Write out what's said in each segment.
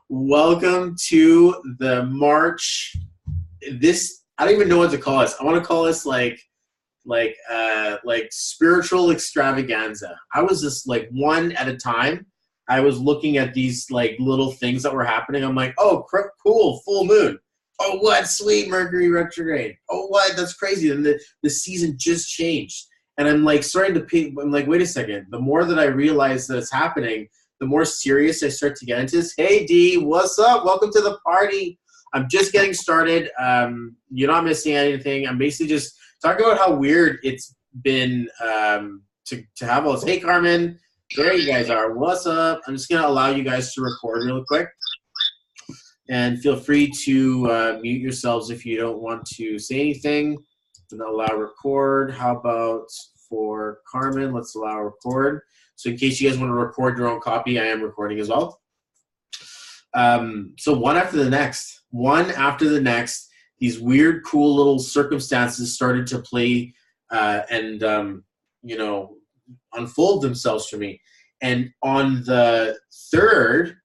Welcome to the March. I don't even know what to call this. I want to call this like spiritual extravaganza. I was just like one at a time. I was looking at these like little things that were happening. I'm like, oh, cool, full moon. Oh, what? Sweet, Mercury retrograde. Oh, what? That's crazy. And the season just changed. And I'm like starting to I'm like, wait a second. The more that I realize that it's happening, the more serious I start to get into this. Hey, D, what's up? Welcome to the party. I'm just getting started. You're not missing anything. I'm basically just talking about how weird it's been to have all this. Hey, Carmen. There you guys are. What's up? I'm just going to allow you guys to record real quick. And feel free to mute yourselves if you don't want to say anything. And allow record. How about for Carmen? Let's allow record. So in case you guys want to record your own copy, I am recording as well. So one after the next, these weird, cool little circumstances started to play and unfold themselves for me. And on the 3rd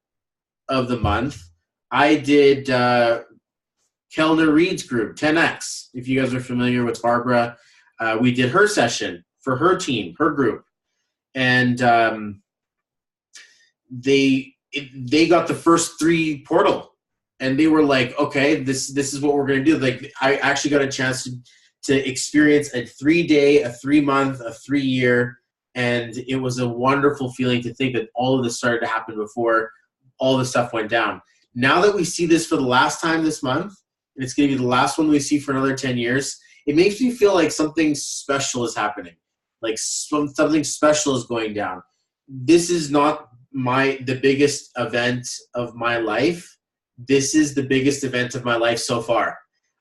of the month, I did Kellner Reed's group, 10X. If you guys are familiar with Barbara, we did her session for her team, her group. And they got the first 3 portal. And they were like, okay, this is what we're going to do. Like, I actually got a chance to experience a 3-day, a 3-month, a 3-year. And it was a wonderful feeling to think that all of this started to happen before all this stuff went down. Now that we see this for the last time this month, and it's going to be the last one we see for another 10 years, it makes me feel like something special is happening. Like something special is going down. This is not the biggest event of my life. This is the biggest event of my life so far.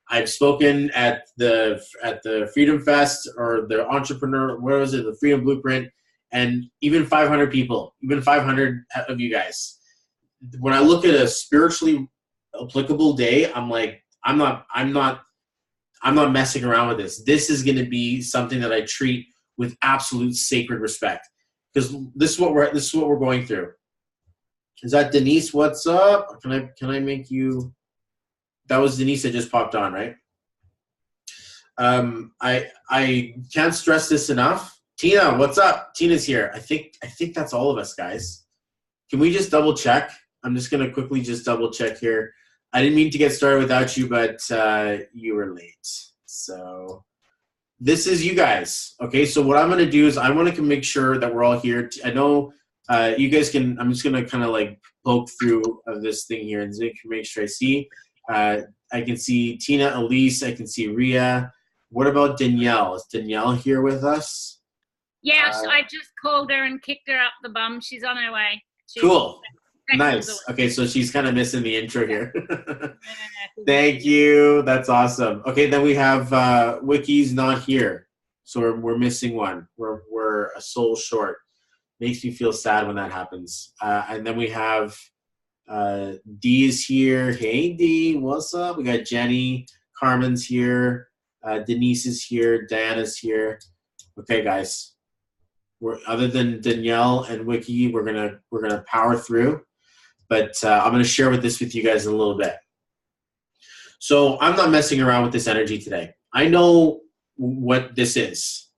I've spoken at the Freedom Fest or the Entrepreneur, what was it, the Freedom Blueprint, and even 500 people, even 500 of you guys. When I look at a spiritually applicable day, I'm like, I'm not messing around with this. This is going to be something that I treat with absolute sacred respect, because this is what we're going through. Is that Denise? What's up? Can I make you? That was Denise that just popped on, right? I can't stress this enough. Tina, what's up? Tina's here. I think that's all of us, guys. Can we just double check? I'm just gonna quickly just double check here. I didn't mean to get started without you, but you were late. So this is you guys. Okay, so what I'm gonna do is I want to make sure that we're all here. I know you guys can. I'm just gonna kind of like poke through this thing here and make sure I see. I can see Tina, Elise. I can see Ria. What about Danielle? Is Danielle here with us? Yes, I just called her and kicked her up the bum. She's on her way. Cool. Nice. Okay, so she's kind of missing the intro here. Thank you. That's awesome. Okay, then we have Wiki's not here, so we're missing one. We're a soul short. Makes me feel sad when that happens. And then we have D is here. Hey D, what's up? We got Jenny. Carmen's here. Denise is here. Diana's here. Okay, guys. Other than Danielle and Wiki, we're gonna power through. But I'm going to share this with you guys in a little bit. So I'm not messing around with this energy today. I know what this is.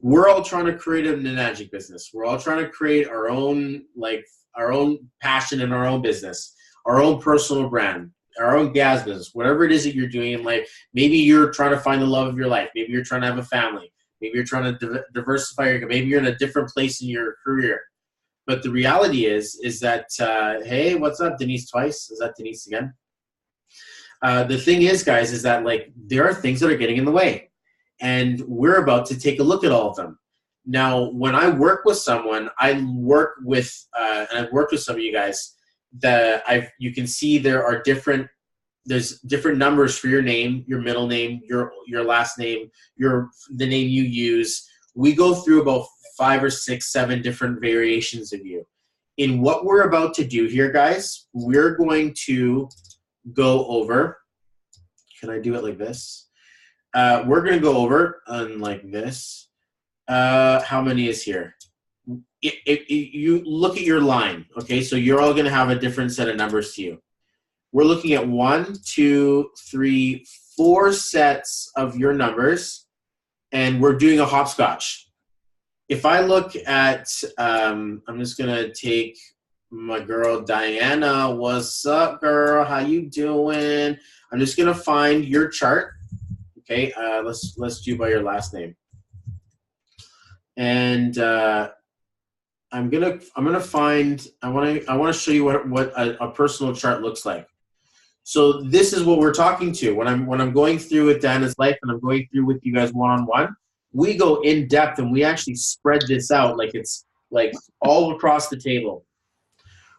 We're all trying to create an magic business. We're all trying to create our own passion in our own business, our own personal brand, our own gas business, whatever it is that you're doing in life. Maybe you're trying to find the love of your life. Maybe you're trying to have a family. Maybe you're trying to diversify your. Maybe you're in a different place in your career. But the reality is that, hey, what's up, Denise twice? Is that Denise again? The thing is, guys, is that like there are things that are getting in the way. And we're about to take a look at all of them. Now, when I work with someone, and I've worked with some of you guys, you can see there's different numbers for your name, your middle name, your last name, the name you use. We go through about 5 or 6, 7 different variations of you. In what we're about to do here, guys, we're going to go over. Can I do it like this? We're going to go over like this. How many is here? you look at your line, okay? So you're all going to have a different set of numbers to you. We're looking at 1, 2, 3, 4 sets of your numbers, and we're doing a hopscotch. If I look at, I'm just going to take my girl Diana. What's up, girl? How you doing? I'm just going to find your chart. Okay, let's do by your last name. And I'm gonna find. I want to show you what a personal chart looks like. So this is what we're talking to when I'm going through with Diana's life and I'm going through with you guys one-on-one. We go in depth and we actually spread this out like it's like all across the table.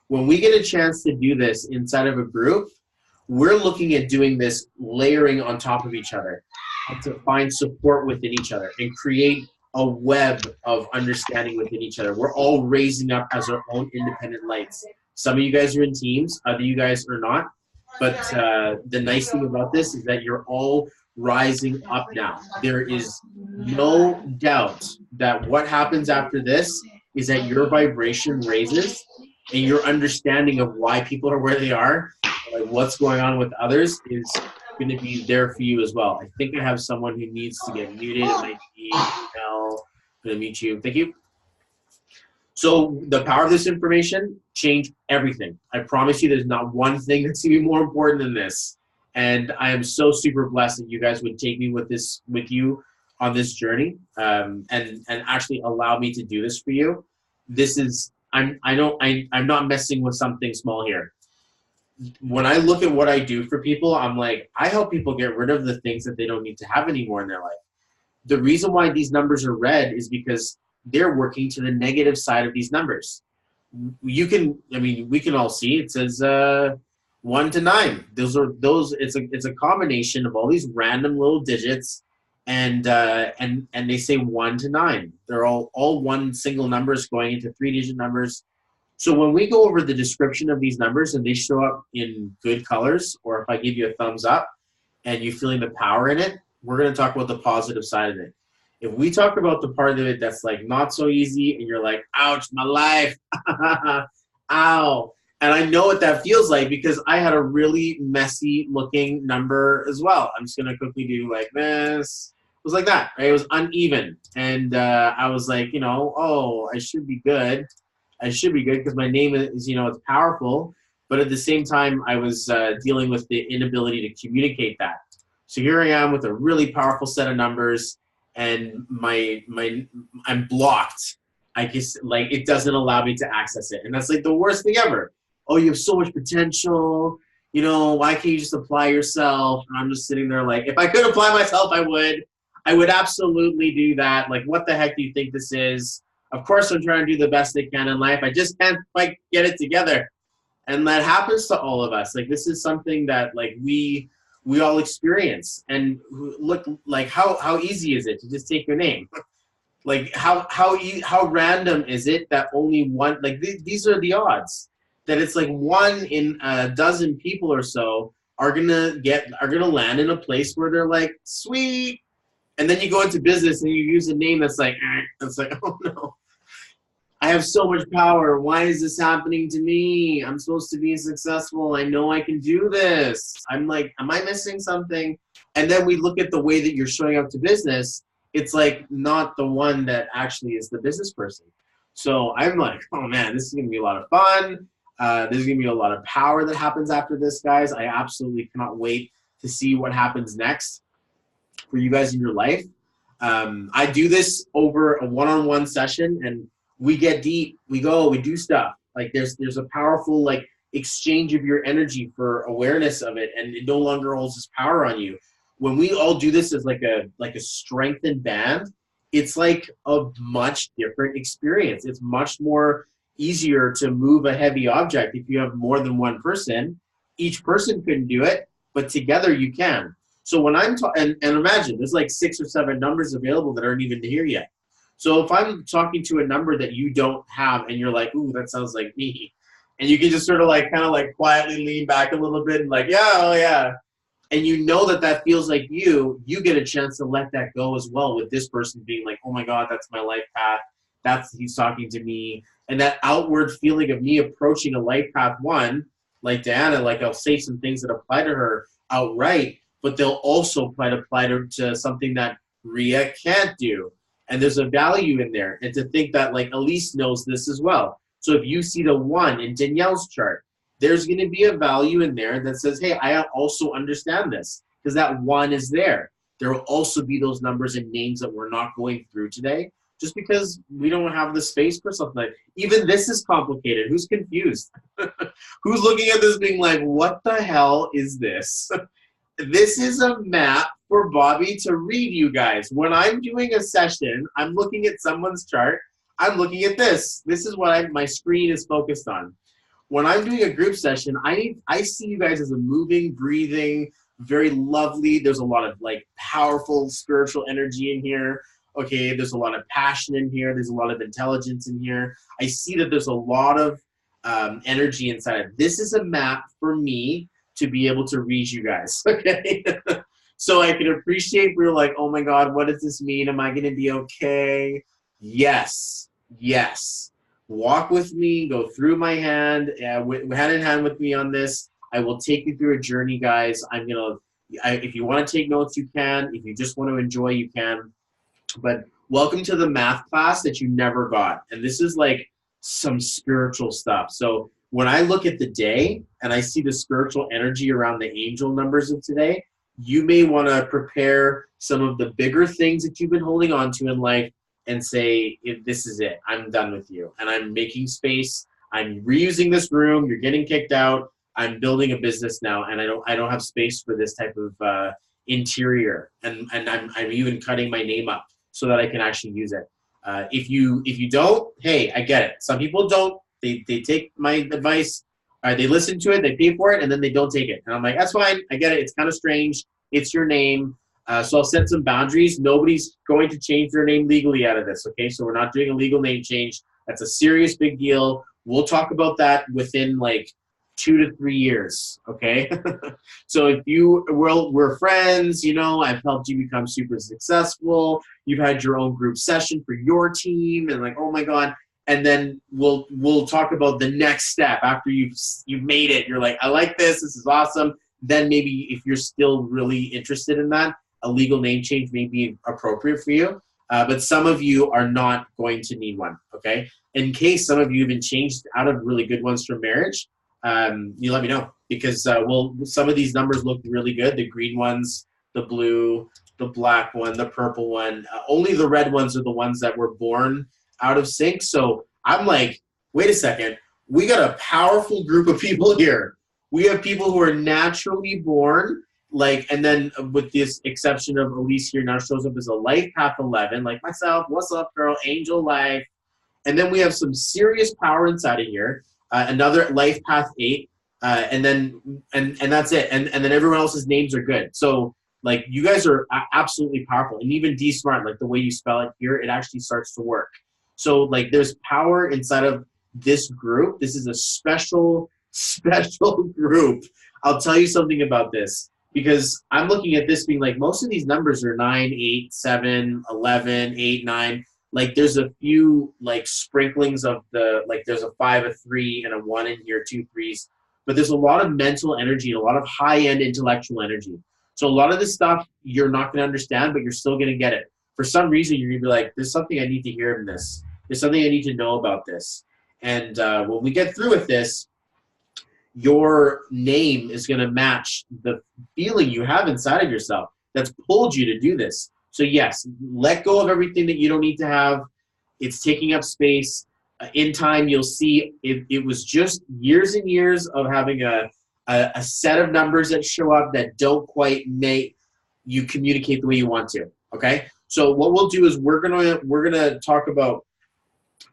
When we get a chance to do this inside of a group, we're looking at doing this layering on top of each other to find support within each other and create a web of understanding within each other. We're all raising up as our own independent lights. Some of you guys are in teams, other you guys are not. But the nice thing about this is that you're all rising up now. There is no doubt that what happens after this is that your vibration raises and your understanding of why people are where they are, like what's going on with others, is going to be there for you as well. I think I have someone who needs to get muted. It might be Mel. I'm going to mute you. Thank you. So the power of this information changed everything. I promise you there's not one thing that's going to be more important than this. And I am so super blessed that you guys would take me with you on this journey and actually allow me to do this for you. This is, I'm not messing with something small here. When I look at what I do for people, I'm like, I help people get rid of the things that they don't need to have anymore in their life. The reason why these numbers are red is because they're working to the negative side of these numbers. We can all see it says 1 to 9. It's a combination of all these random little digits, and they say 1 to 9. They're all one single numbers going into 3-digit numbers. So when we go over the description of these numbers and they show up in good colors, or if I give you a thumbs up and you're feeling the power in it, we're going to talk about the positive side of it. If we talk about the part of it that's like not so easy and you're like, ouch, my life, ow. And I know what that feels like because I had a really messy looking number as well. I'm just going to quickly do like this. It was like that, right? It was uneven. And I was like, oh, I should be good. I should be good because my name is, it's powerful. But at the same time, I was dealing with the inability to communicate that. So here I am with a really powerful set of numbers, and I'm blocked. I guess like it doesn't allow me to access it, and that's like the worst thing ever. Oh, you have so much potential. Why can't you just apply yourself? And I'm just sitting there like, if I could apply myself, I would. I would absolutely do that. Like, what the heck do you think this is? Of course, I'm trying to do the best I can in life. I just can't quite get it together. And that happens to all of us. Like, this is something that, like, we all experience. And look, like, how easy is it to just take your name? Like, how random is it that only one, like, these are the odds. That it's like 1 in a dozen people or so are gonna land in a place where they're like, sweet. And then you go into business and you use a name that's like, it's like, oh no. I have so much power. Why is this happening to me? I'm supposed to be successful. I know I can do this. I'm like, am I missing something? And then we look at the way that you're showing up to business. It's like not the one that actually is the business person. So I'm like, oh man, this is going to be a lot of fun. There's going to be a lot of power that happens after this, guys. I absolutely cannot wait to see what happens next for you guys in your life. I do this over a one-on-one session, and we get deep. We do stuff. Like there's a powerful like exchange of your energy for awareness of it, and it no longer holds its power on you. When we all do this as like a strengthened band, it's like a much different experience. It's much more easier to move a heavy object if you have more than one person. Each person couldn't do it, but together you can. So when I'm and imagine there's like 6 or 7 numbers available that aren't even here yet. So if I'm talking to a number that you don't have and you're like, ooh, that sounds like me, and you can just sort of like kind of like quietly lean back a little bit and like, yeah, oh yeah, and you know that feels like you get a chance to let that go as well with this person being like, oh my God, that's my life path. he's talking to me. And that outward feeling of me approaching a life path 1, like Diana, like I'll say some things that apply to her outright, but they'll also apply to something that Ria can't do. And there's a value in there. And to think that like Elise knows this as well. So if you see the 1 in Danielle's chart, there's going to be a value in there that says, hey, I also understand this, because that 1 is there. There will also be those numbers and names that we're not going through today, just because we don't have the space for something like even this is complicated. Who's confused? Who's looking at this being like, what the hell is this? This is a map for Bobby to read, you guys. When I'm doing a session, I'm looking at someone's chart. I'm looking at this. This is what my screen is focused on. When I'm doing a group session, I see you guys as a moving, breathing, very lovely. There's a lot of like powerful spiritual energy in here. Okay, there's a lot of passion in here. There's a lot of intelligence in here. I see that there's a lot of energy inside. This is a map for me to be able to read you guys, okay? So I can appreciate, we're like, oh my God, what does this mean? Am I gonna be okay? Yes, yes. Walk with me, go through my hand, hand in hand with me on this. I will take you through a journey, guys. If you wanna take notes, you can. If you just wanna enjoy, you can. But welcome to the math class that you never got. And this is like some spiritual stuff. So when I look at the day and I see the spiritual energy around the angel numbers of today, you may want to prepare some of the bigger things that you've been holding on to in life and say, this is it. I'm done with you. And I'm making space. I'm reusing this room. You're getting kicked out. I'm building a business now, and I don't have space for this type of interior. And I'm even cutting my name up so that I can actually use it. If you don't, hey, I get it. Some people don't. They take my advice, they listen to it, they pay for it, and then they don't take it. And I'm like, that's fine, I get it. It's kind of strange. It's your name. So I'll set some boundaries. Nobody's going to change their name legally out of this, okay? So we're not doing a legal name change. That's a serious big deal. We'll talk about that within like 2 to 3 years, okay? So if we're friends, you know, I've helped you become super successful. You've had your own group session for your team, and like, oh my God. And then we'll talk about the next step after you've made it. You're like, I like this. This is awesome. Then maybe if you're still really interested in that, a legal name change may be appropriate for you. But some of you are not going to need one, okay? In case some of you have been changed out of really good ones from marriage, you let me know. Because some of these numbers look really good. The green ones, the blue, the black one, the purple one. Only the red ones are the ones that were born out of sync. So I'm like, wait a second. We got a powerful group of people here. We have people who are naturally born, like, and then with this exception of Elise here now shows up as a life path 11, like myself, what's up, girl, angel life. And then we have some serious power inside of here. Another life path 8, and that's it. And then everyone else's names are good. So like you guys are absolutely powerful. And even D Smart, like the way you spell it here, it actually starts to work. So like there's power inside of this group. This is a special group. I'll tell you something about this, because I'm looking at this being like most of these numbers are 9, 8, 7, 11, 8, 9. Like there's a few like sprinklings of like there's a 5, a 3, and a 1 in here, 2 3s. But there's a lot of mental energy and a lot of high-end intellectual energy. So a lot of this stuff you're not going to understand, but you're still going to get it. For some reason, you're going to be like, there's something I need to hear in this. There's something I need to know about this. And when we get through with this, your name is going to match the feeling you have inside of yourself that's pulled you to do this. So yes, let go of everything that you don't need to have. It's taking up space. In time, you'll see it was just years and years of having a set of numbers that show up that don't quite make you communicate the way you want to, okay? So what we'll do is we're gonna talk about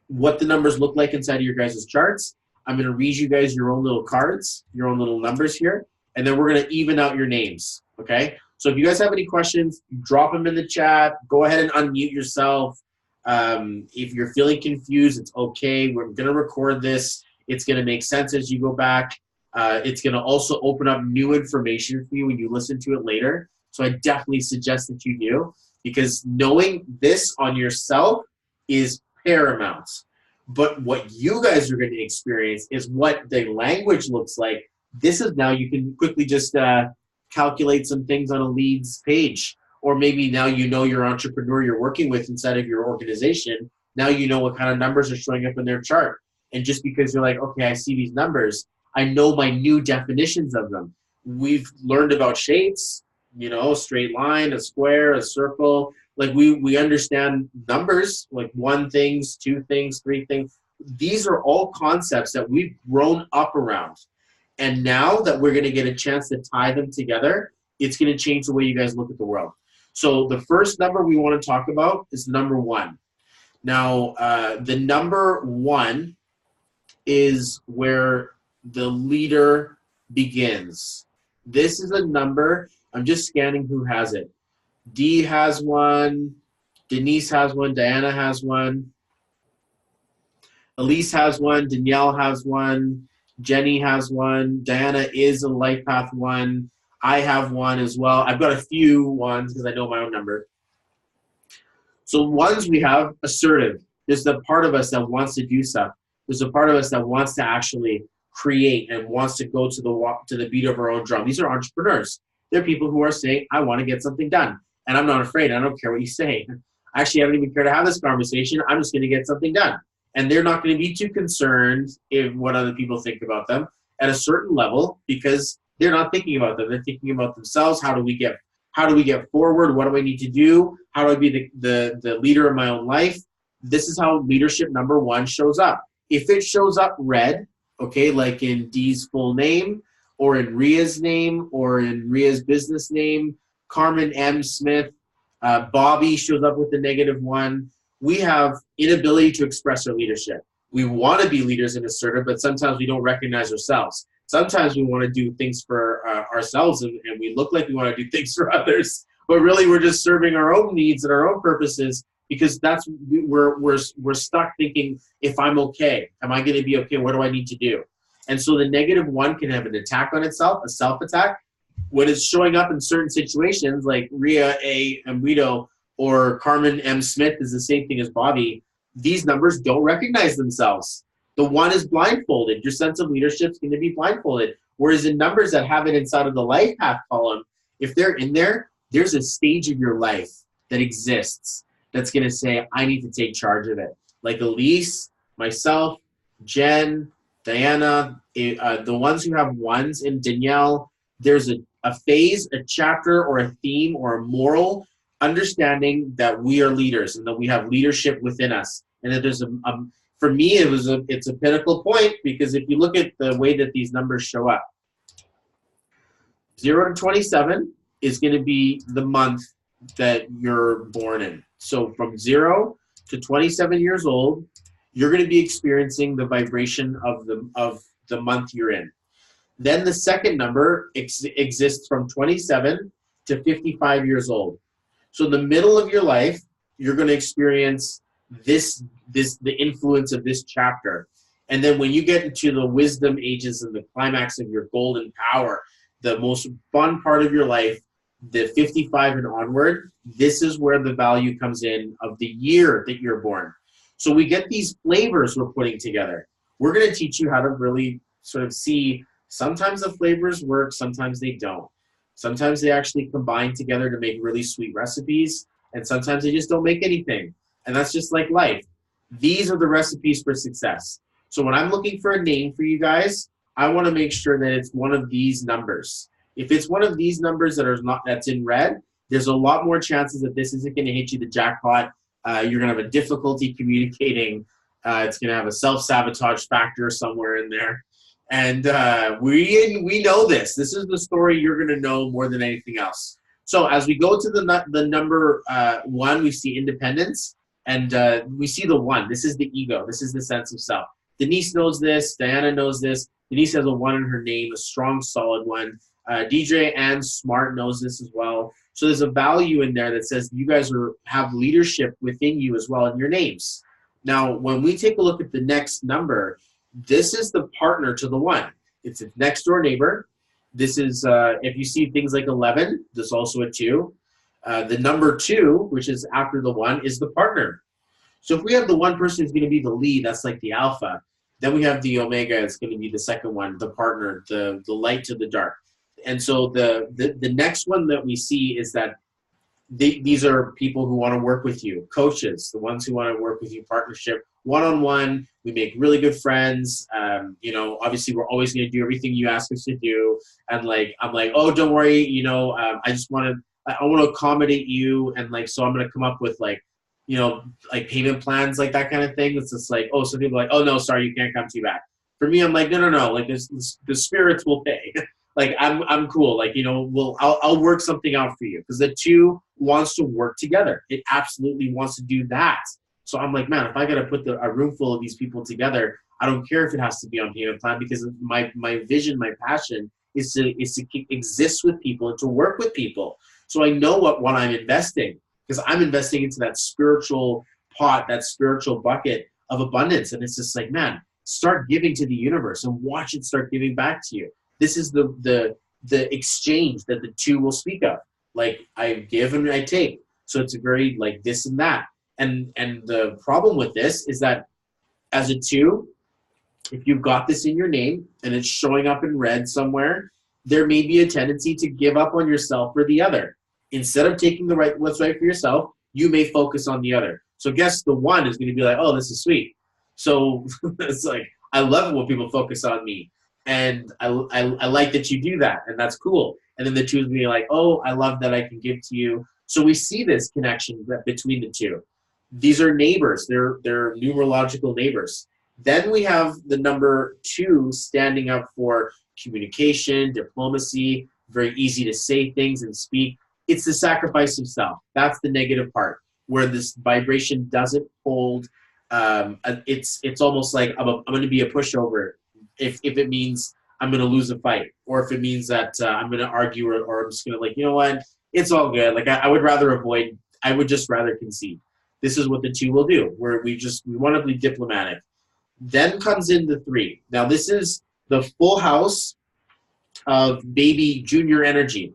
what the numbers look like inside of your guys' charts. I'm going to read you guys your own little cards, your own little numbers here, and then we're going to even out your names, okay? So if you guys have any questions, drop them in the chat. Go ahead and unmute yourself. If you're feeling confused, it's okay. We're going to record this. It's going to make sense as you go back. It's going to also open up new information for you when you listen to it later. So I definitely suggest that you do, because knowing this on yourself is paramount. But what you guys are going to experience is what the language looks like. This is now you can quickly just calculate some things on a leads page. Or maybe now you know your entrepreneur you're working with inside of your organization. Now you know what kind of numbers are showing up in their chart. And just because you're like, okay, I see these numbers, I know my new definitions of them. We've learned about shapes, you know, a straight line, a square, a circle. Like we understand numbers, like 1 things, 2 things, 3 things. These are all concepts that we've grown up around. And now that we're going to get a chance to tie them together, it's going to change the way you guys look at the world. So the first number we want to talk about is number 1. Now, the number 1 is where the leader begins. This is a number. I'm just scanning who has it. Dee has 1. Denise has 1. Diana has 1. Elise has 1. Danielle has 1. Jenny has 1. Diana is a Life Path 1. I have 1 as well. I've got a few ones because I know my own number. So ones we have assertive. There's the part of us that wants to do stuff. There's a part of us that wants to actually create and wants to go to the beat of our own drum. These are entrepreneurs. They're people who are saying, I want to get something done. And I'm not afraid. I don't care what you say. Actually, I don't even care to have this conversation. I'm just going to get something done. And they're not going to be too concerned if what other people think about them at a certain level because they're not thinking about them. They're thinking about themselves. How do we get forward? What do I need to do? How do I be the leader of my own life? This is how leadership number 1 shows up. If it shows up red, okay, like in Dee's full name or in Ria's name or in Ria's business name, Carmen M. Smith, Bobby shows up with the -1. We have inability to express our leadership. We want to be leaders and assertive, but sometimes we don't recognize ourselves. Sometimes we want to do things for ourselves and we look like we want to do things for others, but really we're just serving our own needs and our own purposes because we're stuck thinking, if I'm okay, am I going to be okay? What do I need to do? And so the -1 can have an attack on itself, a self-attack. When it's showing up in certain situations like Ria A. Ambrito or Carmen M. Smith is the same thing as Bobby, these numbers don't recognize themselves. The 1 is blindfolded. Your sense of leadership is going to be blindfolded. Whereas in numbers that have it inside of the life path column, if they're in there, there's a stage of your life that exists that's going to say, I need to take charge of it. Like Elise, myself, Jen, Diana, the ones who have 1s, and Danielle, there's a phase, a chapter, or a theme, or a moral understanding that we are leaders and that we have leadership within us. And that there's for me, it's a pinnacle point because if you look at the way that these numbers show up, 0 to 27 is going to be the month that you're born in. So from 0 to 27 years old, you're going to be experiencing the vibration of the month you're in. Then the second number exists from 27 to 55 years old. So in the middle of your life, you're going to experience the influence of this chapter. And then when you get into the wisdom ages and the climax of your golden power, the most fun part of your life, the 55 and onward, this is where the value comes in of the year that you're born. So we get these flavors we're putting together. We're going to teach you how to really sort of see sometimes the flavors work, sometimes they don't. Sometimes they actually combine together to make really sweet recipes, and sometimes they just don't make anything. And that's just like life. These are the recipes for success. So when I'm looking for a name for you guys, I want to make sure that it's one of these numbers. If it's one of these numbers that's in red, there's a lot more chances that this isn't going to hit you the jackpot. You're going to have a difficulty communicating. It's going to have a self-sabotage factor somewhere in there. And we know this. This is the story you're going to know more than anything else. So as we go to the number 1, we see independence. And we see the 1. This is the ego. This is the sense of self. Denise knows this. Diana knows this. Denise has a 1 in her name, a strong, solid 1. DJ and Smart knows this as well. So there's a value in there that says you guys have leadership within you as well in your names. Now, when we take a look at the next number, this is the partner to the 1. It's a next door neighbor. This is, if you see things like 11, there's also a 2. The number 2, which is after the 1, is the partner. So if we have the one person who's going to be the lead, that's like the alpha. Then we have the omega. It's going to be the second one, the partner, the light to the dark. And so the next one that we see is that these are people who want to work with you, coaches, the ones who want to work with you, partnership, one-on-one. We make really good friends. Obviously we're always going to do everything you ask us to do. And like, I'm like, oh, don't worry. I want to accommodate you. And like, so I'm going to come up with like payment plans, like that kind of thing. It's just like, oh, some people are like, oh no, sorry, you can't come to you back. For me, I'm like, no. Like the spirits will pay. Like I'm cool. Like, I'll work something out for you, because the two wants to work together. It absolutely wants to do that. So I'm like, man, if I got to put a room full of these people together, I don't care if it has to be on payment plan, because my vision, my passion is to exist with people and to work with people. So I know what I'm investing, because I'm investing into that spiritual pot, that spiritual bucket of abundance. And it's just like, man, start giving to the universe and watch it start giving back to you. This is the exchange that the two will speak of. Like, I give and I take. So it's a very like this and that. And the problem with this is that as a two, if you've got this in your name and it's showing up in red somewhere, there may be a tendency to give up on yourself for the other. Instead of taking what's right for yourself, you may focus on the other. So guess the one is going to be like, oh, this is sweet. So it's like, I love it when people focus on me. And I like that you do that, and that's cool. And then the two is be like, oh, I love that I can give to you. So we see this connection between the two. These are neighbors. They're numerological neighbors. Then we have the number 2 standing up for communication, diplomacy, very easy to say things and speak. It's the sacrifice of self. That's the negative part, where this vibration doesn't hold. It's almost like I'm going to be a pushover if it means I'm going to lose a fight, or if it means that I'm going to argue, or I'm just going to like, you know what, it's all good. Like I would just rather concede. This is what the 2 will do, where we want to be diplomatic. Then comes in the 3. Now this is the full house of baby junior energy.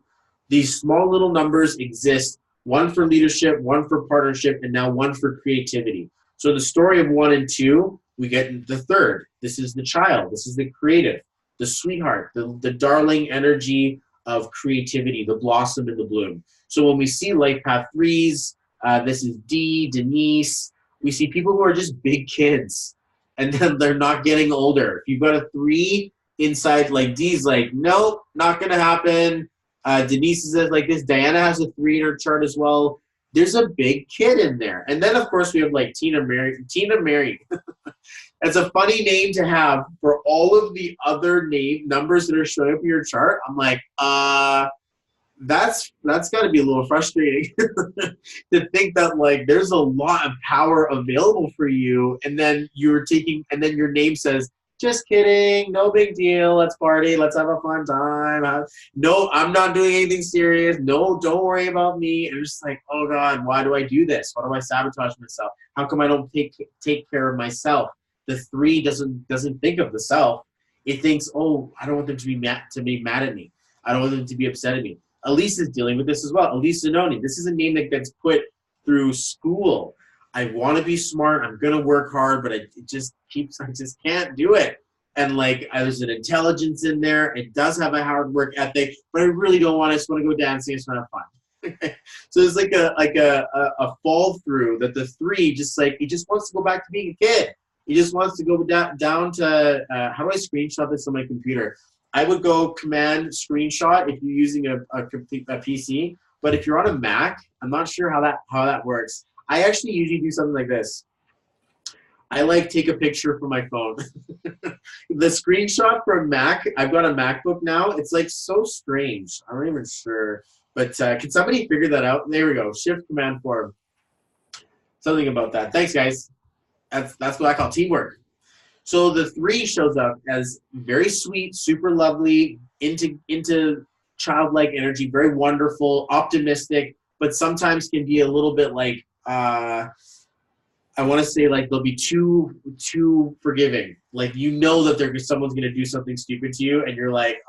These small little numbers exist, one for leadership, one for partnership, and now one for creativity. So the story of 1 and 2, we get the 3rd. This is the child. This is the creative, the sweetheart, the darling energy of creativity, the blossom and the bloom. So when we see life path 3s, this is Denise. We see people who are just big kids, and then they're not getting older. If you've got a 3 inside, like D's like, nope, not going to happen. Denise is like this. Diana has a 3 in her chart as well. There's a big kid in there. And then, of course, we have like Tina Mary. That's a funny name to have for all of the other numbers that are showing up in your chart. I'm like, that's got to be a little frustrating to think that like there's a lot of power available for you, and then your name says, just kidding, no big deal, let's party, let's have a fun time. No, I'm not doing anything serious. No, don't worry about me. And it's just like, oh God, why do I do this? Why do I sabotage myself? How come I don't take care of myself? The 3 doesn't think of the self. It thinks, oh, I don't want them to be mad at me. I don't want them to be upset at me. Elise is dealing with this as well. Elise Zanoni. This is a name that gets put through school. I want to be smart. I'm going to work hard, but I just can't do it. And like, there's an intelligence in there. It does have a hard work ethic, but I really don't want to. I just want to go dancing. I just want to have fun. So there's like a fall through that the 3 just like, he just wants to go back to being a kid. He just wants to go down to, how do I screenshot this on my computer? I would go command screenshot if you're using a PC, but if you're on a Mac, I'm not sure how that works. I actually usually do something like this. I like take a picture from my phone. The screenshot from Mac, I've got a MacBook now. It's like so strange. I'm not even sure, but can somebody figure that out? There we go. Shift Command Form. Something about that. Thanks, guys. That's what I call teamwork. So the 3 shows up as very sweet, super lovely, into childlike energy, very wonderful, optimistic, but sometimes can be a little bit like, I want to say like they'll be too forgiving. Like, you know that someone's going to do something stupid to you, and you're like,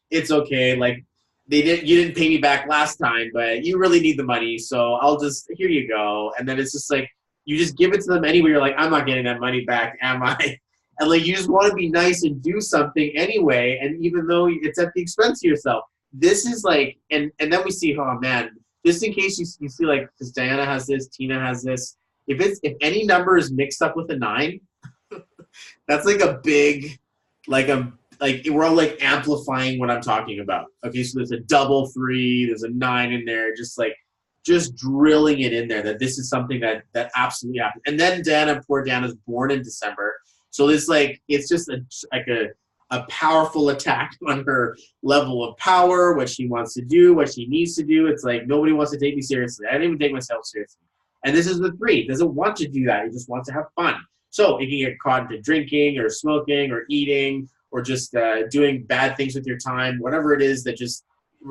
it's okay. Like, you didn't pay me back last time, but you really need the money, so here you go. And then it's just like, you just give it to them anyway. You're like, I'm not getting that money back, am I? And like, you just want to be nice and do something anyway. And even though it's at the expense of yourself, this is like, and then we see, oh man, just in case you see like, because Diana has this, Tina has this. If any number is mixed up with a 9, that's like a big, like we're all like amplifying what I'm talking about. Okay, so there's a double 3, there's a 9 in there, just drilling it in there that this is something that absolutely happens. And then poor Dana's born in December, so it's just a powerful attack on her level of power, what she wants to do, what she needs to do. It's like nobody wants to take me seriously. I don't even take myself seriously. And this is the 3. It doesn't want to do that. It just wants to have fun. So it can get caught into drinking or smoking or eating or just doing bad things with your time, whatever it is that just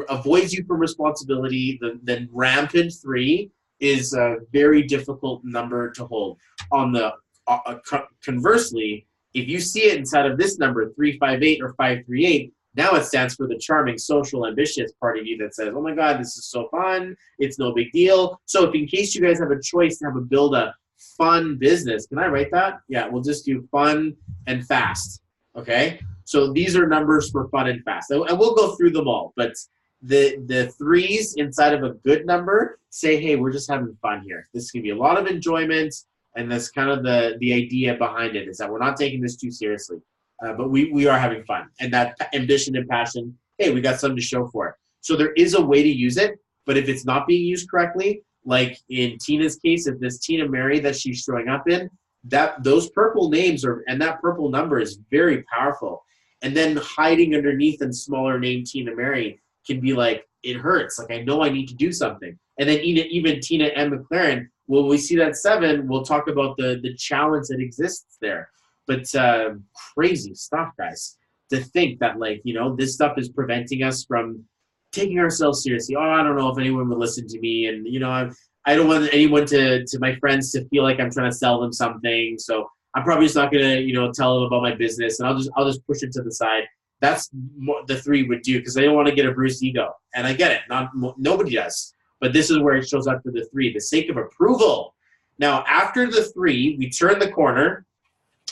avoids you from responsibility. The rampant 3 is a very difficult number to hold. On the conversely, if you see it inside of this number, 358 or 538, now it stands for the charming, social, ambitious part of you that says, oh my God, this is so fun. It's no big deal. So if in case you guys have a choice to build a fun business, can I write that? Yeah, we'll just do fun and fast. Okay? So these are numbers for fun and fast. And we'll go through them all. But the 3s inside of a good number say, hey, we're just having fun here. This can be a lot of enjoyment. And that's kind of the idea behind it, is that we're not taking this too seriously. But we are having fun. And that ambition and passion, hey, we got something to show for it. So there is a way to use it, but if it's not being used correctly, like in Tina's case, if this Tina Mary that she's showing up in, those purple names and that purple number is very powerful. And then hiding underneath a smaller name Tina Mary can be like, it hurts. Like, I know I need to do something. And then even Tina M. McLaren, when we see that 7, we'll talk about the challenge that exists there. But crazy stuff, guys, to think that, like, this stuff is preventing us from taking ourselves seriously. Oh, I don't know if anyone would listen to me. And, I don't want anyone to my friends to feel like I'm trying to sell them something. So I'm probably just not going to, tell them about my business. And I'll just push it to the side. That's what the 3 would do, because they don't want to get a bruised ego. And I get it. Nobody does. But this is where it shows up for the 3, the sake of approval. Now, after the 3, we turn the corner.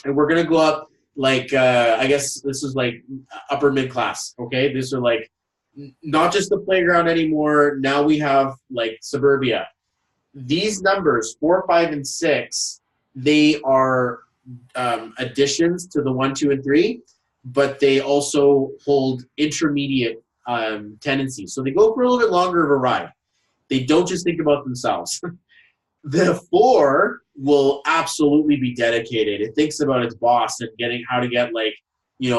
And we're going to go up, like, I guess this is like upper mid-class, okay? These are like not just the playground anymore. Now we have like suburbia. These numbers, 4, 5, and 6, they are additions to the 1, 2, and 3, but they also hold intermediate tendencies. So they go for a little bit longer of a ride. They don't just think about themselves. The 4 will absolutely be dedicated. It thinks about its boss and how to get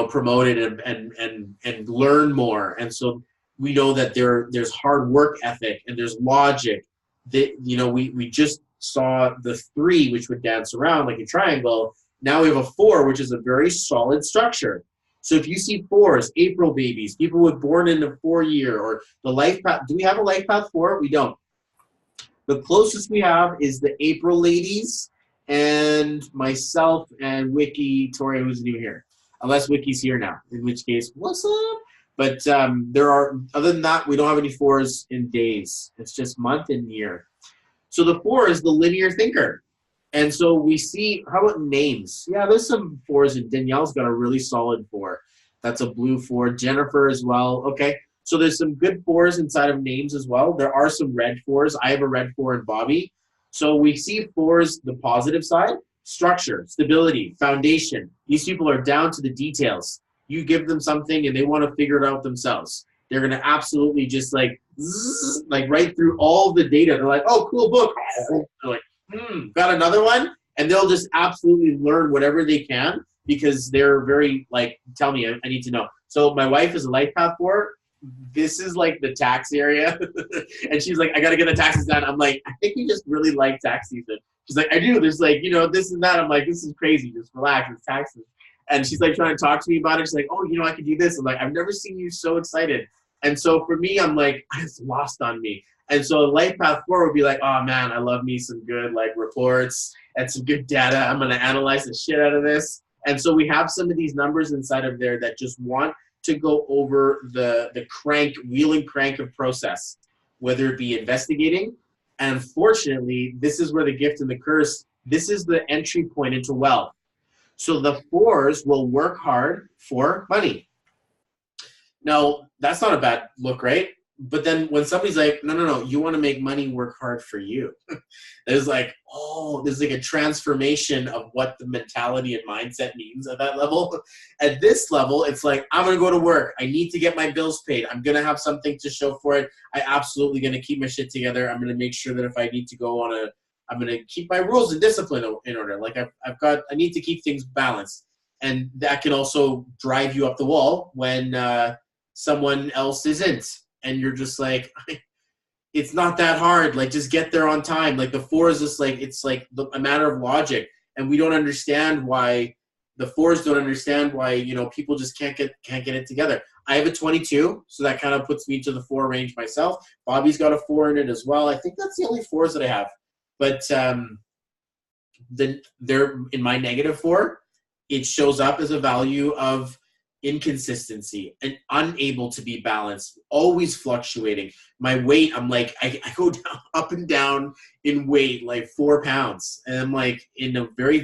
promoted and learn more. And so we know that there's hard work ethic and there's logic. We just saw the 3, which would dance around like a triangle. Now we have a 4, which is a very solid structure. So if you see 4s, April babies, people who were born in the 4 year, or the life path. Do we have a life path 4? We don't. The closest we have is the April ladies and myself and Wiki, Tori, who's new here. Unless Wiki's here now, in which case, what's up? But other than that, we don't have any 4s in days. It's just month and year. So the 4 is the linear thinker. And so we see, how about names? Yeah, there's some 4s, and Danielle's got a really solid 4. That's a blue 4. Jennifer as well. Okay. So there's some good 4s inside of names as well. There are some red 4s. I have a red 4 in Bobby. So we see 4s, the positive side, structure, stability, foundation. These people are down to the details. You give them something and they want to figure it out themselves. They're going to absolutely just like right through all the data. They're like, oh, cool book. They're like, got another one? And they'll just absolutely learn whatever they can because they're very like, tell me, I need to know. So my wife is a life path 4. This is like the tax area. And she's like, I got to get the taxes done. I'm like, I think you just really like tax season. She's like, I do. There's like, this and that. I'm like, this is crazy. Just relax. It's taxes. And she's like trying to talk to me about it. She's like, oh, I can do this. I'm like, I've never seen you so excited. And so for me, I'm like, it's lost on me. And so life path 4 would be like, oh man, I love me some good like reports and some good data. I'm going to analyze the shit out of this. And so we have some of these numbers inside of there that just want to go over the wheel and crank of process, whether it be investigating. And unfortunately, this is where the gift and the curse This is the entry point into wealth. So the 4s will work hard for money. Now, that's not a bad look, right? But then when somebody's like, no, you want to make money work hard for you. There's like, there's like a transformation of what the mentality and mindset means at that level. At this level, it's like, I'm going to go to work. I need to get my bills paid. I'm going to have something to show for it. I absolutely going to keep my shit together. I'm going to make sure that if I need to go on I'm going to keep my rules and discipline in order. Like I need to keep things balanced. And that can also drive you up the wall when someone else isn't. And you're just like, it's not that hard. Like, just get there on time. Like, the 4 is just like, it's like a matter of logic. And we don't understand why, the 4s don't understand why, people just can't get it together. I have a 22, so that kind of puts me to the 4 range myself. Bobby's got a 4 in it as well. I think that's the only 4s that I have. But they're in my negative 4. It shows up as a value of inconsistency and unable to be balanced, always fluctuating. My weight, I'm like, I go down, up and down in weight like 4 pounds, and I'm like in a very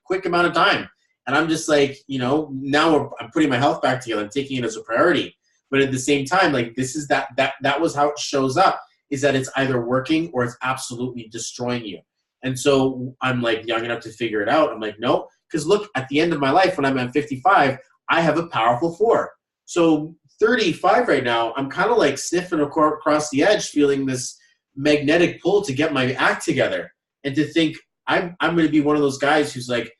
quick amount of time. And I'm just like, now I'm putting my health back together. I'm taking it as a priority. But at the same time, like, this is that was how it shows up, is that it's either working or it's absolutely destroying you. And so I'm like young enough to figure it out. I'm like, no, because look, at the end of my life, when I'm at 55, I have a powerful 4. So 35 right now, I'm kind of like sniffing across the edge, feeling this magnetic pull to get my act together and to think I'm going to be one of those guys who's like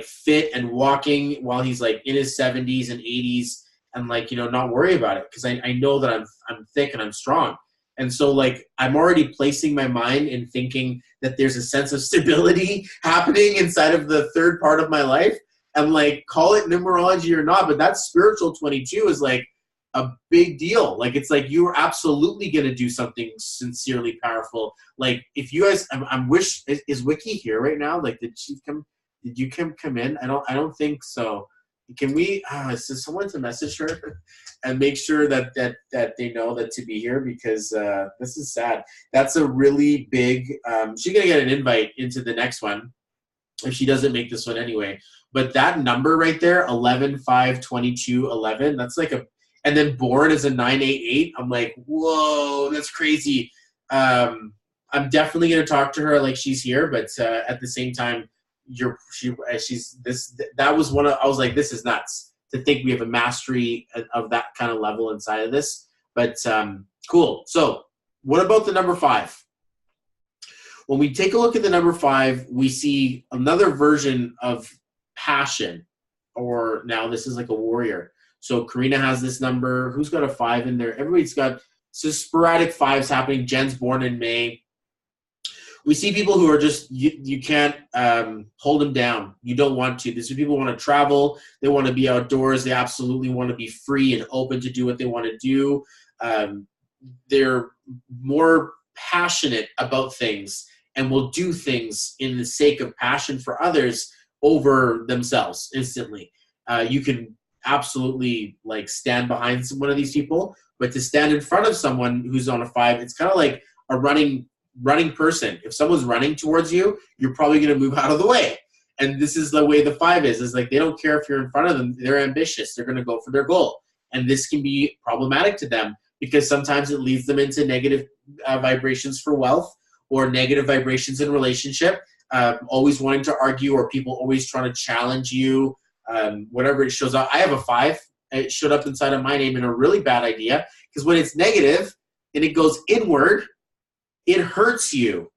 fit and walking while he's like in his 70s and 80s and not worry about it, because I know that I'm thick and I'm strong. And so like I'm already placing my mind in thinking that there's a sense of stability happening inside of the third part of my life. And like, call it numerology or not, but that spiritual 22 is like a big deal. Like, it's like you're absolutely going to do something sincerely powerful. Like, if you guys, is Wiki here right now? Like, did you come in? I don't think so. Can we, is there someone to message her and make sure that they know that to be here? Because this is sad. That's a really big, she's going to get an invite into the next one if she doesn't make this one anyway. But that number right there, 11, 5, 22, 11, that's like and then born as a 988. I'm like, whoa, that's crazy. I'm definitely going to talk to her like she's here, but at the same time, that was I was like, this is nuts to think we have a mastery of that kind of level inside of this. But cool. So what about the number 5? When we take a look at the number 5, we see another version of passion, or now this is like a warrior. So Karina has this number. Who's got a 5 in there? Everybody's got sporadic 5s happening. Jen's born in May. We see people who are just, you can't hold them down. You don't want to. These are people who want to travel. They want to be outdoors. They absolutely want to be free and open to do what they want to do. They're more passionate about things and will do things in the sake of passion for others over themselves instantly. You can absolutely like stand behind one of these people, but to stand in front of someone who's on a 5, it's kind of like a running person. If someone's running towards you, you're probably going to move out of the way. And this is the way the 5 is like, they don't care if you're in front of them. They're ambitious. They're going to go for their goal. And this can be problematic to them because sometimes it leads them into negative vibrations for wealth or negative vibrations in relationship, always wanting to argue, or people always trying to challenge you, whatever it shows up. I have a 5. It showed up inside of my name in a really bad idea, because when it's negative and it goes inward, it hurts you.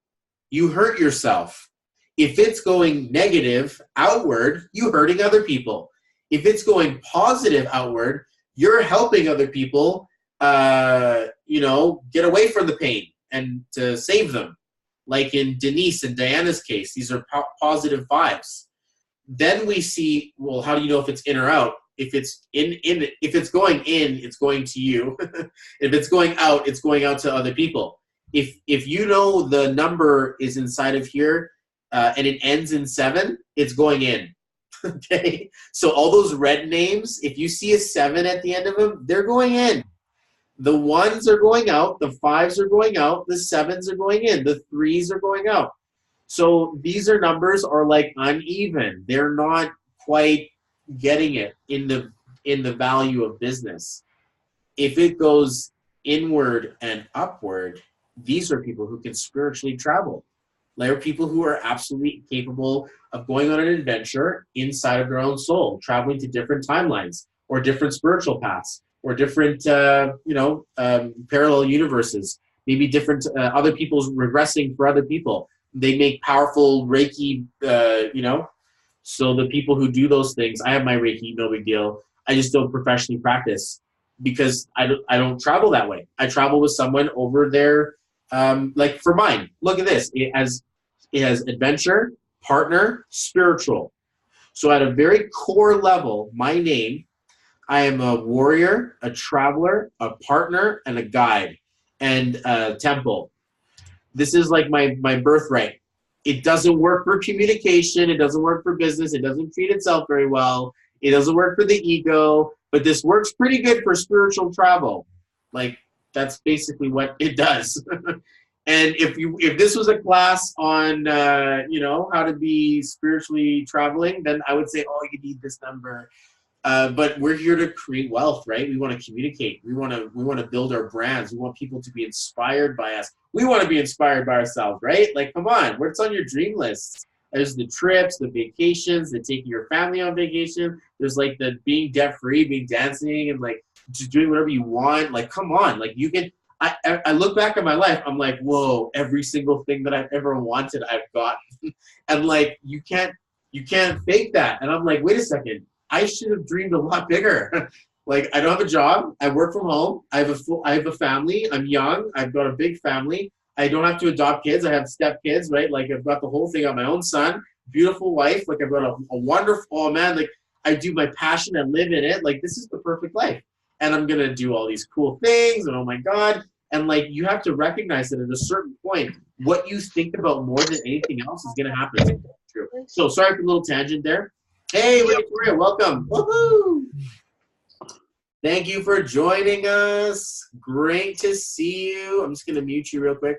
You hurt yourself. If it's going negative outward, you're hurting other people. If it's going positive outward, you're helping other people, get away from the pain and to save them. Like in Denise and Diana's case, these are positive 5s. Then we see, well, how do you know if it's in or out? If it's if it's going in, it's going to you. If it's going out, it's going out to other people. If you know the number is inside of here and it ends in 7, it's going in. Okay? So all those red names, if you see a 7 at the end of them, they're going in. The 1s are going out, the 5s are going out, the 7s are going in, the 3s are going out. So these are numbers are like uneven. They're not quite getting it in the value of business. If it goes inward and upward, these are people who can spiritually travel. There are people who are absolutely capable of going on an adventure inside of their own soul, traveling to different timelines or different spiritual paths or different, parallel universes. Maybe different other people's regressing for other people. They make powerful Reiki, So the people who do those things, I have my Reiki, no big deal. I just don't professionally practice because I don't travel that way. I travel with someone over there. Like for mine, look at this. It has adventure, partner, spiritual. So at a very core level, my name, I am a warrior, a traveler, a partner, and a guide, and a temple. This is like my birthright. It doesn't work for communication. It doesn't work for business. It doesn't treat itself very well. It doesn't work for the ego, but this works pretty good for spiritual travel. Like that's basically what it does. And if this was a class on how to be spiritually traveling, then I would say, oh, you need this number. But we're here to create wealth, right? We want to communicate. We want to build our brands. We want people to be inspired by us. We want to be inspired by ourselves, right? Like, come on, what's on your dream list? There's the trips, the vacations, the taking your family on vacation. There's like the being debt free, being dancing, and like just doing whatever you want. Like, come on, like you can. I look back at my life. I'm like, whoa, every single thing that I've ever wanted, I've gotten, and like you can't fake that. And I'm like, wait a second. I should have dreamed a lot bigger. Like I don't have a job. I work from home. I have a family. I'm young. I've got a big family. I don't have to adopt kids. I have step kids, right? Like I've got the whole thing on my own son, beautiful wife. Like I've got a wonderful, oh man, like I do my passion and live in it. Like this is the perfect life. And I'm going to do all these cool things. And oh my God. And like, you have to recognize that at a certain point, what you think about more than anything else is going to happen. It's true. So sorry for a little tangent there. Hey, Victoria, welcome. Woohoo! Thank you for joining us. Great to see you. I'm just going to mute you real quick.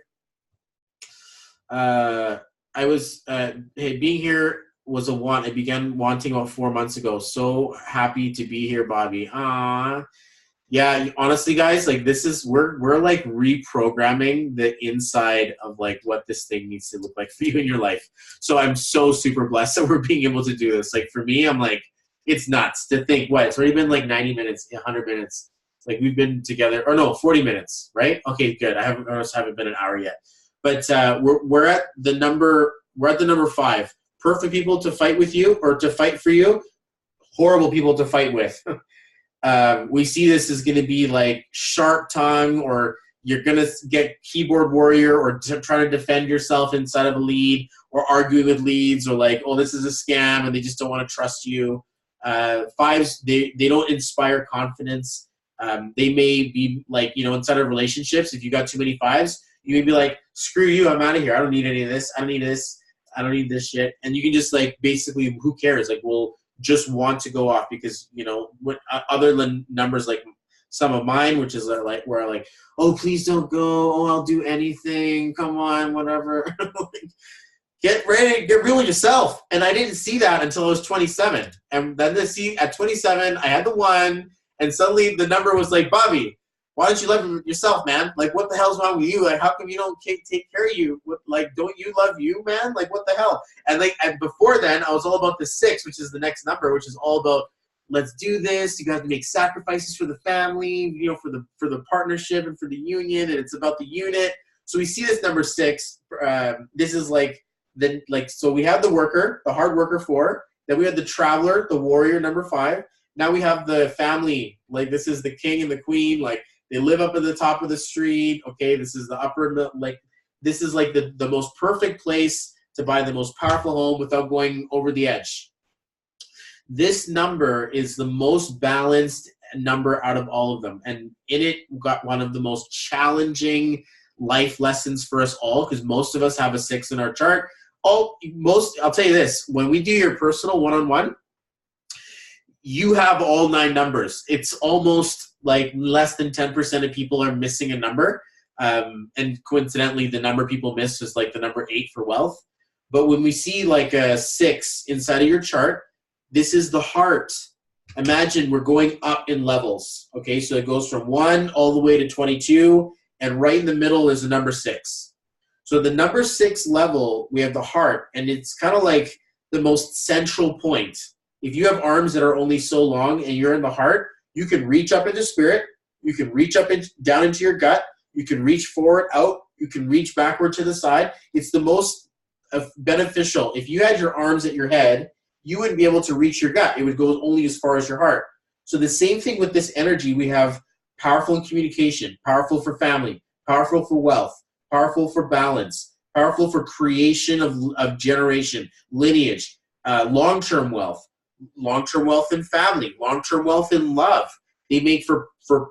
Being here was a want. I began wanting about 4 months ago. So happy to be here, Bobby. Yeah, honestly, guys, like we're like reprogramming the inside of like what this thing needs to look like for you in your life. So I'm so super blessed that we're being able to do this. Like for me, I'm like, it's nuts to think what it's already been like 90 minutes, 100 minutes. Like we've been together, or no, 40 minutes, right? Okay, good. I haven't been an hour yet, but we're at the number 5. Perfect people to fight with you or to fight for you. Horrible people to fight with. We see this as going to be like sharp tongue, or you're going to get keyboard warrior, or trying to defend yourself inside of a lead, or arguing with leads, or like, oh, this is a scam and they just don't want to trust you. 5s, they don't inspire confidence. They may be like, inside of relationships, if you got too many 5s, you may be like, screw you, I'm out of here. I don't need any of this. I don't need this. I don't need this shit. And you can just like, basically, who cares? Like, well, just want to go off because, other than numbers like some of mine, which is like where I like, oh, please don't go. Oh, I'll do anything. Come on, whatever. Get ready, get real with yourself. And I didn't see that until I was 27. And then at 27, I had the 1, and suddenly the number was like, Bobby, why don't you love yourself, man? Like, what the hell's wrong with you? Like, how come you don't take care of you? Like, don't you love you, man? Like, what the hell? And before then, I was all about the 6, which is the next number, which is all about, let's do this. You got to make sacrifices for the family, for the partnership and for the union, and it's about the unit. So we see this number 6. This is so we have the worker, the hard worker 4. Then we have the traveler, the warrior, number 5. Now we have the family. Like, this is the king and the queen. Like, they live up at the top of the street. Okay, this is the this is like the most perfect place to buy the most powerful home without going over the edge. This number is the most balanced number out of all of them. And in it, we got one of the most challenging life lessons for us all, because most of us have a 6 in our chart. I'll tell you this, when we do your personal one-on-one, you have all 9 numbers. It's almost like less than 10% of people are missing a number. And coincidentally, the number people miss is like the number 8 for wealth. But when we see like a 6 inside of your chart, this is the heart. Imagine we're going up in levels. Okay, so it goes from 1 all the way to 22, and right in the middle is the number 6. So the number 6 level, we have the heart, and it's kind of like the most central point. If you have arms that are only so long and you're in the heart, you can reach up into spirit, you can reach up down into your gut, you can reach forward, out, you can reach backward to the side. It's the most beneficial. If you had your arms at your head, you wouldn't be able to reach your gut. It would go only as far as your heart. So the same thing with this energy, we have powerful in communication, powerful for family, powerful for wealth, powerful for balance, powerful for creation of generation, lineage, long-term wealth in family, long-term wealth in love. They make for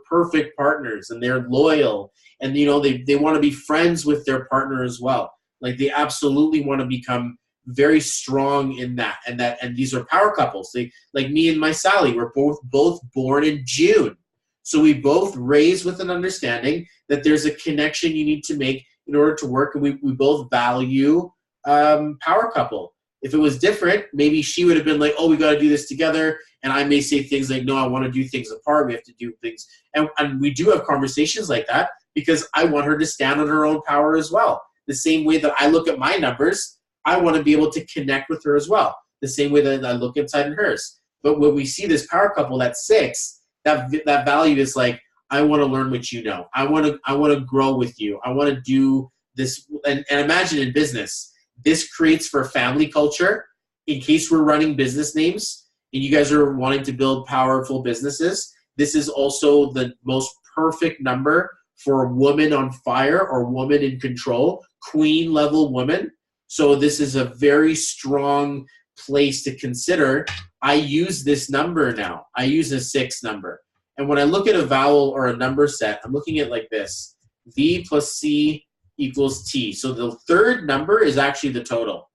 perfect partners, and they're loyal, and you know they want to be friends with their partner as well. Like they absolutely want to become very strong in that, and these are power couples. They, like me and my Sally, we're both born in June, so we both raised with an understanding that there's a connection you need to make in order to work, and we both value power couple. If it was different, maybe she would have been like, oh, we got to do this together, and I may say things like, no, I want to do things apart, we have to do things, and we do have conversations like that because I want her to stand on her own power as well. The same way that I look at my numbers, I want to be able to connect with her as well. The same way that I look inside in hers. But when we see this power couple, that 6, that value is like, I want to learn what you know. I want to grow with you. I want to do this. And imagine in business, this creates for family culture. In case we're running business names and you guys are wanting to build powerful businesses, this is also the most perfect number for a woman on fire or woman in control, queen level woman. So this is a very strong place to consider. I use this number now. I use a 6 number. And when I look at a vowel or a number set, I'm looking at it like this. V plus C equals T. So the third number is actually the total.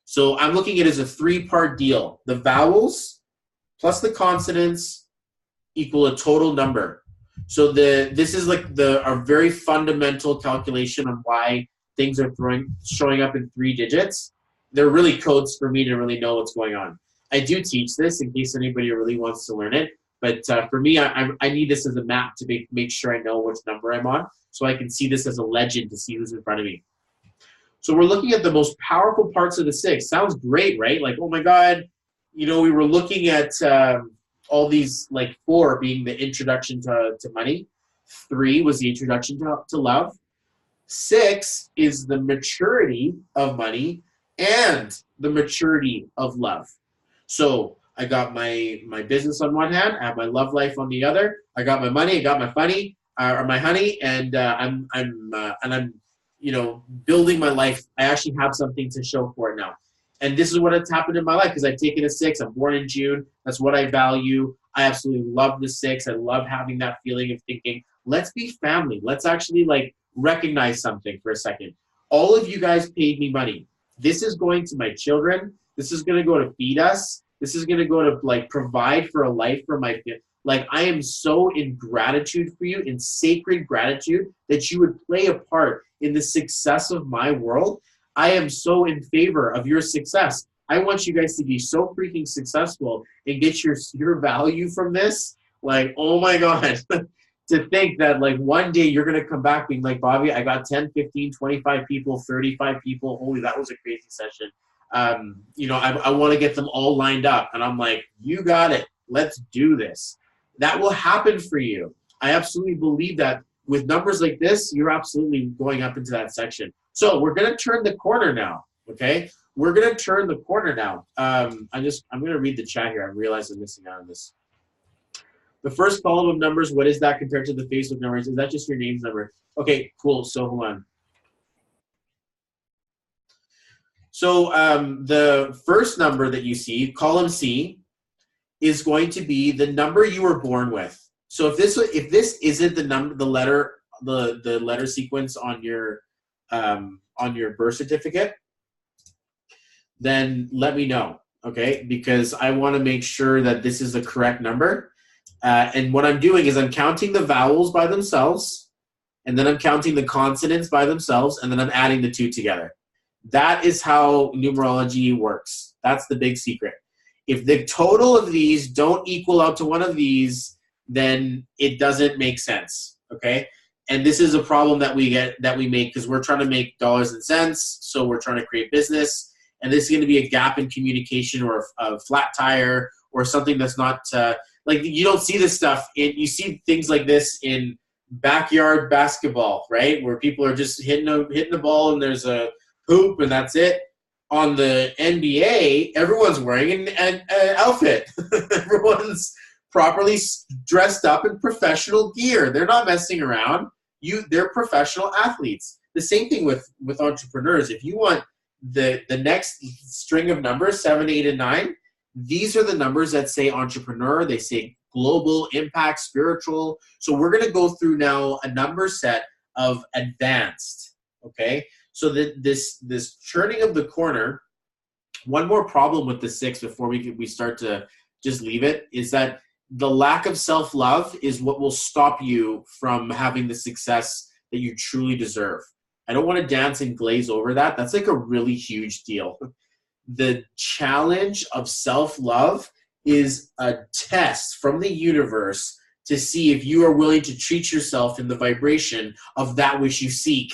So I'm looking at it as a 3-part deal. The vowels plus the consonants equal a total number. So this is like a very fundamental calculation on why things are showing up in 3 digits. They're really codes for me to really know what's going on. I do teach this in case anybody really wants to learn it. But for me, I need this as a map to make sure I know which number I'm on, so I can see this as a legend to see who's in front of me. So we're looking at the most powerful parts of the 6. Sounds great, right? Like, oh my God, you know, we were looking at all these, like 4 being the introduction to money. 3 was the introduction to love. 6 is the maturity of money and the maturity of love. So I got my business on one hand, I have my love life on the other. I got my money, I got my funny or my honey, and I'm you know, building my life. I actually have something to show for it now. And this is what has happened in my life because I've taken a 6. I'm born in June. That's what I value. I absolutely love the 6. I love having that feeling of thinking, let's be family. Let's actually like recognize something for a second. All of you guys paid me money. This is going to my children. This is going to go to feed us. This is going to go to like provide for a life for my family. Like I am so in gratitude for you, in sacred gratitude that you would play a part in the success of my world. I am so in favor of your success. I want you guys to be so freaking successful and get your value from this. Like, oh my God, to think that like one day you're going to come back being like, Bobby, I got 10, 15, 25 people, 35 people. Holy, that was a crazy session. You know, I want to get them all lined up. And I'm like, you got it. Let's do this. That will happen for you. I absolutely believe that with numbers like this, you're absolutely going up into that section. So we're going to turn the corner now, okay? We're going to turn the corner now. I'm going to read the chat here. I realize I'm missing out on this. The first column of numbers, what is that compared to the Facebook numbers? Is that just your name's number? Okay, cool. So hold on. So the first number that you see, column C, is going to be the number you were born with. So if this isn't the letter sequence on your birth certificate, then let me know, okay? Because I want to make sure that this is the correct number. And what I'm doing is I'm counting the vowels by themselves, and then I'm counting the consonants by themselves, and then I'm adding the 2 together. That is how numerology works. That's the big secret. If the total of these don't equal out to one of these, then it doesn't make sense, okay? And this is a problem that we make because we're trying to make dollars and cents, so we're trying to create business, and this is going to be a gap in communication or a flat tire or something that's not like, you don't see this stuff. You see things like this in backyard basketball, right, where people are just hitting the ball and there's a hoop and that's it. On the NBA, everyone's wearing an outfit. Everyone's properly dressed up in professional gear. They're not messing around. They're professional athletes. The same thing with entrepreneurs. If you want the next string of numbers, 7, 8, and 9, these are the numbers that say entrepreneur. They say global, impact, spiritual. So we're going to go through now a number set of advanced, okay? So this turning of the corner, one more problem with the 6 before we start to just leave it, is that the lack of self-love is what will stop you from having the success that you truly deserve. I don't want to dance and glaze over that. That's like a really huge deal. The challenge of self-love is a test from the universe to see if you are willing to treat yourself in the vibration of that which you seek.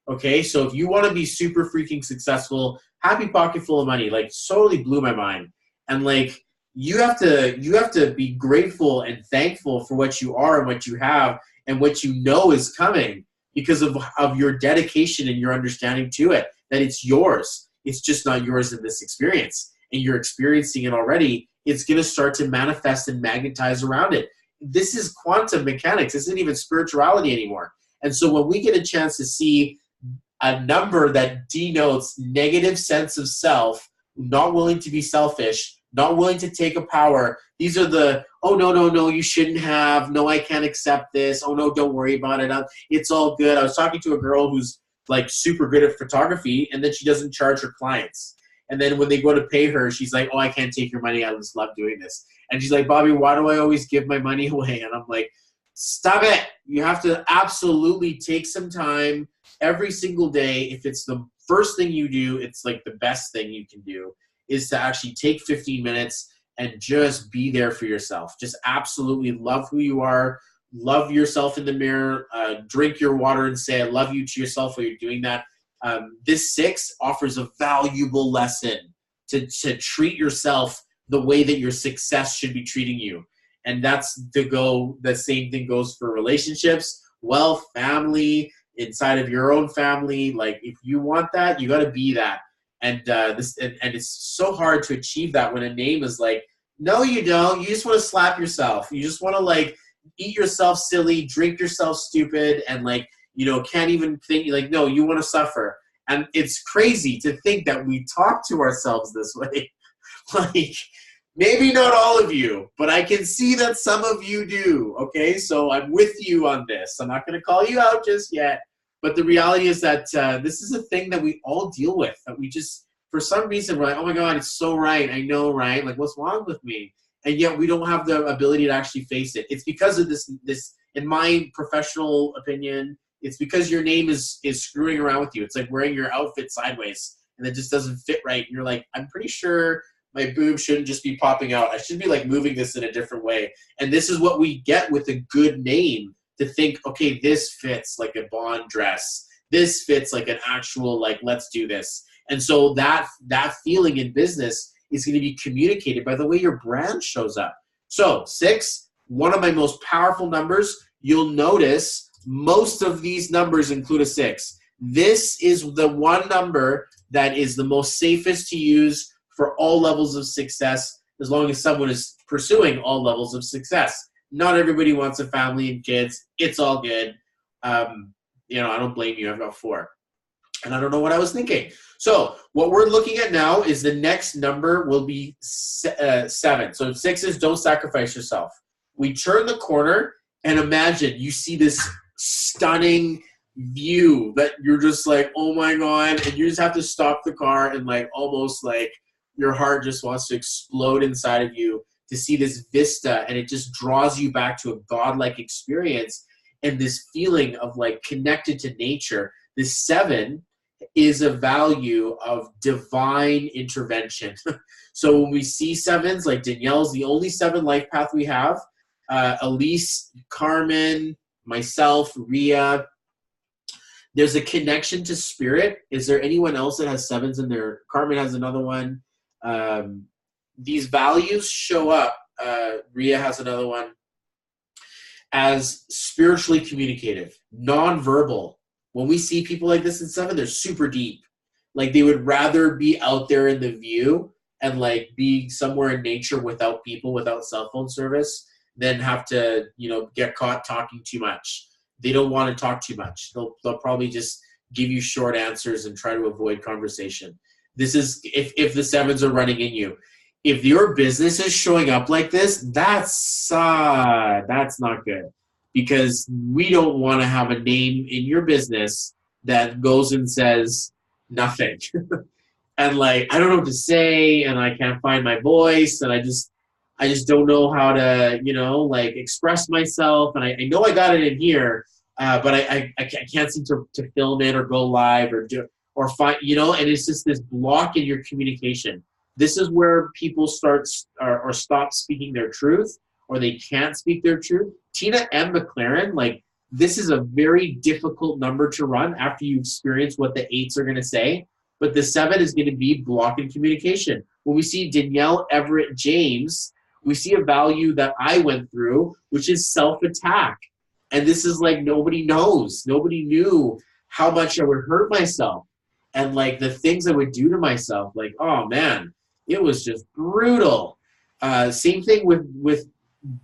Okay, so if you want to be super freaking successful, happy pocket full of money, like totally blew my mind. And like you have to be grateful and thankful for what you are and what you have and what you know is coming because of your dedication and your understanding to it, that it's yours. It's just not yours in this experience. And you're experiencing it already. It's going to start to manifest and magnetize around it. This is quantum mechanics. This isn't even spirituality anymore. And so when we get a chance to see a number that denotes negative sense of self, not willing to be selfish, not willing to take a power, these are the, oh, no, you shouldn't have, no, I can't accept this, oh, no, don't worry about it, it's all good. I was talking to a girl who's like super good at photography, and then she doesn't charge her clients. And then when they go to pay her, she's like, oh, I can't take your money, I just love doing this. And she's like, Bobby, why do I always give my money away? And I'm like, stop it. You have to absolutely take some time every single day. If it's the first thing you do, it's like the best thing you can do is to actually take 15 minutes and just be there for yourself. Just absolutely love who you are. Love yourself in the mirror. Drink your water and say I love you to yourself while you're doing that. This 6 offers a valuable lesson to treat yourself the way that your success should be treating you. And that's the same thing goes for relationships, wealth, family, inside of your own family. Like if you want that, you got to be that. And it's so hard to achieve that when a name is like, no, you don't. You just want to slap yourself. You just want to like eat yourself silly, drink yourself stupid, and like, you know, can't even think. Like, no, you want to suffer. And it's crazy to think that we talk to ourselves this way. Like, maybe not all of you, but I can see that some of you do, okay? So I'm with you on this. I'm not going to call you out just yet, but the reality is that this is a thing that we all deal with, that we just, for some reason, we're like, oh my God, it's so right. I know, right? Like, what's wrong with me? And yet we don't have the ability to actually face it. It's because of this, in my professional opinion, it's because your name is screwing around with you. It's like wearing your outfit sideways and it just doesn't fit right. And you're like, I'm pretty sure my boob shouldn't just be popping out. I should be like moving this in a different way. And this is what we get with a good name, to think, okay, this fits like a Bond dress. This fits like an actual, like, let's do this. And so that feeling in business is going to be communicated by the way your brand shows up. So 6, one of my most powerful numbers. You'll notice most of these numbers include a 6. This is the one number that is the most safest to use for all levels of success, as long as someone is pursuing all levels of success. Not everybody wants a family and kids. It's all good. You know, I don't blame you. I've got 4. And I don't know what I was thinking. So what we're looking at now is the next number will be 7. So 6 is don't sacrifice yourself. We turn the corner and imagine you see this stunning view that you're just like, oh my God. And you just have to stop the car and like almost like your heart just wants to explode inside of you to see this vista, and it just draws you back to a godlike experience and this feeling of like connected to nature. This 7 is a value of divine intervention. So when we see sevens, like Danielle's the only 7 life path we have. Elise, Carmen, myself, Ria. There's a connection to spirit. Is there anyone else that has 7s in there? Carmen has another one. These values show up. Ria has another one. As spiritually communicative, non-verbal. When we see people like this in 7, they're super deep. Like they would rather be out there in the view and like be somewhere in nature without people, without cell phone service, than have to, get caught talking too much. They don't want to talk too much. They'll probably just give you short answers and try to avoid conversation. This is if the 7s are running in you. If your business is showing up like this, that's not good, because we don't want to have a name in your business that goes and says nothing. And like, I don't know what to say, and I can't find my voice, and I just don't know how to, express myself. And I know I got it in here, but I can't seem to film it or go live or find, and it's just this block in your communication. This is where people start or stop speaking their truth, or they can't speak their truth. Tina M. McLaren, like, this is a very difficult number to run after you experience what the 8s are going to say. But the 7 is going to be block in communication. When we see Danielle Everett James, we see a value that I went through, which is self-attack. And this is like nobody knows. Nobody knew how much I would hurt myself. And like the things I would do to myself, like, oh man, it was just brutal. Same thing with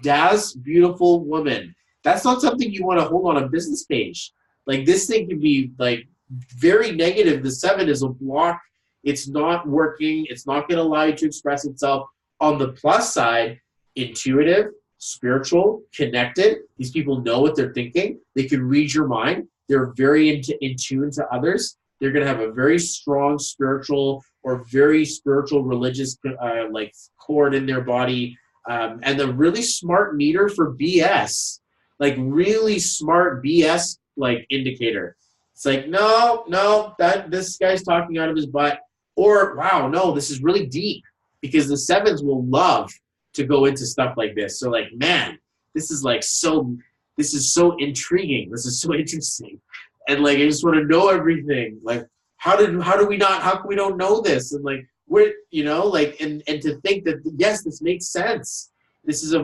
Daz, beautiful woman. That's not something you want to hold on a business page. Like this thing can be like very negative. The 7 is a block. It's not working. It's not going to allow you to express itself. On the plus side, intuitive, spiritual, connected. These people know what they're thinking. They can read your mind. They're very in tune to others. They're going to have a very strong spiritual or very spiritual religious like cord in their body. And a really smart meter for BS, like really smart BS like indicator. It's like, no, this guy's talking out of his butt. Or, wow, no, this is really deep. Because the 7s will love to go into stuff like this. So like, man, this is so intriguing. This is so interesting. And like, I just want to know everything. Like, how come we don't know this? And like, we're, and to think that, yes, this makes sense. This is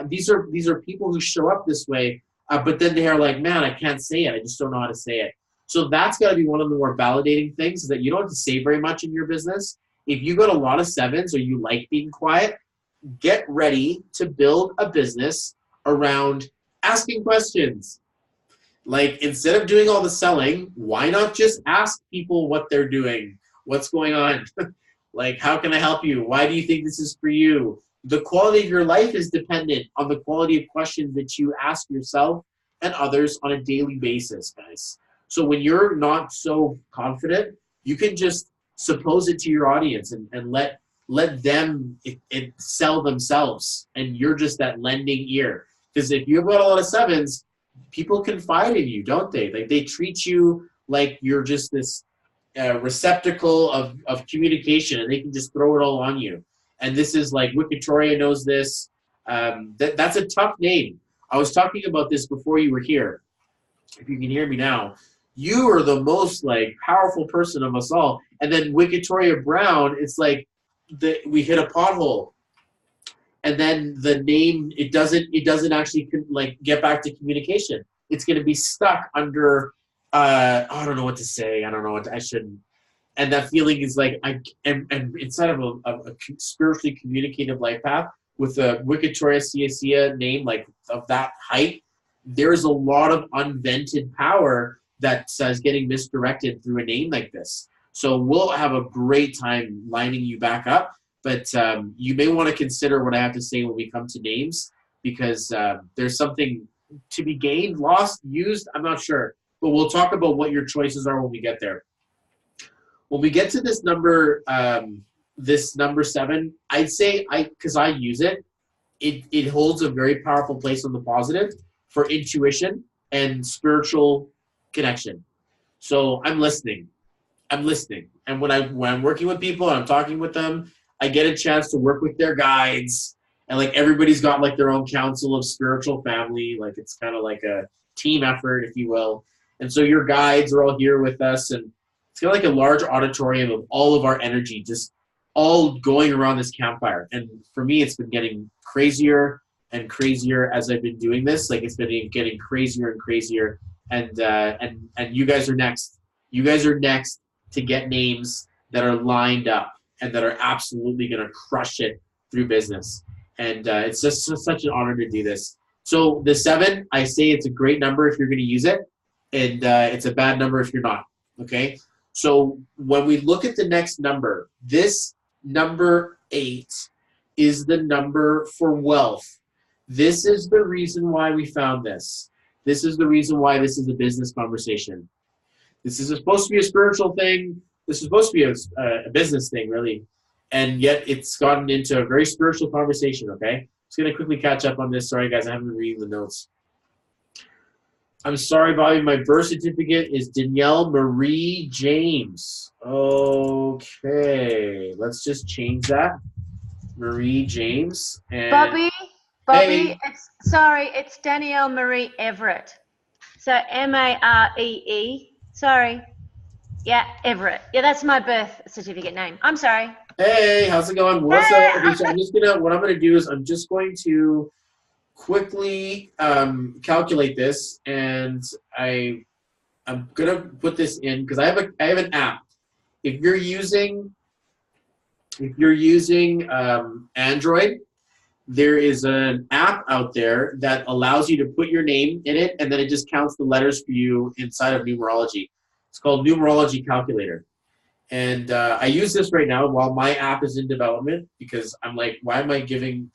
these are people who show up this way, but then they are like, man, I can't say it. I just don't know how to say it. So that's got to be one of the more validating things, is that you don't have to say very much in your business. If you got a lot of 7s or you like being quiet, get ready to build a business around asking questions. Like, instead of doing all the selling, why not just ask people what they're doing? What's going on? Like, how can I help you? Why do you think this is for you? The quality of your life is dependent on the quality of questions that you ask yourself and others on a daily basis, guys. So when you're not so confident, you can just suppose it to your audience and let them it sell themselves, and you're just that lending ear. Because if you've got a lot of 7s, people confide in you, don't they? Like, they treat you like you're just this receptacle of communication, and they can just throw it all on you. And this is like, Victoria knows this. That's a tough name. I was talking about this before you were here. If you can hear me now, you are the most like powerful person of us all. And then Victoria Brown, it's like we hit a pothole, and then the name, it doesn't actually like get back to communication. It's going to be stuck under I don't know what to say. I don't know what I shouldn't. And that feeling is like, and inside of a spiritually communicative life path with a Victoria Cia name like of that height, there's a lot of unvented power that is getting misdirected through a name like this. So we'll have a great time lining you back up, but you may want to consider what I have to say when we come to names, because there's something to be gained, lost, used, I'm not sure. But we'll talk about what your choices are when we get there. When we get to this number 7, I'd say, because I use it holds a very powerful place on the positive for intuition and spiritual connection. So I'm listening. I'm listening. And when I'm working with people and I'm talking with them, I get a chance to work with their guides. And like everybody's got like their own council of spiritual family. Like it's kind of like a team effort, if you will. And so your guides are all here with us, and it's kind of like a large auditorium of all of our energy, just all going around this campfire. And for me, it's been getting crazier and crazier as I've been doing this. Like it's been getting crazier and crazier. And you guys are next. You guys are next to get names that are lined up and that are absolutely going to crush it through business. And it's just such an honor to do this. So the 7, I say it's a great number if you're going to use it, and it's a bad number if you're not. Okay. So when we look at the next number, this number 8 is the number for wealth. This is the reason why we found this. This is the reason why this is a business conversation. This is supposed to be a spiritual thing. This is supposed to be a business thing, really. And yet it's gotten into a very spiritual conversation, okay? Just going to quickly catch up on this. Sorry, guys, I haven't been reading the notes. I'm sorry, Bobby. My birth certificate is Danielle Marie James. Okay. Let's just change that. Marie James. And Bobby, hey. it's Danielle Marie Everett. So Maree. Sorry. Yeah, Everett. Yeah, that's my birth certificate name. I'm sorry. Hey, how's it going? Okay, so what I'm gonna do is I'm just going to quickly calculate this, and I'm gonna put this in because I have an app. If you're using Android, there is an app out there that allows you to put your name in it, and then it just counts the letters for you inside of numerology. It's called Numerology Calculator. And I use this right now while my app is in development because I'm like, why am I giving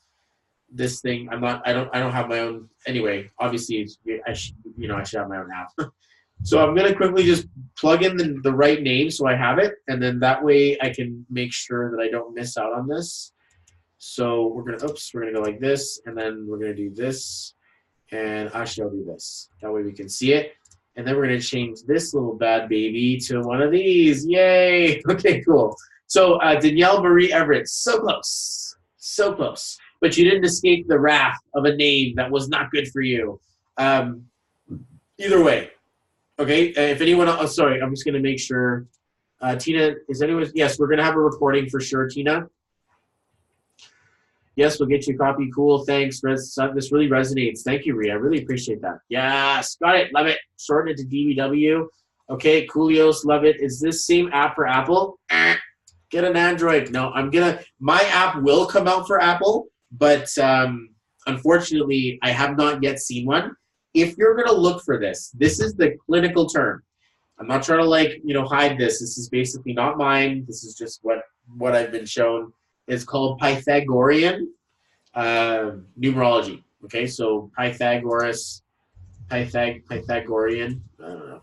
this thing? I don't have my own. Anyway, obviously, I should have my own app. So I'm going to quickly just plug in the right name so I have it. And then that way I can make sure that I don't miss out on this. So we're going to go like this. And then we're going to do this. And actually, I'll do this. That way we can see it. And then we're going to change this little bad baby to one of these. Yay. Okay, cool. So Danielle Marie Everett, so close. So close. But you didn't escape the wrath of a name that was not good for you. Either way. Okay, if anyone else, sorry, I'm just going to make sure. Tina, is anyone? Yes, we're going to have a recording for sure, Tina. Yes, we'll get you a copy. Cool, thanks. This really resonates. Thank you, Rhea. I really appreciate that. Yes, got it. Love it. Shorten it to DBW. Okay, Coolios, love it. Is this same app for Apple? Get an Android. No, my app will come out for Apple, but unfortunately, I have not yet seen one. If you're going to look for this, this is the clinical term. I'm not trying to hide this. This is basically not mine. This is just what I've been shown. It's called Pythagorean numerology. Okay, so Pythagorean, I don't know,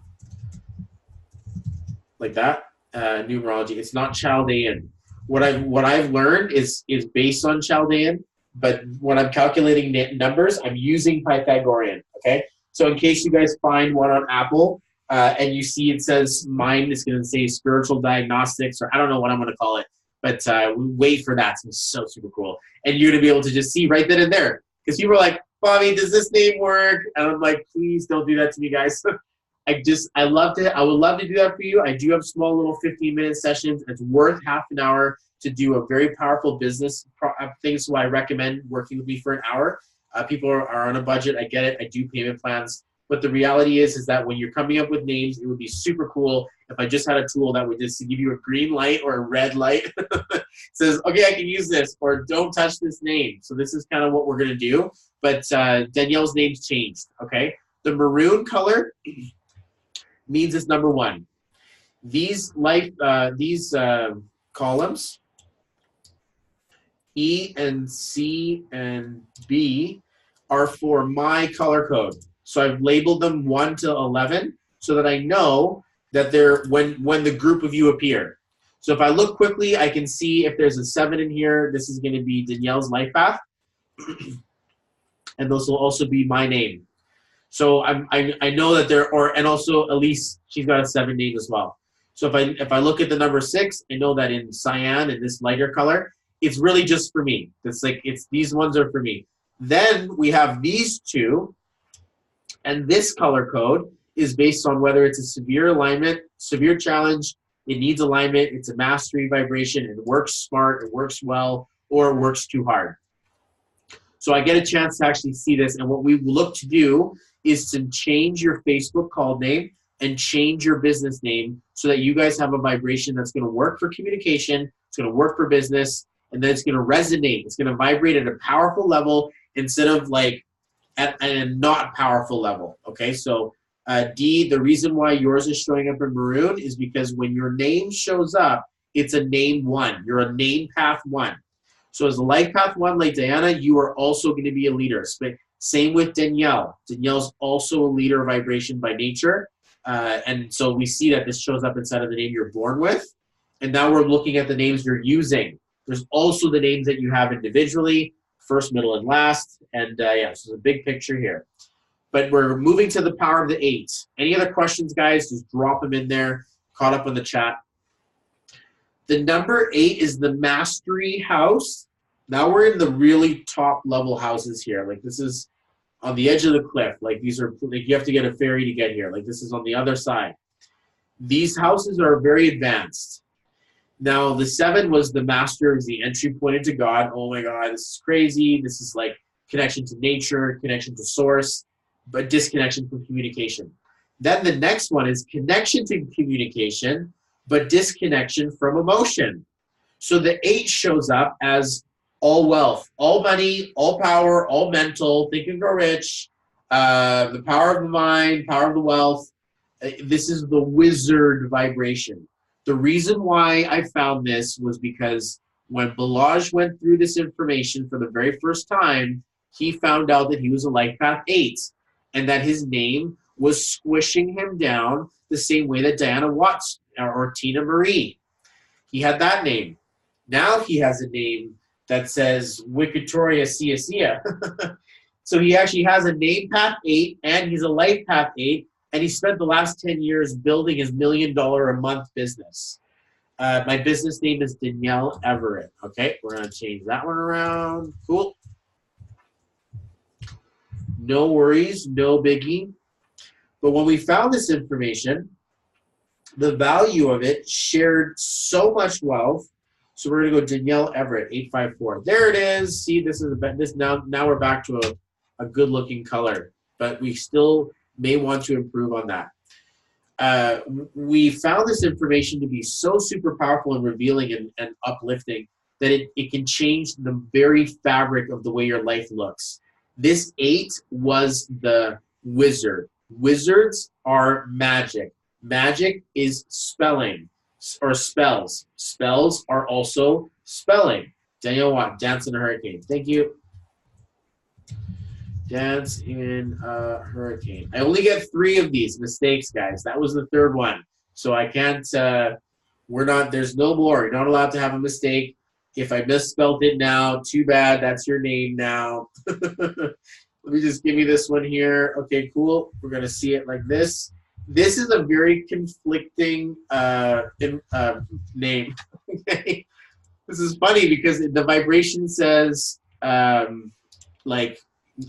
like that, numerology. It's not Chaldean. What I've learned is based on Chaldean, but when I'm calculating numbers, I'm using Pythagorean. Okay, so in case you guys find one on Apple and you see it says mine is going to say spiritual diagnostics, or I don't know what I'm going to call it. But wait for that. It's so super cool. And you're going to be able to just see right then and there. Because people are like, Bobby, does this name work? And I'm like, please don't do that to me, guys. I would love to do that for you. I do have small little 15-minute sessions. It's worth half an hour to do a very powerful business thing. So I recommend working with me for an hour. People are on a budget. I get it. I do payment plans. But the reality is that when you're coming up with names, it would be super cool if I just had a tool that would just give you a green light or a red light. Says, okay, I can use this, or don't touch this name. So this is kind of what we're going to do. But Danielle's name's changed, okay? The maroon color means it's number 1. These columns, E and C and B, are for my color code. So I've labeled them 1 to 11 so that I know that they're when the group of you appear. So if I look quickly, I can see if there's a 7 in here. This is going to be Danielle's life path. And those will also be my name. So I know that and also Elise, she's got a 7 name as well. So if I look at the number 6, I know that in cyan, in this lighter color, it's really just for me. It's like, these ones are for me. Then we have these two, and this color code is based on whether it's a severe alignment, severe challenge, it needs alignment, it's a mastery vibration, it works smart, it works well, or it works too hard. So I get a chance to actually see this, and what we look to do is to change your Facebook call name and change your business name so that you guys have a vibration that's going to work for communication, it's going to work for business, and then it's going to resonate. It's going to vibrate at a powerful level instead of like at a not powerful level. Okay, so D, the reason why yours is showing up in maroon is because when your name shows up, it's a name 1. You're a name path 1. So as a life path 1, like Diana, you are also going to be a leader. Same with Danielle. Danielle's also a leader vibration by nature. And so we see that this shows up inside of the name you're born with. And now we're looking at the names you're using. There's also the names that you have individually, first, middle, and last. And yeah, so there's a big picture here. But we're moving to the power of the 8. Any other questions, guys? Just drop them in there. Caught up in the chat. The number 8 is the mastery house. Now we're in the really top level houses here. Like this is on the edge of the cliff. Like these are, like you have to get a ferry to get here. Like this is on the other side. These houses are very advanced. Now the 7 was the master, is the entry point into God. Oh my God, this is crazy. This is like connection to nature, connection to source, but disconnection from communication. Then the next one is connection to communication, but disconnection from emotion. So the 8 shows up as all wealth, all money, all power, all mental, think and grow rich, the power of the mind, power of the wealth. This is the wizard vibration. The reason why I found this was because when Balazs went through this information for the very first time, he found out that he was a life path 8 and that his name was squishing him down the same way that Diana Watts or Tina Marie. He had that name. Now he has a name that says Wikitoria Sia Sia. So he actually has a name path 8 and he's a life path 8, and he spent the last 10 years building his $1 million a month business. My business name is Danielle Everett. Okay, we're gonna change that one around. Cool. No worries, no biggie. But when we found this information, the value of it shared so much wealth. So we're gonna go Danielle Everett, 854. There it is. See, this is this now we're back to a good looking color, but we still may want to improve on that. We found this information to be so super powerful and revealing and uplifting that it can change the very fabric of the way your life looks. This 8 was the wizard. Wizards are magic. Magic is spelling or spells. Spells are also spelling. Daniel Watt, Dance in a Hurricane. Thank you. Dance in a Hurricane. I only get 3 of these mistakes, guys. That was the 3rd one. So I can't, there's no more. You're not allowed to have a mistake. If I misspelled it now, too bad. That's your name now. Let me just give you this one here. Okay, cool. We're going to see it like this. This is a very conflicting name. Okay. This is funny because the vibration says, like,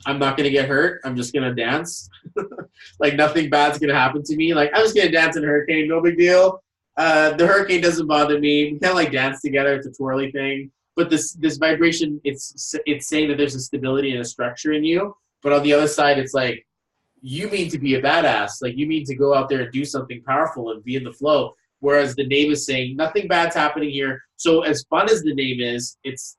I'm not going to get hurt. I'm just going to dance. Like, nothing bad's going to happen to me. Like, I'm just going to dance in a hurricane. No big deal. The hurricane doesn't bother me. We kind of like dance together. It's a twirly thing. But this vibration, it's saying that there's a stability and a structure in you. But on the other side, it's like, you mean to be a badass. Like, you mean to go out there and do something powerful and be in the flow. Whereas the name is saying, nothing bad's happening here. So as fun as the name is, it's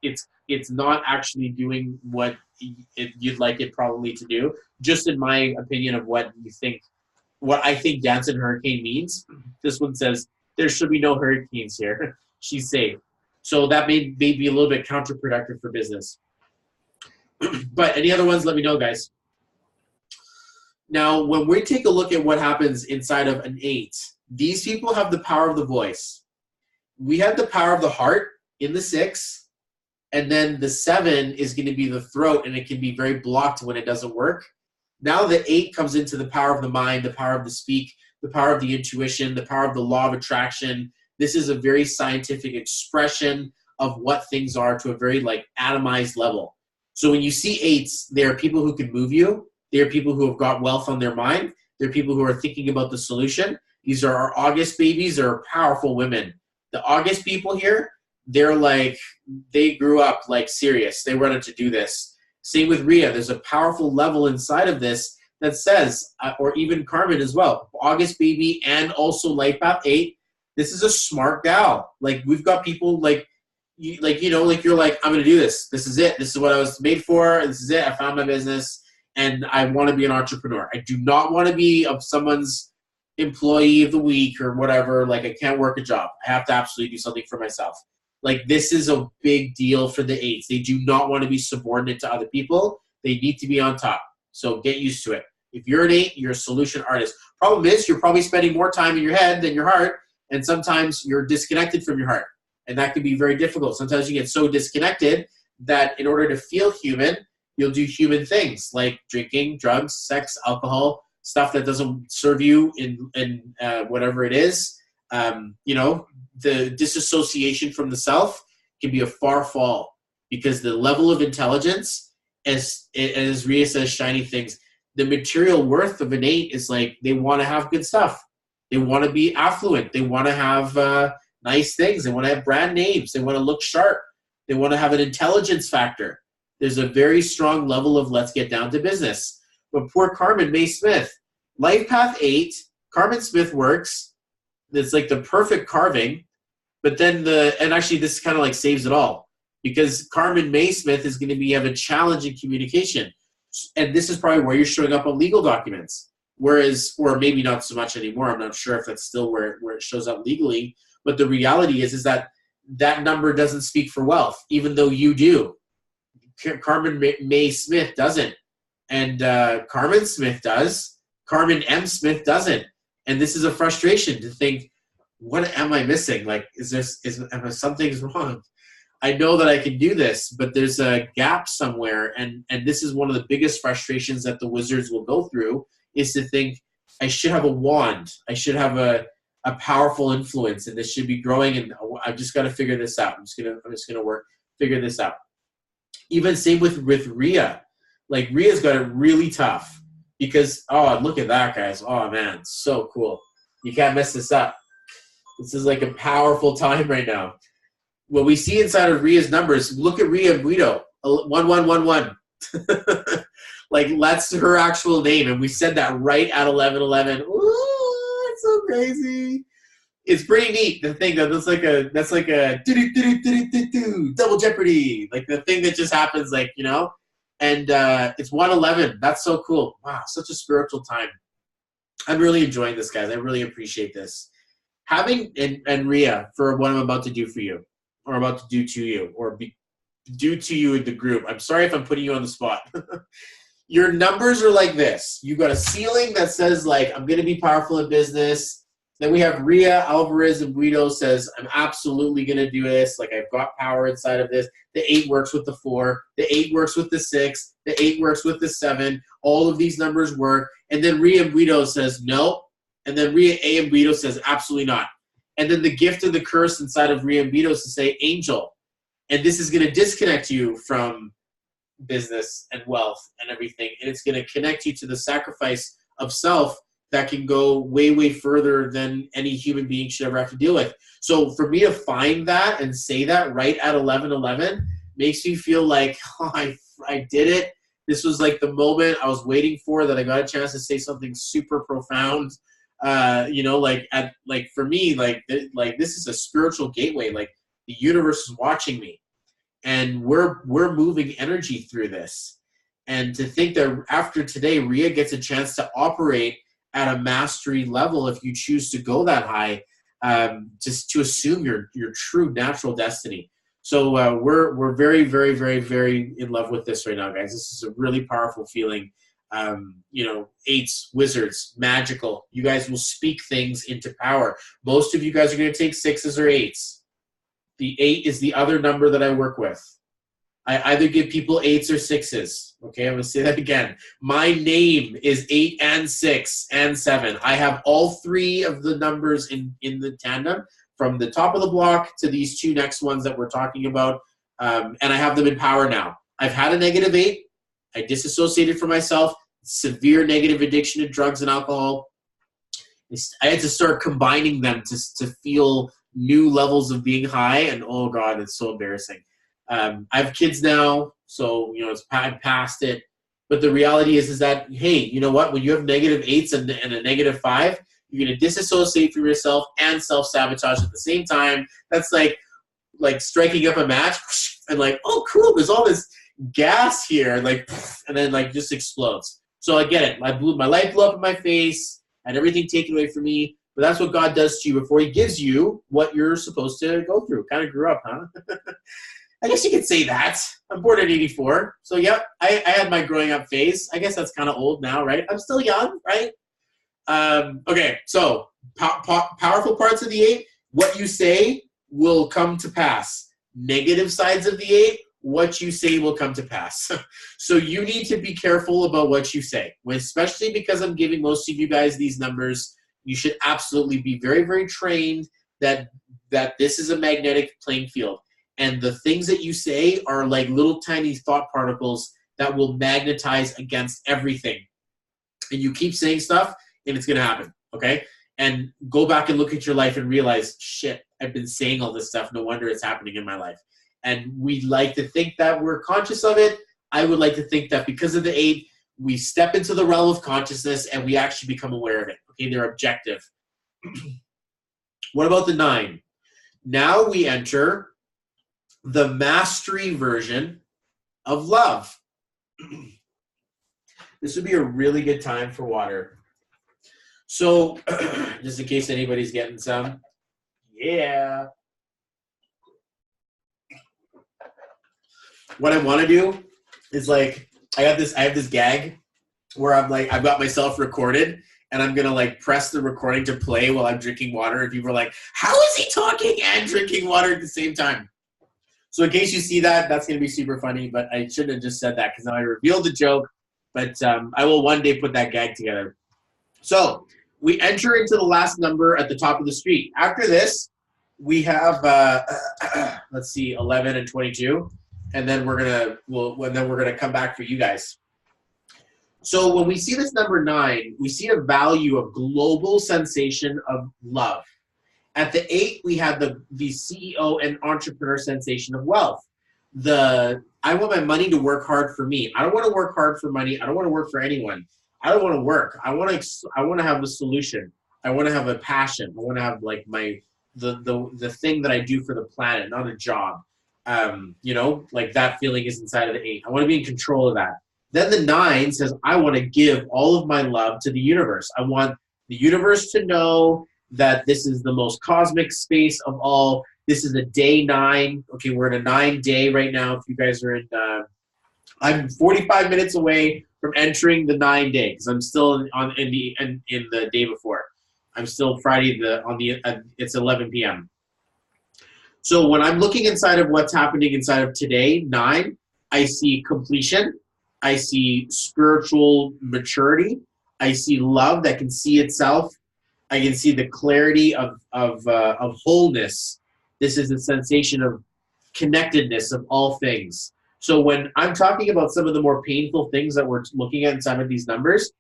not actually doing what you'd like it probably to do. Just in my opinion of what I think Dance in Hurricane means. This one says, there should be no hurricanes here. She's safe. So that may be a little bit counterproductive for business. But any other ones, let me know, guys. Now, when we take a look at what happens inside of an 8, these people have the power of the voice. We have the power of the heart in the 6, and then the 7 is going to be the throat, and it can be very blocked when it doesn't work. Now the 8 comes into the power of the mind, the power of the speak, the power of the intuition, the power of the law of attraction. This is a very scientific expression of what things are to a very like atomized level. So when you see 8s, they are people who can move you. They are people who have got wealth on their mind. They're people who are thinking about the solution. These are our August babies. They're powerful women. The August people here, they're like, they grew up like serious. They wanted to do this. Same with Rhea. There's a powerful level inside of this that says, or even Carmen as well, August baby and also Life Path 8. This is a smart gal. Like we've got people like you're like, I'm going to do this. This is it. This is what I was made for. This is it. I found my business and I want to be an entrepreneur. I do not want to be someone's employee of the week or whatever. Like I can't work a job. I have to absolutely do something for myself. Like this is a big deal for the 8s. They do not want to be subordinate to other people. They need to be on top. So get used to it. If you're an 8, you're a solution artist. Problem is you're probably spending more time in your head than your heart. And sometimes you're disconnected from your heart. And that can be very difficult. Sometimes you get so disconnected that in order to feel human, you'll do human things like drinking, drugs, sex, alcohol, stuff that doesn't serve you in whatever it is. The disassociation from the self can be a far fall because the level of intelligence, as Rhea says, shiny things, the material worth of an 8 is like they want to have good stuff. They want to be affluent. They want to have nice things. They want to have brand names. They want to look sharp. They want to have an intelligence factor. There's a very strong level of let's get down to business. But poor Carmen May Smith, Life Path 8, Carmen Smith works. It's like the perfect carving. But then and actually this kind of like saves it all because Carmen May Smith is going to have a challenge in communication. And this is probably where you're showing up on legal documents. Whereas, or maybe not so much anymore. I'm not sure if that's still where it shows up legally. But the reality is that that number doesn't speak for wealth, even though you do. Carmen May Smith doesn't. And Carmen Smith does. Carmen M. Smith doesn't. And this is a frustration to think, what am I missing? Like, something's wrong? I know that I can do this, but there's a gap somewhere. And this is one of the biggest frustrations that the wizards will go through is to think, I should have a wand. I should have a powerful influence, and this should be growing. And I've just got to figure this out. I'm just gonna figure this out. Even same with Rhea. Like Rhea's got it really tough because look at that, guys. Oh man, so cool. You can't mess this up. This is like a powerful time right now. What we see inside of Rhea's numbers. Look at Rhea Guido. 1111. Like that's her actual name, and we said that right at 1111. Ooh, it's so crazy. It's pretty neat to think that that's like a double jeopardy, like the thing that just happens, like and it's 111. That's so cool. Wow, such a spiritual time. I'm really enjoying this, guys. I really appreciate this. Having and Rhea for what I'm about to do for you, or about to do to you, or do to you in the group. I'm sorry if I'm putting you on the spot. Your numbers are like this. You've got a ceiling that says, like, I'm going to be powerful in business. Then we have Rhea Alvarez and Guido says, I'm absolutely going to do this. Like, I've got power inside of this. The 8 works with the 4. The 8 works with the 6. The 8 works with the 7. All of these numbers work. And then Rhea and Guido says, no. And then Rhea A and Guido says, absolutely not. And then the gift and the curse inside of Rhea and Guido is to say, angel. And this is going to disconnect you from business and wealth and everything, and it's going to connect you to the sacrifice of self that can go way, way further than any human being should ever have to deal with. So for me to find that and say that right at 11:11 makes me feel like I did it. This was like the moment I was waiting for, that I got a chance to say something super profound. Like for me, like this is a spiritual gateway. Like the universe is watching me. And we're moving energy through this. And to think that after today, Rhea gets a chance to operate at a mastery level, if you choose to go that high, just to assume your true natural destiny. So we're very, very, very, very in love with this right now, guys. This is a really powerful feeling. 8s, wizards, magical. You guys will speak things into power. Most of you guys are going to take 6s or 8s. The 8 is the other number that I work with. I either give people 8s or 6s. Okay, I'm going to say that again. My name is 8 and 6 and 7. I have all 3 of the numbers in the tandem, from the top of the block to these 2 next ones that we're talking about, and I have them in power now. I've had a negative 8. I disassociated from myself, severe negative addiction to drugs and alcohol. I had to start combining them to feel new levels of being high, and oh God, it's so embarrassing. I have kids now, so I'm past it. But the reality is that, hey, you know what? When you have negative 8s and a negative 5, you're going to disassociate from yourself and self-sabotage at the same time. That's like striking up a match and like, oh, cool, there's all this gas here, like, and then like just explodes. So I get it. My light blew up in my face. I had everything taken away from me. But that's what God does to you before he gives you what you're supposed to go through. Kind of grew up, huh? I guess you could say that. I'm born in 84. So, yep, I had my growing up phase. I guess that's kind of old now, right? I'm still young, right? Okay, so powerful parts of the 8. What you say will come to pass. Negative sides of the 8, what you say will come to pass. So you need to be careful about what you say, especially because I'm giving most of you guys these numbers. You should absolutely be very, very trained that this is a magnetic playing field. And the things that you say are like little tiny thought particles that will magnetize against everything. And you keep saying stuff, and it's going to happen, okay? And go back and look at your life and realize, shit, I've been saying all this stuff. No wonder it's happening in my life. And we'd like to think that we're conscious of it. I would like to think that because of the 8, we step into the realm of consciousness and we actually become aware of it. Okay, they're objective. What about the 9? Now we enter the mastery version of love. This would be a really good time for water. So, just in case anybody's getting some. Yeah. What I want to do is like, I have this gag where I'm like, I've got myself recorded and I'm going to like press the recording to play while I'm drinking water. And people are like, how is he talking and drinking water at the same time? So in case you see that, that's going to be super funny, but I shouldn't have just said that because now I revealed the joke, but I will one day put that gag together. So we enter into the last number at the top of the street. After this, we have, let's see, 11 and 22. And then we're gonna come back for you guys. So when we see this number 9, we see a value of global sensation of love. At the 8, we have the CEO and entrepreneur sensation of wealth. I want my money to work hard for me. I don't want to work hard for money. I don't want to work for anyone. I don't want to work. I want to have a solution. I want to have a passion. I want to have like the thing that I do for the planet, not a job. Like that feeling is inside of the 8. I want to be in control of that. Then the 9 says, I want to give all of my love to the universe. I want the universe to know that this is the most cosmic space of all. This is a day 9. Okay, we're in a 9-day right now. If you guys are in, I'm 45 minutes away from entering the 9-day because I'm still in the day before. I'm still Friday it's 11 p.m. So when I'm looking inside of what's happening inside of today, 9, I see completion. I see spiritual maturity. I see love that can see itself. I can see the clarity of wholeness. This is a sensation of connectedness of all things. So when I'm talking about some of the more painful things that we're looking at inside of these numbers,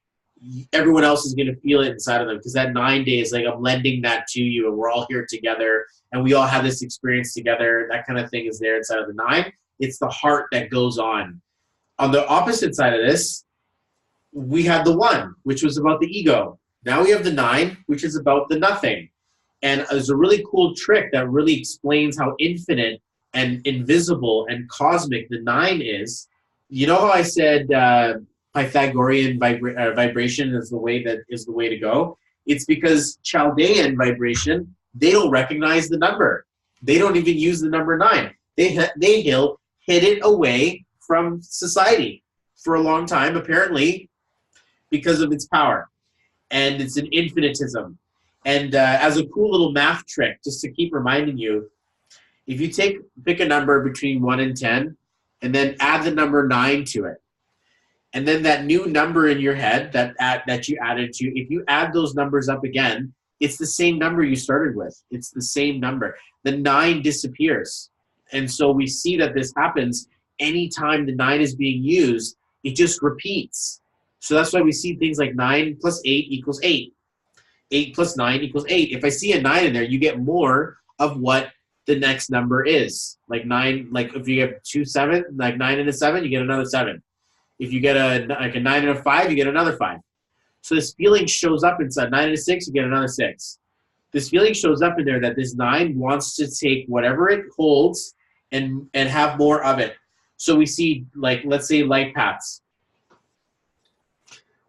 everyone else is going to feel it inside of them because that 9 days, like I'm lending that to you and we're all here together and we all have this experience together. That kind of thing is there inside of the 9. It's the heart that goes on. On the opposite side of this, we had the 1, which was about the ego. Now we have the 9, which is about the nothing. And there's a really cool trick that really explains how infinite and invisible and cosmic the 9 is. You know how I said Pythagorean vibration is the way to go? It's because Chaldean vibration, they don't recognize the number. They don't even use the number 9. They hid it away from society for a long time, apparently, because of its power. And it's an infinitism. And as a cool little math trick, just to keep reminding you, if you pick a number between 1 and 10, and then add the number 9 to it. And then that new number in your head that you added to, if you add those numbers up again, it's the same number you started with. It's the same number. The 9 disappears. And so we see that this happens anytime the 9 is being used, it just repeats. So that's why we see things like 9 plus 8 equals 8. 8 plus 9 equals 8. If I see a 9 in there, you get more of what the next number is. Like 9, like if you get 2 7, like 9 and a 7, you get another 7. If you get a 9 and a 5, you get another 5. So this feeling shows up inside. 9 and a 6, you get another 6. This feeling shows up in there that this 9 wants to take whatever it holds and have more of it. So we see, like, let's say life paths.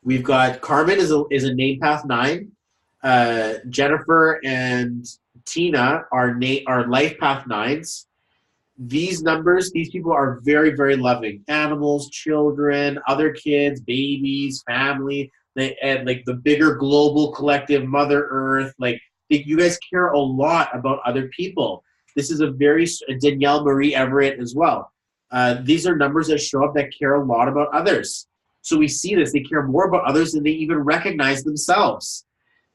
We've got Carmen is a name path 9. Jennifer and Tina are life path 9s. These numbers, these people are very, very loving. Animals, children, other kids, babies, family, and like the bigger global collective, Mother Earth. Like, you guys care a lot about other people. This is a very Danielle Marie Everett as well. These are numbers that show up that care a lot about others. So we see this. They care more about others than they even recognize themselves.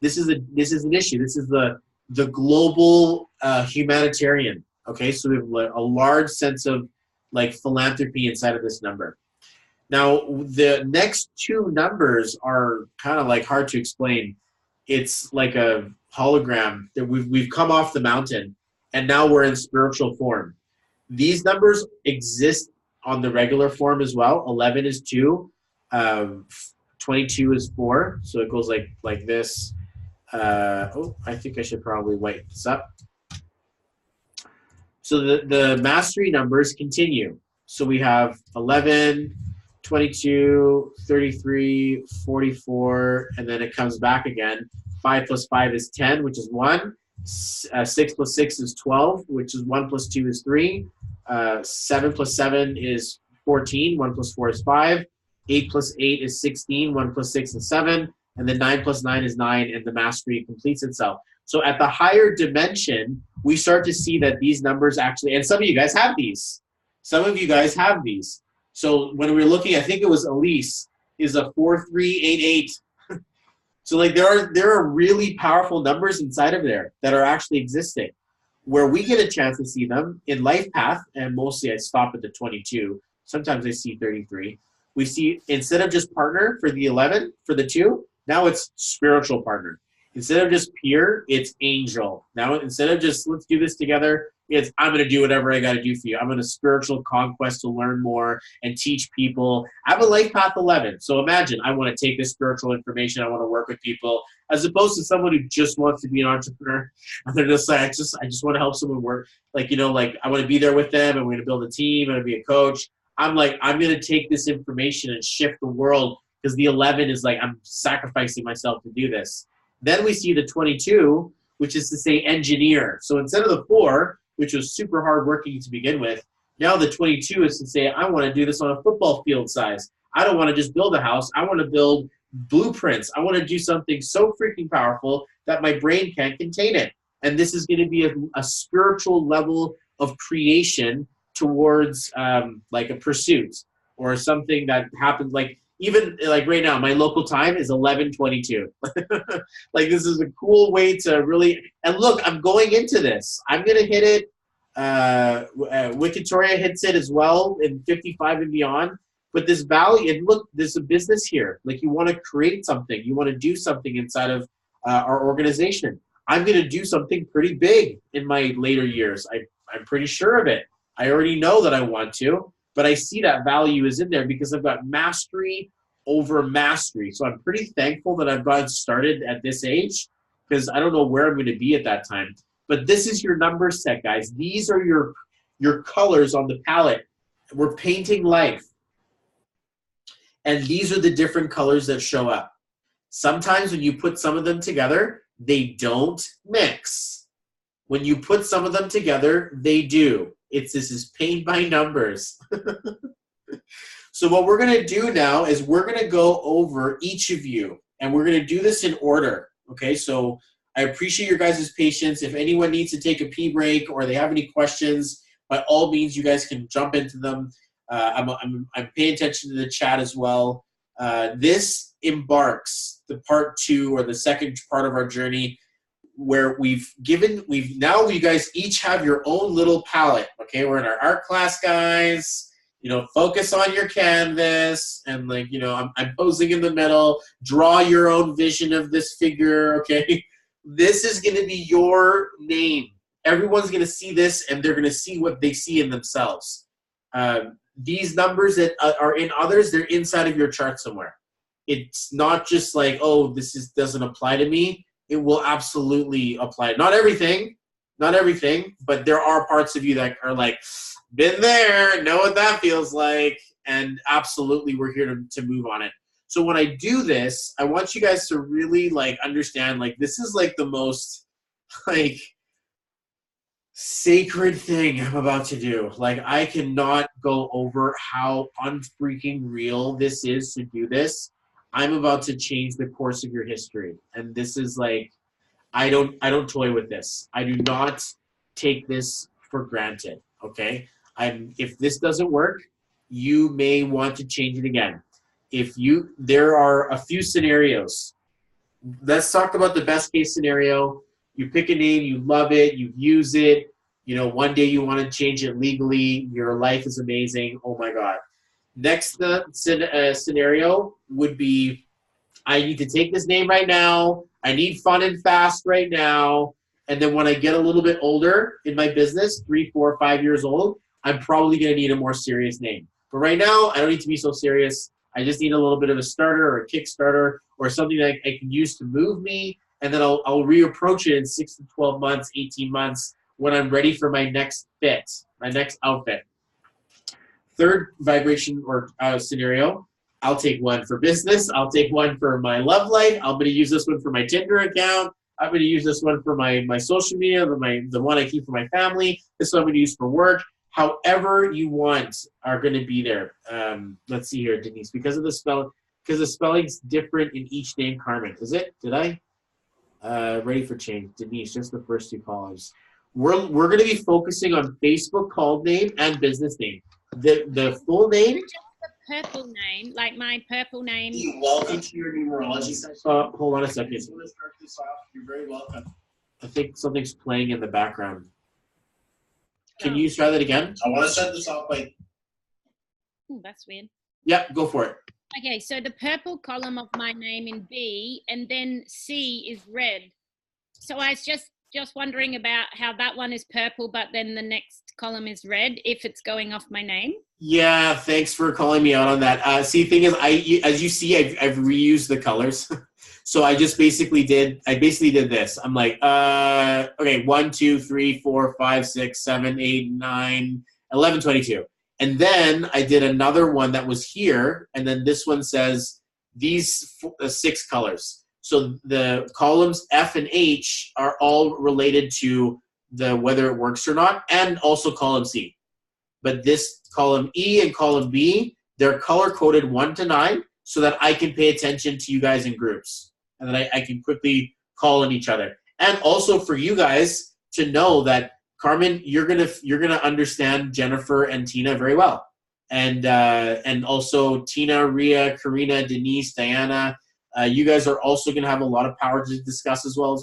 This is an issue. This is the global humanitarian. Okay, so we have a large sense of like philanthropy inside of this number. Now, the next 2 numbers are kind of like hard to explain. It's like a hologram that we've come off the mountain, and now we're in spiritual form. These numbers exist on the regular form as well. 11 is 2, 22 is 4, so it goes like this. I think I should probably whiten this up. So the mastery numbers continue. So we have 11, 22, 33, 44, and then it comes back again. 5 plus 5 is 10, which is 1. 6 plus 6 is 12, which is 1 plus 2 is 3. 7 plus 7 is 14. 1 plus 4 is 5. 8 plus 8 is 16. 1 plus 6 is 7. And then 9 plus 9 is 9, and the mastery completes itself. So at the higher dimension, we start to see that these numbers actually, and some of you guys have these. Some of you guys have these. So when we were looking, I think it was Elise, is a 4388. So like there are really powerful numbers inside of there that are actually existing. Where we get a chance to see them in life path, and mostly I stop at the 22. Sometimes I see 33. We see, instead of just partner for the 11, for the 2, now it's spiritual partner. Instead of just peer, it's angel. Now, instead of just let's do this together, it's I'm going to do whatever I got to do for you. I'm on a spiritual conquest to learn more and teach people. I have a life path 11. So imagine I want to take this spiritual information. I want to work with people, as opposed to someone who just wants to be an entrepreneur. And they're just like, I just want to help someone work. Like, like I want to be there with them, and we're going to build a team, I'm going to be a coach. I'm like, I'm going to take this information and shift the world, because the 11 is like, I'm sacrificing myself to do this. Then we see the 22, which is to say engineer. So instead of the 4, which was super hard working to begin with, now the 22 is to say, I want to do this on a football field size. I don't want to just build a house. I want to build blueprints. I want to do something so freaking powerful that my brain can't contain it. And this is going to be a spiritual level of creation towards like a pursuit or something that happens. Like, even like right now, my local time is 11:22. Like, this is a cool way to really, and look, I'm going into this. I'm going to hit it. Wikitoria hits it as well in 55 and beyond. But this value, and look, there's a business here. Like, you want to create something. You want to do something inside of our organization. I'm going to do something pretty big in my later years. I'm pretty sure of it. I already know that I want to. But I see that value is in there because I've got mastery over mastery. So I'm pretty thankful that I've gotten started at this age, because I don't know where I'm going to be at that time. But this is your number set, guys. These are your colors on the palette. We're painting life. And these are the different colors that show up. Sometimes when you put some of them together, they don't mix. When you put some of them together, they do. This is paint by numbers. So what we're going to do now is we're going to go over each of you, and we're going to do this in order. Okay, so I appreciate your guys' patience. If anyone needs to take a pee break or they have any questions, by all means, you guys can jump into them. I'm paying attention to the chat as well. This embarks the part 2 or the second part of our journey, where you guys each have your own little palette. Okay, we're in our art class, guys. Focus on your canvas, and I'm posing in the middle. Draw your own vision of this figure. Okay, this is going to be your name. Everyone's going to see this, and they're going to see what they see in themselves. These numbers that are in others, they're inside of your chart somewhere. It's not just like, oh, doesn't apply to me. It will absolutely apply. Not everything, but there are parts of you that are like, been there, know what that feels like, and absolutely we're here to move on it. So when I do this, I want you guys to really understand, this is the most sacred thing I'm about to do. I cannot go over how unfreaking real this is to do this. I'm about to change the course of your history. And this is I don't toy with this. I do not take this for granted. Okay? If this doesn't work, you may want to change it again. There are a few scenarios. Let's talk about the best case scenario. You pick a name, you love it, you use it. One day you want to change it legally. Your life is amazing. Oh my God. Next scenario would be, I need to take this name right now. I need fun and fast right now. And then when I get a little bit older in my business, 3, 4, 5 years old, I'm probably going to need a more serious name. But right now, I don't need to be so serious. I just need a little bit of a starter or a Kickstarter or something that I can use to move me. And then I'll reapproach it in 6 to 12 months, 18 months when I'm ready for my next fit, my next outfit. Third vibration or scenario, I'll take one for business. I'll take one for my love life. I'm going to use this one for my Tinder account. I'm going to use this one for my social media, the one I keep for my family. This one I'm going to use for work. However you want are going to be there. Let's see here, Denise. Because the spelling's different in each name, Carmen. Is it? Did I? Ready for change. Denise, just the first 2 columns. We're going to be focusing on Facebook call name and business name. The full name. Just the purple name, like my purple name. Welcome to your numerology session. Hold on a second. I'm going to start this off. You're very welcome. I think something's playing in the background. Can you try that again? I want to start this off by... Oh, that's weird. Yeah, go for it. Okay, so the purple column of my name in B, and then C is red. So I was just wondering about how that one is purple, but then the next column is red, if it's going off my name. Yeah, thanks for calling me out on that. See, the thing is, as you see, I've reused the colors. So I basically did this. I'm like, okay, 1, 2, 3, 4, 5, 6, 7, 8, 9, 11, 22. And then I did another one that was here, and then this one says these 6 colors. So the columns F and H are all related to whether it works or not, and also column C. But this column E and column B, they're color-coded 1 to 9 so that I can pay attention to you guys in groups. And then I can quickly call on each other. And also for you guys to know that, Carmen, you're gonna understand Jennifer and Tina very well. And also Tina, Ria, Karina, Denise, Diana, you guys are also gonna have a lot of power to discuss as well.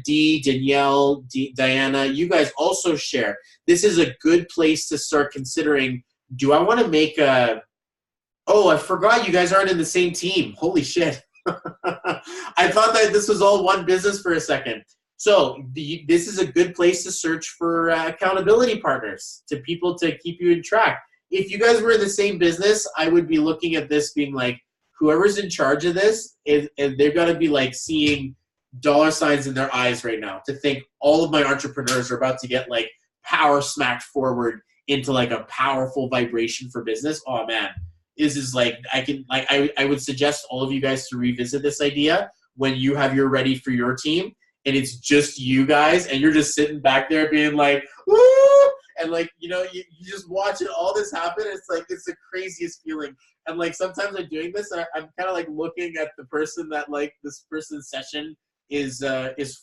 Dee, Danielle, Diana, you guys also share. This is a good place to start considering, do I want to make oh, I forgot you guys aren't in the same team. Holy shit. I thought that this was all one business for a second. So this is a good place to search for accountability partners, to people to keep you in track. If you guys were in the same business, I would be looking at this being like, whoever's in charge of this, and they've got to be like seeing dollar signs in their eyes right now to think all of my entrepreneurs are about to get like power smacked forward into like a powerful vibration for business. Oh man, this is like, I would suggest all of you guys to revisit this idea when you have your ready for your team and it's just you guys and you're just sitting back there being like, woo! And like, you know, you just watch it, all this happen. It's like, it's the craziest feeling. And like, sometimes I'm doing this, I'm kind of like looking at the person that like this person's session is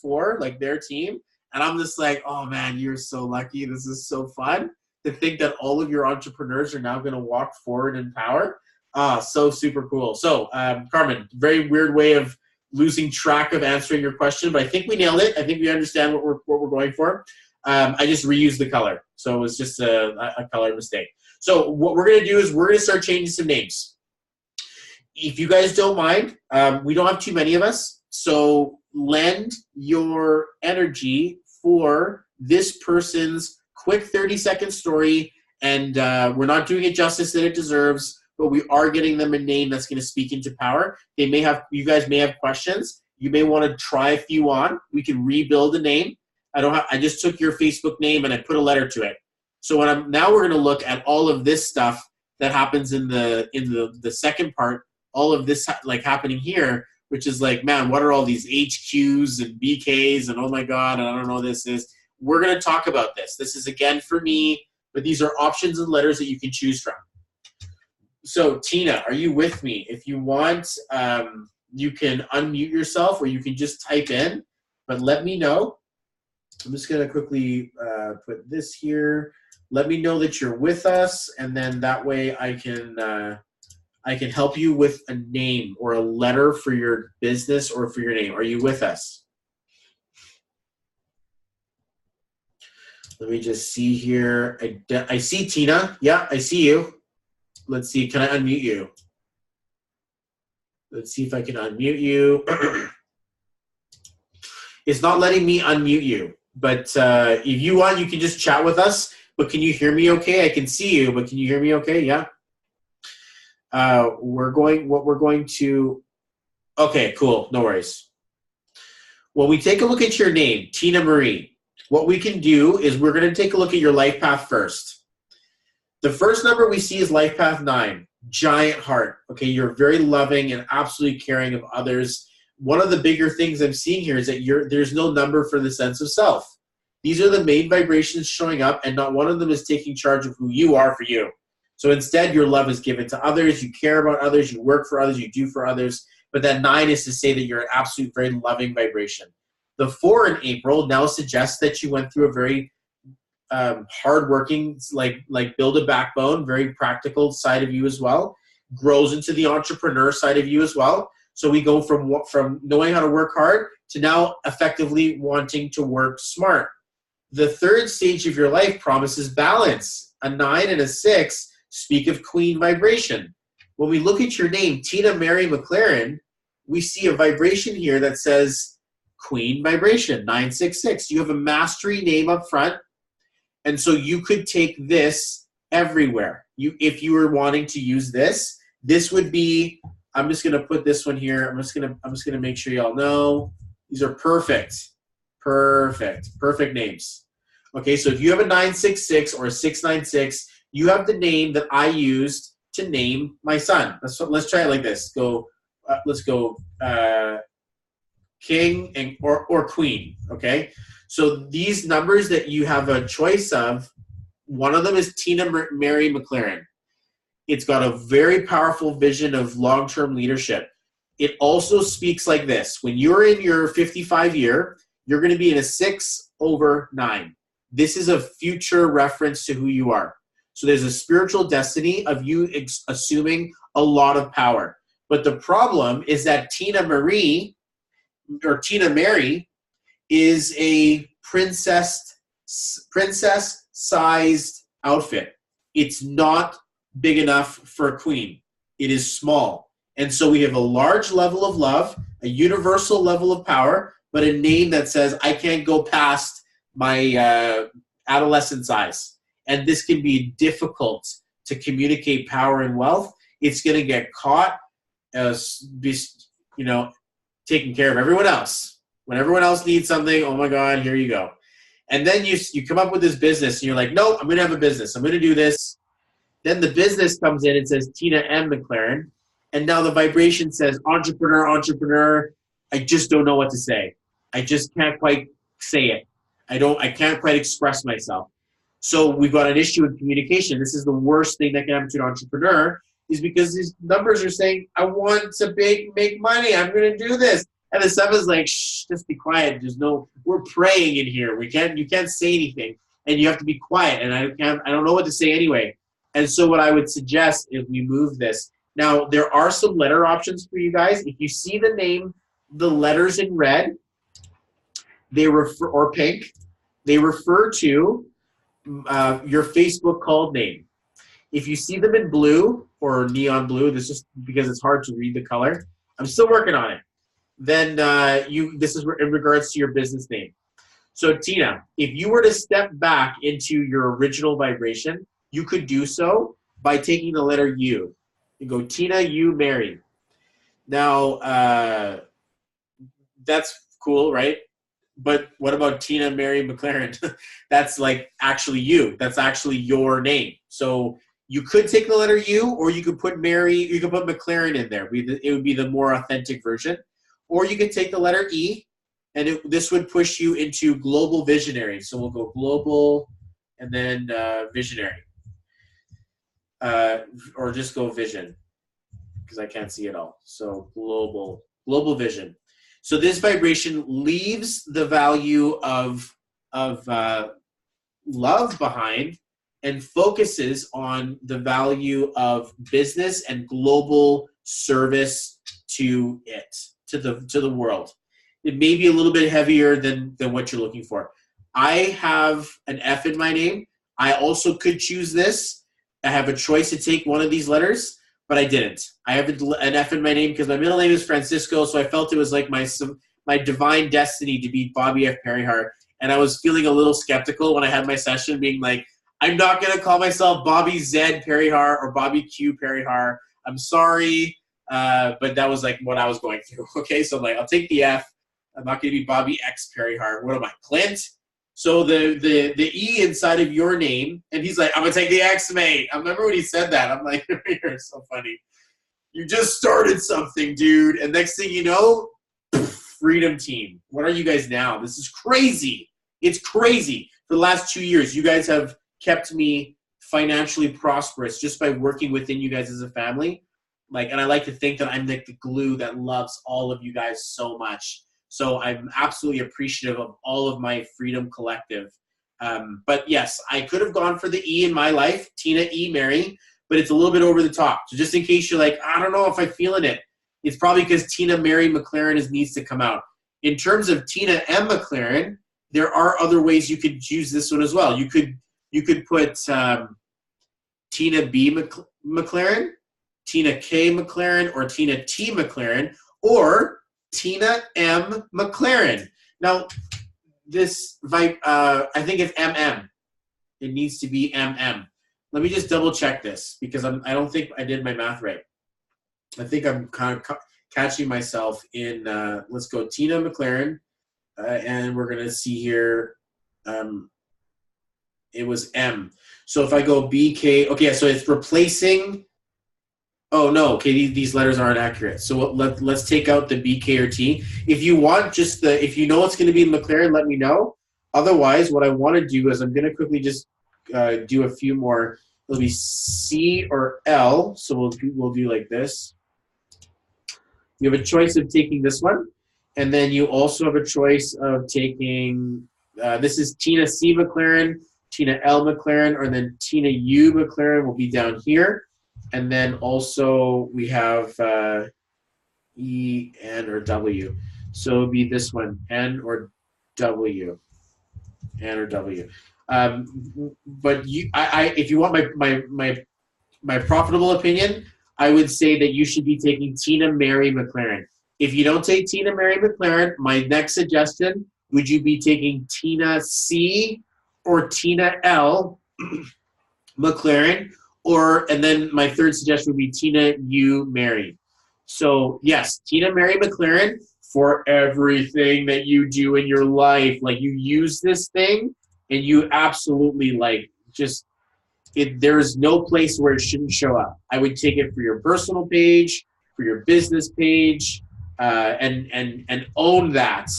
for, like their team. And I'm just like, oh man, you're so lucky. This is so fun to think that all of your entrepreneurs are now going to walk forward in power. So super cool. So Carmen, very weird way of losing track of answering your question, but I think we nailed it. I think we understand what we're going for. I just reused the color, so it was just a color mistake. So what we're going to do is we're going to start changing some names. If you guys don't mind, we don't have too many of us, so lend your energy for this person's quick 30-second story, and we're not doing it justice that it deserves, but we are getting them a name that's going to speak into power. You guys may have questions. You may want to try a few on. We can rebuild a name. I just took your Facebook name and I put a letter to it. So now we're going to look at all of this stuff that happens in the second part. All of this like happening here, which is like, man, what are all these HQs and BKs and oh my God, and I don't know what this is. We're going to talk about this. This is again for me, but these are options and letters that you can choose from. So Tina, are you with me? If you want, you can unmute yourself or you can just type in, but let me know. I'm just going to quickly put this here. Let me know that you're with us, and then that way I can help you with a name or a letter for your business or for your name. Are you with us? Let me just see here. I see Tina. Yeah, I see you. Let's see. Can I unmute you? Let's see if I can unmute you. It's not letting me unmute you, but if you want, you can just chat with us. But can you hear me okay? I can see you, but can you hear me okay? Yeah. Okay, cool. No worries. When we take a look at your name, Tina Marie, what we can do is we're going to take a look at your life path first. The first number we see is life path 9, giant heart. Okay, you're very loving and absolutely caring of others. One of the bigger things I'm seeing here is that there's no number for the sense of self. These are the main vibrations showing up, and not one of them is taking charge of who you are for you. So instead, your love is given to others, you care about others, you work for others, you do for others. But that 9 is to say that you're an absolute very loving vibration. The 4 in April now suggests that you went through a very hardworking, like build a backbone, very practical side of you as well. Grows into the entrepreneur side of you as well. So we go from knowing how to work hard to now effectively wanting to work smart. The third stage of your life promises balance. A 9 and a 6 speak of queen vibration. When we look at your name, Tina Mary McLaren, we see a vibration here that says queen vibration, 966. You have a mastery name up front, and so you could take this everywhere. If you were wanting to use this would be, I'm just gonna put this one here. I'm just gonna make sure y'all know. These are perfect names. Okay, so if you have a 966 or a 696, you have the name that I used to name my son. Let's try it like this. Let's go king or queen. Okay, so these numbers that you have a choice of, one of them is Tina Mary McLaren. It's got a very powerful vision of long-term leadership. It also speaks like this. When you're in your 55 year, you're going to be in a 6/9. This is a future reference to who you are. So there's a spiritual destiny of you assuming a lot of power. But the problem is that Tina Mary is a princess-sized outfit. It's not big enough for a queen. It is small. And so we have a large level of love, a universal level of power, but a name that says, I can't go past my adolescent size. And this can be difficult to communicate power and wealth. It's going to get caught taking care of everyone else. When everyone else needs something, oh my God, here you go. And then you come up with this business, and you're like, no, I'm going to have a business. I'm going to do this. Then the business comes in and says Tina M. McLaren. And now the vibration says entrepreneur. I just don't know what to say. I just can't quite say it. I can't quite express myself. So we've got an issue in communication. This is the worst thing that can happen to an entrepreneur, is because these numbers are saying, I want to make money. I'm going to do this. And the 7's like, shh, just be quiet. We're praying in here. You can't say anything. and you have to be quiet, and I don't know what to say anyway. And so what I would suggest is we move this. Now, there are some letter options for you guys. If you see the name, the letters in red, they refer, or pink, they refer to your Facebook called name. If you see them in blue or neon blue, this is because it's hard to read the color. I'm still working on it. Then this is in regards to your business name. So Tina, if you were to step back into your original vibration, you could do so by taking the letter U. You go Tina, U, Mary. Now, that's cool, right? But what about Tina Mary McLaren? That's like actually you. That's actually your name. So you could take the letter U, or you could put Mary, you could put McLaren in there. It would be the more authentic version. Or you could take the letter E, and this would push you into global visionary. So we'll go global and then visionary. Or just go vision, because I can't see it all. So global vision. So this vibration leaves the value of love behind and focuses on the value of business and global service to the world. It may be a little bit heavier than what you're looking for. I have an F in my name. I also could choose this. I have a choice to take one of these letters, but I didn't. I have an F in my name because my middle name is Francisco, so I felt it was like my divine destiny to be Bobby F. Perryhart. And I was feeling a little skeptical when I had my session, being like, I'm not going to call myself Bobby Z. Perryhart or Bobby Q. Perryhart. I'm sorry, but that was like what I was going through. Okay, so I'm like, I'll take the F. I'm not going to be Bobby X. Perryhart. What am I, Clint? So the E inside of your name, and he's like, I'm going to take the X, mate. I remember when he said that. I'm like, you're so funny. You just started something, dude. And next thing you know, Freedom Team. What are you guys now? This is crazy. It's crazy. For the last 2 years, you guys have kept me financially prosperous just by working within you guys as a family. And I like to think that I'm like the glue that loves all of you guys so much. So I'm absolutely appreciative of all of my Freedom Collective. But yes, I could have gone for the E in my life, Tina E. Mary, but it's a little bit over the top. So just in case you're like, I don't know if I'm feeling it, it's probably because Tina Mary McLaren needs to come out. In terms of Tina M. McLaren, there are other ways you could use this one as well. You could put Tina B. McLaren, Tina K. McLaren, or Tina T. McLaren, or Tina M. McLaren. Now, this I think it's MM. It needs to be MM. Let me just double check this because I don't think I did my math right. I think I'm kind of catching myself in. Let's go Tina McLaren, and we're gonna see here. It was M. So if I go BK, okay, so it's replacing. Oh no, okay, these letters aren't accurate. So let's take out the BK or T. If you want if you know it's going to be McLaren, let me know. Otherwise, what I want to do is I'm going to quickly just do a few more. It'll be C or L. So we'll do like this. You have a choice of taking this one, and then you also have a choice of taking. This is Tina C. McLaren, Tina L. McLaren, or then Tina U. McLaren will be down here. And then also we have E, N, or W. So it would be this one, N or W. N or W. But if you want my profitable opinion, I would say that you should be taking Tina Mary McLaren. If you don't take Tina Mary McLaren, my next suggestion, would you be taking Tina C or Tina L McLaren? And then my third suggestion would be Tina U. Mary. So yes, Tina Mary McLaren for everything that you do in your life. Like you use this thing and you absolutely there's no place where it shouldn't show up. I would take it for your personal page, for your business page, and own that.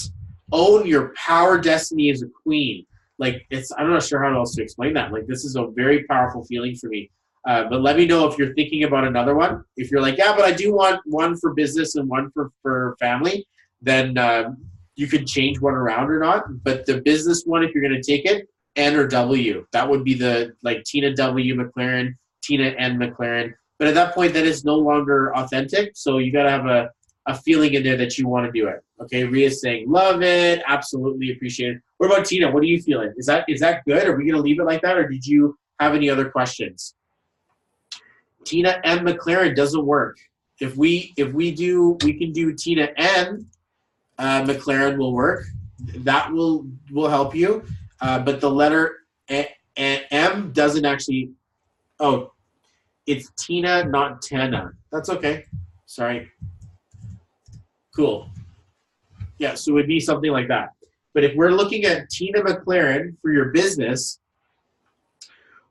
Own your power destiny as a queen. I'm not sure how else to explain that. This is a very powerful feeling for me. But let me know if you're thinking about another one. If you're like, yeah, but I do want one for business and one for family, then you could change one around or not. But the business one, if you're going to take it, N or W. That would be the, like, Tina W. McLaren, Tina N. McLaren. But at that point, that is no longer authentic. So you got to have a feeling in there that you want to do it. Okay, Ria's saying, love it, absolutely appreciate it. What about Tina? What are you feeling? Is that good? Are we going to leave it like that, or did you have any other questions? Tina M. McLaren doesn't work. If we can do Tina N. McLaren will work. That will help you. But the letter M doesn't actually. Oh, it's Tina, not Tana. That's okay. Sorry. Cool. Yeah, so it would be something like that. But if we're looking at Tina McLaren for your business,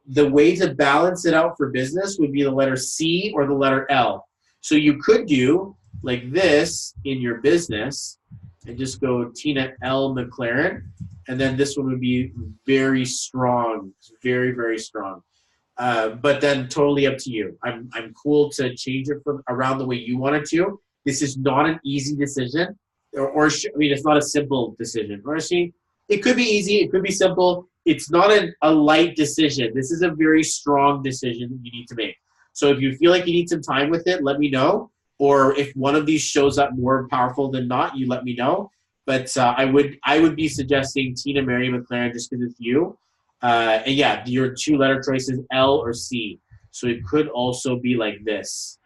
the way to balance it out for business would be the letter C or the letter L. So you could do like this in your business and just go Tina L. McLaren. And then this one would be very strong, very, very strong. But then totally up to you. I'm cool to change it from around the way you want it to. This is not an easy decision. I mean, it's not a simple decision. It could be easy. It could be simple. It's not a light decision. This is a very strong decision you need to make. So if you feel like you need some time with it, let me know. Or if one of these shows up more powerful than not, you let me know. But I would be suggesting Tina Mary McLaren just because it's you. And yeah, your 2-letter choices, L or C. So it could also be like this.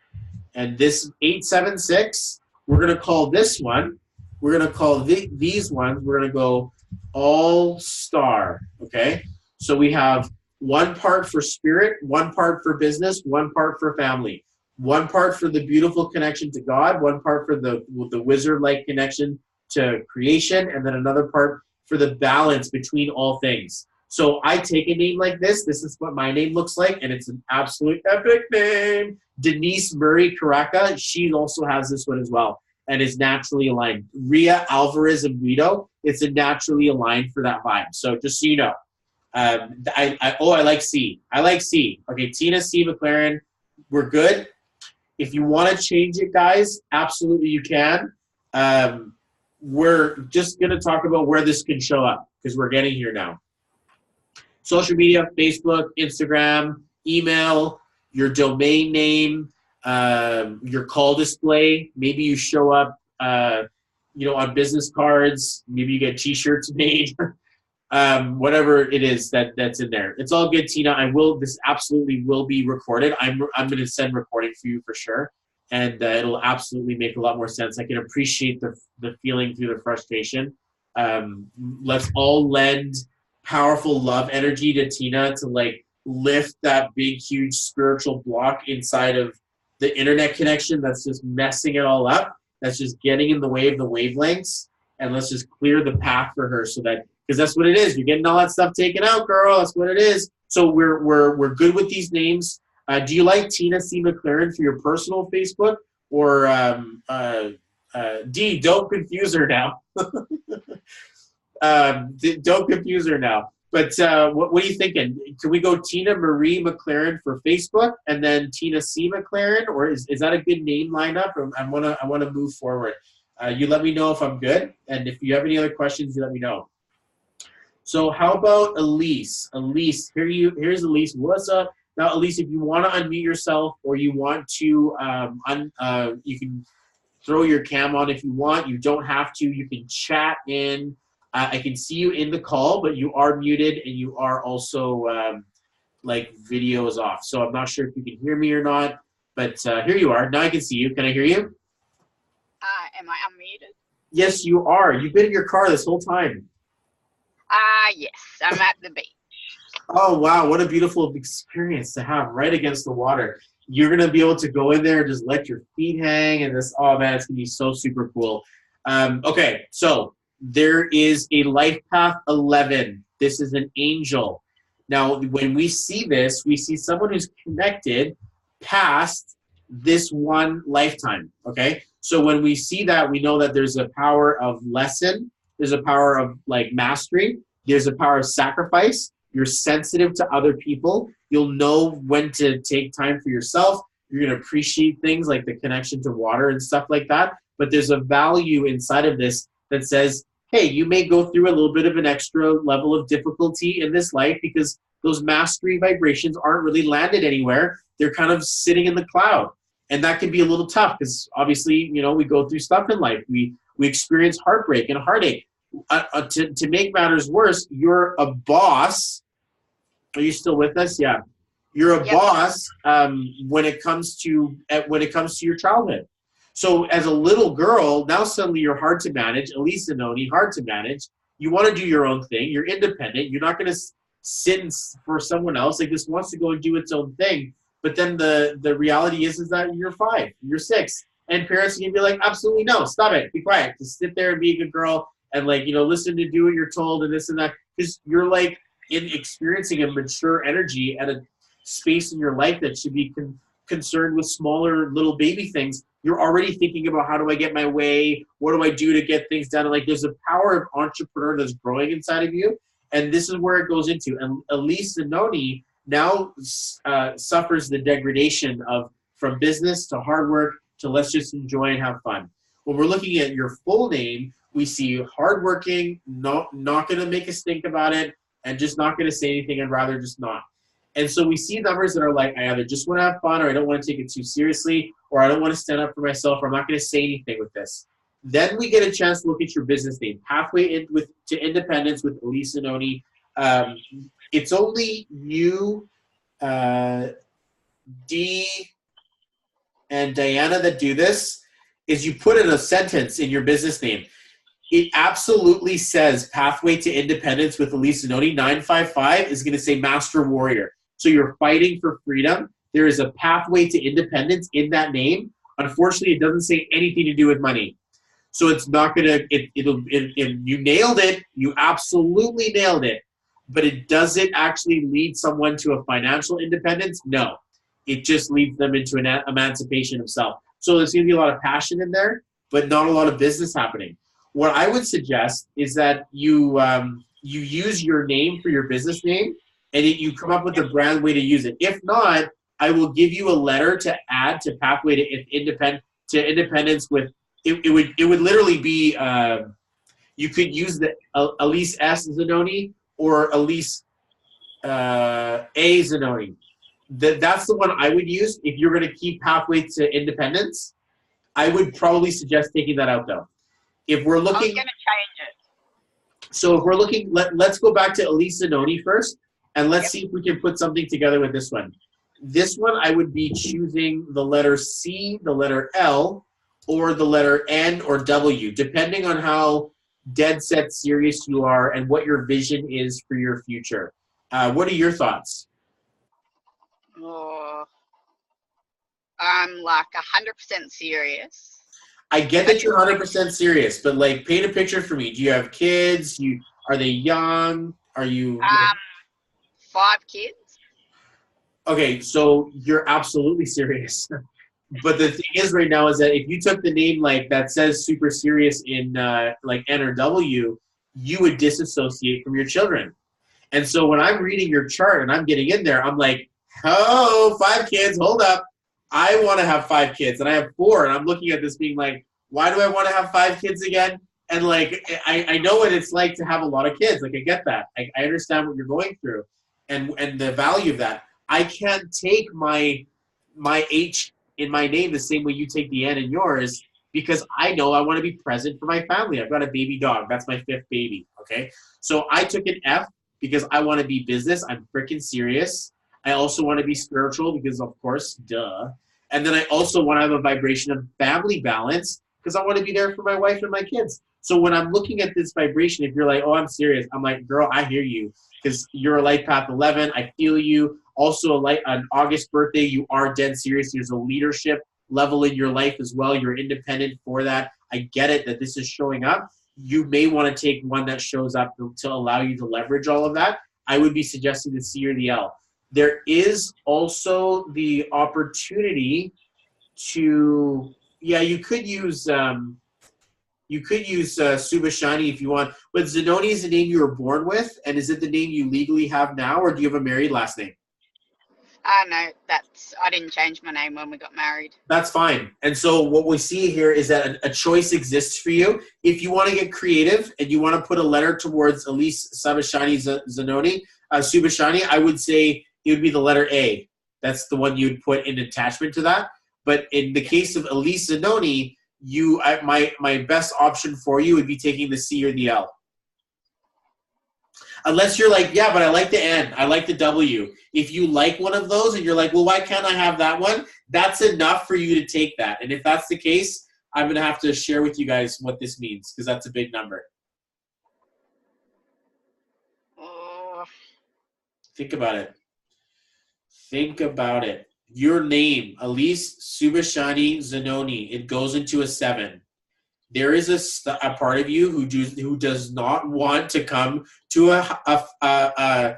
And this 876, we're going to call this one. We're going to call these ones, we're going to go All Star. Okay? So we have 1 part for spirit, 1 part for business, 1 part for family. 1 part for the beautiful connection to God, 1 part for the wizard-like connection to creation, and then another part for the balance between all things. So I take a name like this. This is what my name looks like, and it's an absolute epic name. Denise Murray Caraca, she also has this one as well, and is naturally aligned. Ria Alvarez and Guido, it's a naturally aligned for that vibe. So just so you know. I like C. I like C. Okay, Tina C. McLaren, we're good. If you want to change it, guys, absolutely you can. We're just going to talk about where this can show up because we're getting here now. Social media, Facebook, Instagram, email, your domain name, your call display. Maybe you show up, on business cards. Maybe you get T-shirts made. Whatever it is that's in there. It's all good, Tina. This absolutely will be recorded. I'm going to send recording for you for sure. And it'll absolutely make a lot more sense. I can appreciate the feeling through the frustration. Let's all lend powerful love energy to Tina to like lift that big, huge spiritual block inside of the internet connection that's just messing it all up. That's just getting in the way of the wavelengths. And let's just clear the path for her so that, because that's what it is. You're getting all that stuff taken out, girl. That's what it is. So we're good with these names. Do you like Tina C. McLaren for your personal Facebook or D? Don't confuse her now. Don't confuse her now. But what are you thinking? Can we go Tina Marie McLaren for Facebook and then Tina C. McLaren, or is that a good name lineup? I want to move forward. You let me know if I'm good, and if you have any other questions, you let me know. So how about Elise? Elise, here's Elise. What's up? Now, Elise, if you want to unmute yourself or you want to, you can throw your cam on if you want. You don't have to. You can chat in. I can see you in the call, but you are muted and you are also video is off. So I'm not sure if you can hear me or not, but here you are. Now I can see you. Can I hear you? Am I unmuted? Yes, you are. You've been in your car this whole time. Yes, I'm at the beach. Oh, wow. What a beautiful experience to have right against the water. You're going to be able to go in there and just let your feet hang and this, oh man, it's going to be so super cool. Okay, so there is a life path 11. This is an angel. Now, when we see this, we see someone who's connected past this one lifetime, okay? So when we see that, we know that there's a power of lesson, there's a power of like mastery, there's a power of sacrifice. You're sensitive to other people. You'll know when to take time for yourself. You're going to appreciate things like the connection to water and stuff like that. But there's a value inside of this that says, hey, you may go through a little bit of an extra level of difficulty in this life because those mastery vibrations aren't really landed anywhere. They're kind of sitting in the cloud. And that can be a little tough because obviously, you know, we go through stuff in life. We experience heartbreak and heartache. To make matters worse, you're a boss. Are you still with us? Yeah. You're a boss when it comes to your childhood. So as a little girl, now suddenly you're hard to manage. Elisa Noni, hard to manage. You want to do your own thing. You're independent. You're not going to sit for someone else. Like this wants to go and do its own thing. But then the reality is that you're 5, you're 6, and parents can be like, absolutely no, stop it, be quiet, just sit there and be a good girl, and like, you know, listen to do what you're told and this and that, because you're like experiencing a mature energy at a space in your life that should be concerned with smaller little baby things. You're already thinking about how do I get my way, what do I do to get things done, and like there's a power of entrepreneur that's growing inside of you, and this is where it goes into. And Elise Noni now suffers the degradation of from business to hard work to let's just enjoy and have fun. When we're looking at your full name, we see hardworking, not going to make a stink about it, and just not going to say anything. I'd rather just not. And so we see numbers that are like, I either just want to have fun, or I don't want to take it too seriously, or I don't want to stand up for myself, or I'm not going to say anything with this. Then we get a chance to look at your business name, Pathway to Independence with Elise Noni. It's only you, Dee, and Diana that do this, is you put in a sentence in your business name. It absolutely says Pathway to Independence with Elise Noni. 955 is going to say Master Warrior. So you're fighting for freedom. There is a pathway to independence in that name. Unfortunately, it doesn't say anything to do with money. So it's not going to, you nailed it. You absolutely nailed it. But it doesn't actually lead someone to a financial independence. No, it just leads them into an emancipation of self. So there's going to be a lot of passion in there, but not a lot of business happening. What I would suggest is that you use your name for your business name, and you come up with a brand way to use it. If not, I will give you a letter to add to Pathway to Independence with. It would literally be you could use the Elise S. Zanoni or Elise A. Zanoni. That's the one I would use if you're going to keep Pathway to Independence. I would probably suggest taking that out though. If we're looking, I was going to change it. So if we're looking, let's go back to Elise Zanoni first, and let's see if we can put something together with this one. This one I would be choosing the letter C, the letter L, or the letter N or W, depending on how dead set serious you are and what your vision is for your future. What are your thoughts? Oh, I'm like 100% serious. I get that you're 100% serious, but like, paint a picture for me. Do you have kids? Are they young? Are you? 5 kids. Okay, so you're absolutely serious. But the thing is right now is that if you took the name like that says super serious in like N or W, you would disassociate from your children. And so when I'm reading your chart and I'm getting in there, I'm like, oh, 5 kids, hold up. I want to have 5 kids, and I have 4, and I'm looking at this being like, why do I want to have 5 kids again? And like, I know what it's like to have a lot of kids. Like, I get that. I understand what you're going through, and the value of that. I can't take my H in my name the same way you take the N in yours, because I know I want to be present for my family. I've got a baby dog. That's my 5th baby. Okay, so I took an F because I want to be business. I'm freaking serious. I also want to be spiritual because, of course, duh. And then I also want to have a vibration of family balance because I want to be there for my wife and my kids. So when I'm looking at this vibration, if you're like, oh, I'm serious, I'm like, girl, I hear you because you're a life path 11. I feel you. Also, an August birthday, you are dead serious. There's a leadership level in your life as well. You're independent for that. I get it that this is showing up. You may want to take one that shows up to allow you to leverage all of that. I would be suggesting the C or the L. There is also the opportunity to, you could use Subashani if you want, but Zanoni is the name you were born with, and is it the name you legally have now, or do you have a married last name? No, I didn't change my name when we got married. That's fine. And so what we see here is that a choice exists for you. If you want to get creative and you want to put a letter towards Elise Subashani, I would say it would be the letter A. That's the one you'd put in attachment to that. But in the case of Elise Zanoni, my best option for you would be taking the C or the L. Unless you're like, yeah, but I like the N, I like the W. If you like one of those and you're like, well, why can't I have that one? That's enough for you to take that. And if that's the case, I'm going to have to share with you guys what this means because that's a big number. Oh. Think about it. Think about it. Your name, Elise Subashani Zanoni, it goes into a 7. There is a part of you who does not want to come to a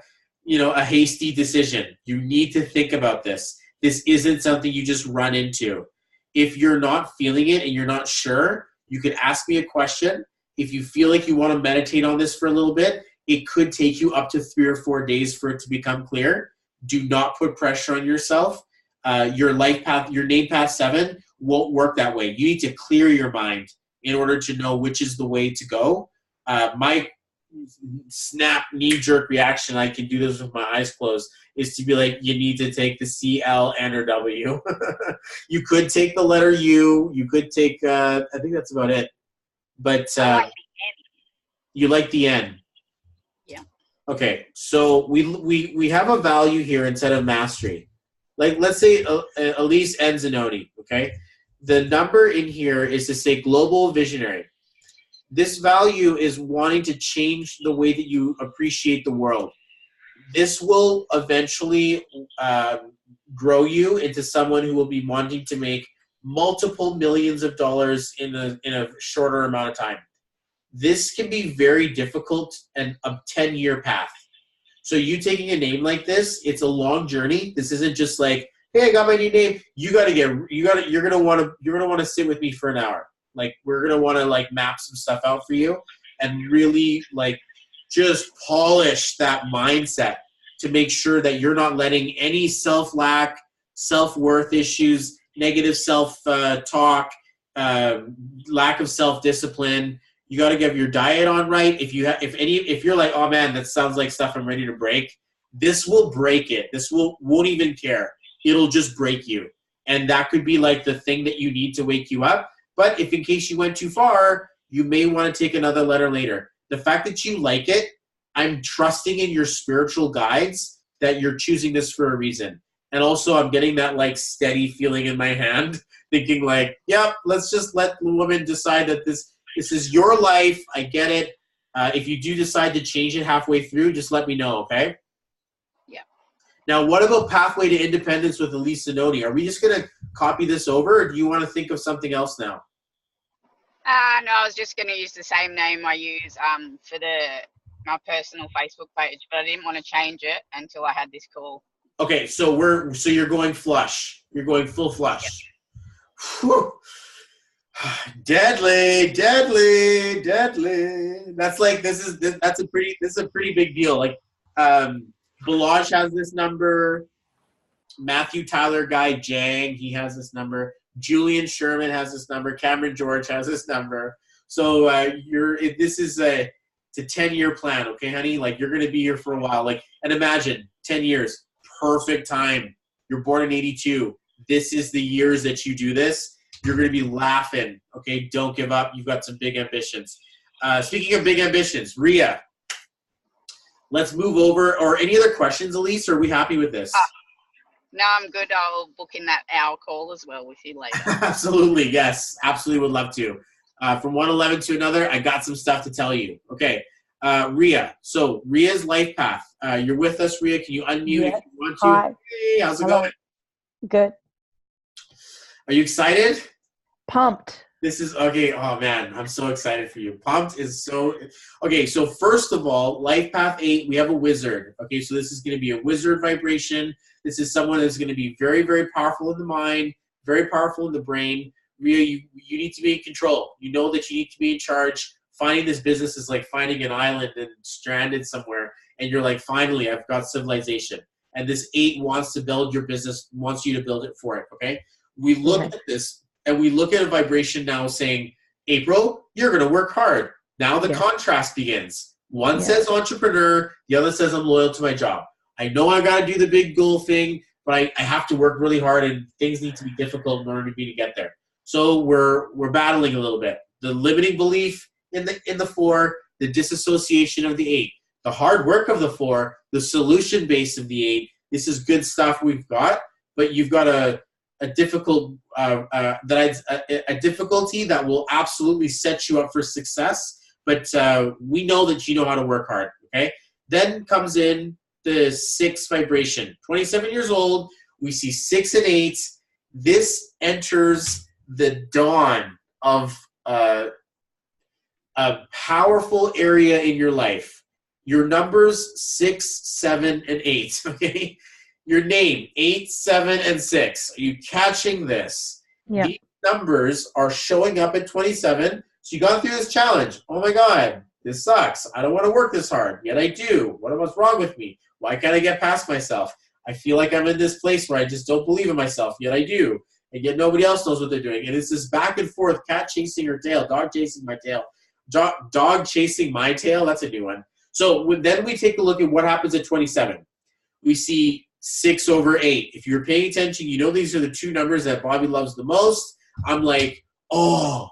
hasty decision. You need to think about this. This isn't something you just run into. If you're not feeling it and you're not sure, you could ask me a question. If you feel like you want to meditate on this for a little bit, it could take you up to 3 or 4 days for it to become clear. Do not put pressure on yourself. Your life path, your name path 7 won't work that way. You need to clear your mind in order to know which is the way to go. My snap knee-jerk reaction, I can do this with my eyes closed, is to be like, you need to take the C, L, N, or W. You could take the letter U. You could take, I think that's about it. But I like the N. You like the N. Yeah. Okay, so we have a value here instead of mastery. Like, let's say Elise N. Zanoni, okay? The number in here is to say global visionary. This value is wanting to change the way that you appreciate the world. This will eventually grow you into someone who will be wanting to make multiple millions of dollars in a shorter amount of time. This can be very difficult and a 10-year path. So you taking a name like this, it's a long journey. This isn't just like, hey, I got my new name. You're gonna want to sit with me for an hour. Like, we're gonna want to like map some stuff out for you and really like just polish that mindset to make sure that you're not letting any self-lack, self-worth issues, negative self-talk, lack of self-discipline. You got to get your diet on right. If you're like, oh man, that sounds like stuff I'm ready to break, this will break it. This won't even care. It'll just break you. And that could be like the thing that you need to wake you up. But if in case you went too far, you may want to take another letter later. The fact that you like it, I'm trusting in your spiritual guides that you're choosing this for a reason. And also I'm getting that like steady feeling in my hand, thinking like, yep, let's just let the woman decide that this is your life. I get it. If you do decide to change it halfway through, just let me know, okay? Yeah. Now, what about Pathway to Independence with Elise Zanoni? Are we just going to copy this over, or do you want to think of something else now? No, I was just going to use the same name I use for my personal Facebook page, but I didn't want to change it until I had this call. Okay, so you're going flush. You're going full flush. Yep. Deadly. That's like that's a pretty big deal. Like Balaj has this number. Matthew Tyler Guy Jang, he has this number. Julian Sherman has this number. Cameron George has this number. So this is it's a 10-year plan, okay, honey? Like, you're gonna be here for a while. Like, and imagine 10 years, perfect time. You're born in 82. This is the years that you do this. You're going to be laughing, okay? Don't give up. You've got some big ambitions. Speaking of big ambitions, Ria, let's move over. Or any other questions, Elise? Or are we happy with this? No, I'm good. I'll book in that hour call as well with you later. Absolutely, yes. Absolutely would love to. From 111 to another, I got some stuff to tell you. Okay, Ria. So Ria's life path. You're with us, Ria. Can you unmute if you want to? Hi. Hey, how's it going? Good. Are you excited? Pumped. This is okay. Oh man, I'm so excited for you. Pumped is so okay. So first of all, life path 8, we have a wizard. Okay, so this is going to be a wizard vibration. This is someone that's going to be very, very powerful in the mind, very powerful in the brain. Ria, you need to be in control. You know that you need to be in charge. Finding this business is like finding an island and stranded somewhere, and you're like, finally, I've got civilization. and this 8 wants to build your business, wants you to build it for it, okay? We look at this, and we look at a vibration now saying, April, you're going to work hard. Now the contrast begins. One says entrepreneur, the other says I'm loyal to my job. I know I got to do the big goal thing, but I have to work really hard, and things need to be difficult in order for me to get there. So we're battling a little bit. The limiting belief in the 4, the disassociation of the 8, the hard work of the 4, the solution base of the 8. This is good stuff we've got, but you've got a difficult a difficulty that will absolutely set you up for success. But we know that you know how to work hard. Okay. Then comes in the 6 vibration. 27 years old. We see 6 and 8. This enters the dawn of a powerful area in your life. Your numbers 6, 7, and 8. Okay. Your name 8, 7, and 6. Are you catching this? Yeah. These numbers are showing up at 27. So you got through this challenge. Oh my God, this sucks. I don't want to work this hard. Yet I do. What's wrong with me? Why can't I get past myself? I feel like I'm in this place where I just don't believe in myself. Yet I do. And yet nobody else knows what they're doing. And it's this back and forth, cat chasing your tail, dog chasing my tail, dog chasing my tail. That's a new one. So then we take a look at what happens at 27. We see 6 over 8. If you're paying attention, you know these are the 2 numbers that Bobby loves the most. I'm like, oh.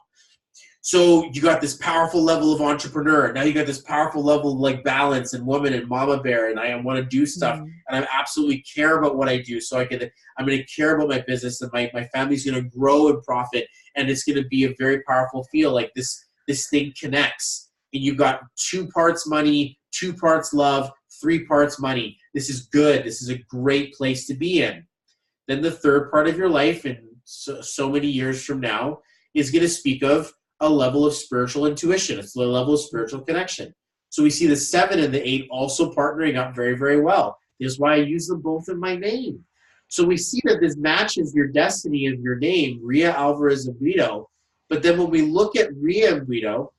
So you got this powerful level of entrepreneur. Now you got this powerful level of like balance and woman and mama bear, and I want to do stuff, and I absolutely care about what I do. So I'm going to care about my business, and my family's going to grow and profit, and it's going to be a very powerful feel. Like this thing connects, and you've got 2 parts money, 2 parts love, 3 parts money. This is good. This is a great place to be in. Then the 3rd part of your life, and so many years from now, is going to speak of a level of spiritual intuition. It's the level of spiritual connection. So we see the 7 and the 8 also partnering up very, very well. This is why I use them both in my name. So we see that this matches your destiny and your name, Ria Alvarez and Guido. But then when we look at Ria and Guido,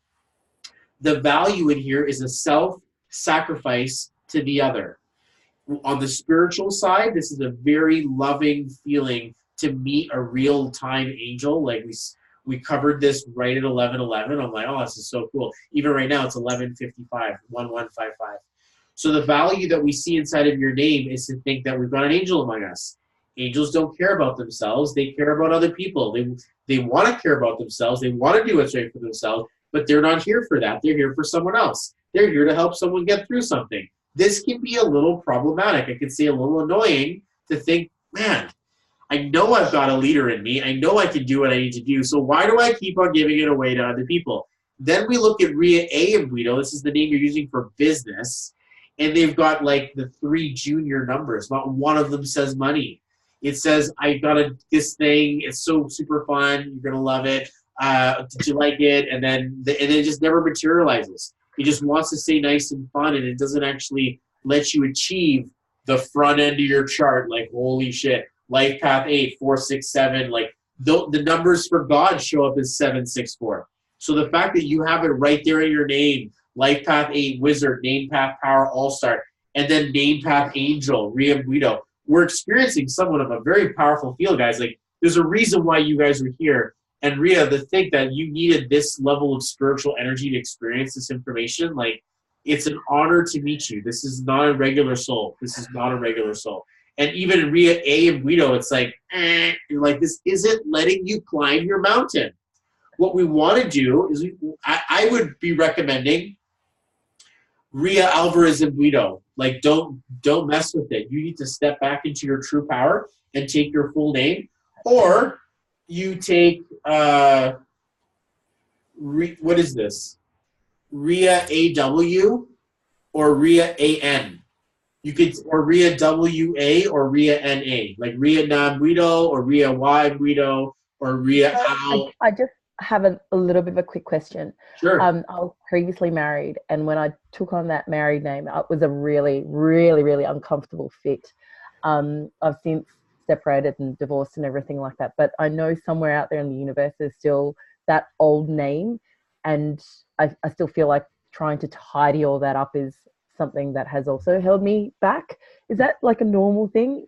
the value in here is a self-sacrifice to the other. On the spiritual side, this is a very loving feeling to meet a real-time angel. Like we covered this right at 11:11. I'm like, oh, this is so cool. Even right now, it's 11:55, 1155. So the value that we see inside of your name is to think that we've got an angel among us. Angels don't care about themselves. They care about other people. They want to care about themselves. They want to do what's right for themselves, but they're not here for that. They're here for someone else. They're here to help someone get through something. This can be a little problematic. I could say a little annoying to think, man, I know I've got a leader in me. I know I can do what I need to do. So why do I keep on giving it away to other people? Then we look at Ria A and Guido. This is the name you're using for business. And they've got like the 3 junior numbers. Not one of them says money. It says, I got this thing. It's so super fun. You're going to love it. Did you like it? And then it just never materializes. It just wants to stay nice and fun, and it doesn't actually let you achieve the front end of your chart. Like, holy shit. Life path 8, 4, 6, 7. Like the numbers for God show up as 7, 6, 4. So the fact that you have it right there in your name, life path 8, wizard, name path power, all-star, and then name path angel, Ria Guido. We're experiencing somewhat of a very powerful field, guys. Like there's a reason why you guys are here. And Ria, to think that you needed this level of spiritual energy to experience this information, like it's an honor to meet you. This is not a regular soul. This is not a regular soul. And even in Ria A and Guido, it's like, you're like, this isn't letting you climb your mountain. What we want to do is, I would be recommending Ria Alvarez and Guido. Like, don't mess with it. You need to step back into your true power and take your full name. Or you take, what is this? Ria AW or Ria AN. You could, or Ria WA or Ria NA, like Ria Nam Guido or Ria Y Guido or Ria Al. I just have a little bit of a quick question. Sure. I was previously married, and when I took on that married name, it was a really, really, really uncomfortable fit. I've since separated and divorced and everything like that, but I know somewhere out there in the universe there's still that old name, and I still feel like trying to tidy all that up is something that has also held me back. Is that like a normal thing?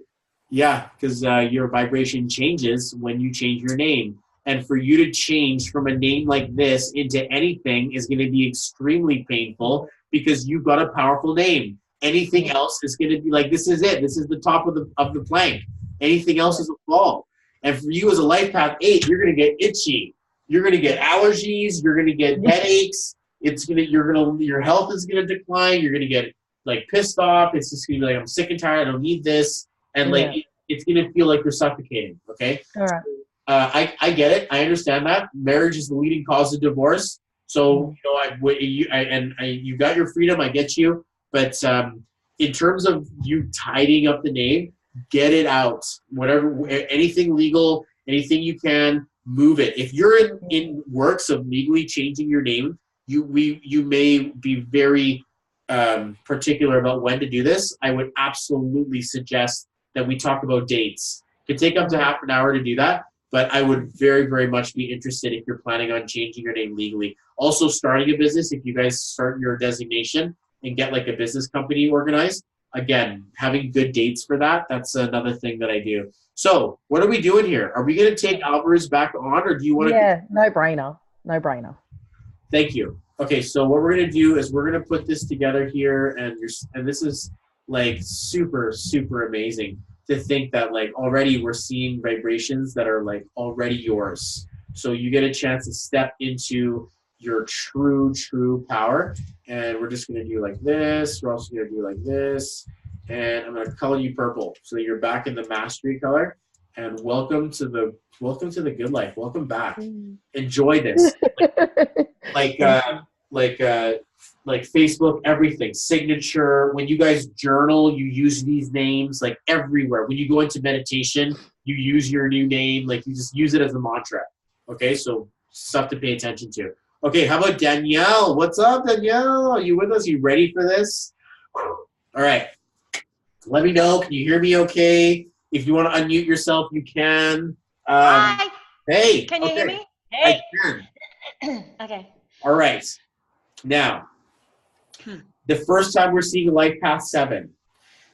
Yeah, because your vibration changes when you change your name. And for you to change from a name like this into anything is going to be extremely painful because you've got a powerful name. Anything else is going to be like, this is it. This is the top of the plank. Anything else is a fall. And for you as a life path 8, you're going to get itchy. You're going to get allergies. You're going to get headaches. Your health is going to decline. You're going to get like pissed off. It's just going to be like, I'm sick and tired. I don't need this. And like, it's going to feel like you're suffocating. Okay. All right. I get it. I understand that marriage is the leading cause of divorce. So you got your freedom. I get you. But in terms of you tidying up the name, get it out. Whatever, anything legal, anything you can, move it. If you're in works of legally changing your name, you may be very particular about when to do this. I would absolutely suggest that we talk about dates. It could take up to half an hour to do that, but I would very, very much be interested if you're planning on changing your name legally. Also, starting a business, if you guys start your designation and get like a business company organized, again, having good dates for that, that's another thing that I do. So what are we doing here? Are we going to take Alvarez back on, or do you want to? Yeah, no brainer. No brainer. Thank you. Okay, so what we're going to do is we're going to put this together here, and this is like super, super amazing to think that like already we're seeing vibrations that are like already yours. So you get a chance to step into your true power. And we're just going to do like this. We're also going to do like this. And I'm going to color you purple. So you're back in the mastery color. And welcome to the good life. Welcome back. Enjoy this. Like Facebook, everything, signature. When you guys journal, you use these names like everywhere. When you go into meditation, you use your new name. Like you just use it as a mantra. Okay, so stuff to pay attention to. Okay, how about Danielle? What's up, Danielle? Are you with us? You ready for this? All right. Let me know. Can you hear me okay? If you want to unmute yourself, you can. Hi. Hey. Can you hear me? Hey. I can. Okay. All right. Now, the first time we're seeing Life Path 7.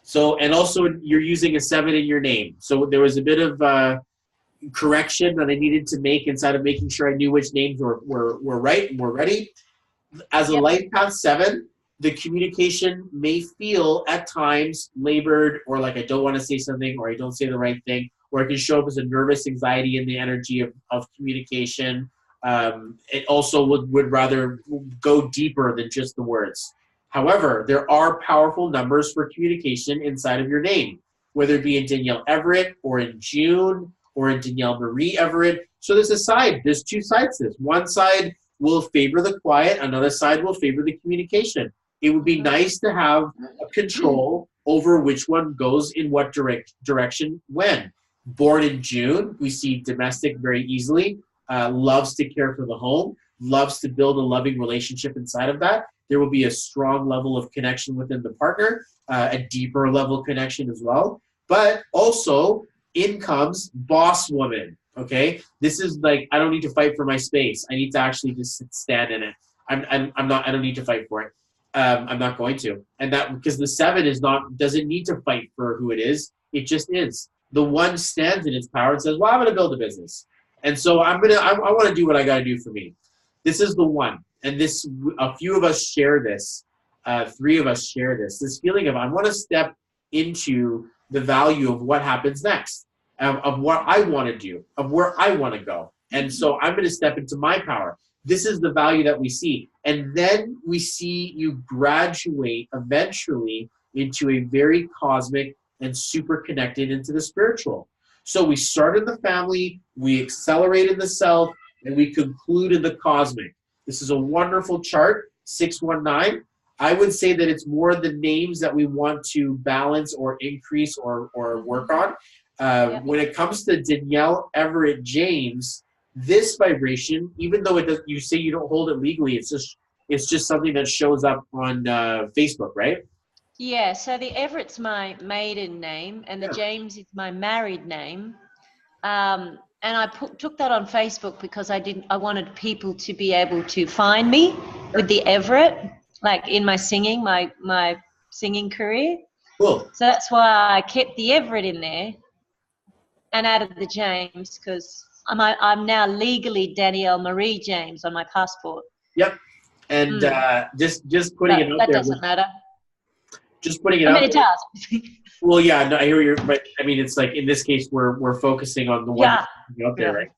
So, and also you're using a 7 in your name. So there was a bit of correction that I needed to make inside of making sure I knew which names were right and were ready. As a Life Path 7, the communication may feel at times labored, or like I don't want to say something, or I don't say the right thing, or it can show up as a nervous anxiety in the energy of communication. It also would rather go deeper than just the words. However, there are powerful numbers for communication inside of your name, whether it be in Danielle Everett or in June or in Danielle Marie Everett. So there's two sides to this. One side will favor the quiet, another side will favor the communication. It would be nice to have a control over which one goes in what direction when. Born in June, we see domestic very easily, loves to care for the home, loves to build a loving relationship inside of that. There will be a strong level of connection within the partner, a deeper level connection as well. But also, in comes boss woman, okay? This is like, I don't need to fight for my space. I need to actually just stand in it. I don't need to fight for it. I'm not going to. And that, because the 7 doesn't need to fight for who it is. It just is. The 1 stands in its power and says, well, I'm going to build a business. And so I want to do what I got to do for me. This is the 1. And a few of us share this. 3 of us share this feeling of I want to step into the value of what happens next, of what I want to do, of where I want to go. And so I'm going to step into my power. This is the value that we see. And then we see you graduate eventually into a very cosmic and super connected into the spiritual. So we start in the family, we accelerate in the self, and we conclude in the cosmic. This is a wonderful chart, 619. I would say that it's more the names that we want to balance or increase or work on. When it comes to Danielle Everett James, this vibration, even though you say you don't hold it legally, it's just something that shows up on Facebook, right? Yeah, so the Everett's my maiden name and the James is my married name. And I took that on Facebook because I wanted people to be able to find me with the Everett. like in my singing, my singing career. Cool. So that's why I kept the Everett in there and added the James, because I'm now legally Danielle Marie James on my passport. Yep. And just putting it out that there. doesn't matter. Just putting it I out mean, it there. does. Well, yeah, no, I hear you, but I mean, it's like in this case, we're focusing on the one Yeah. that's out there,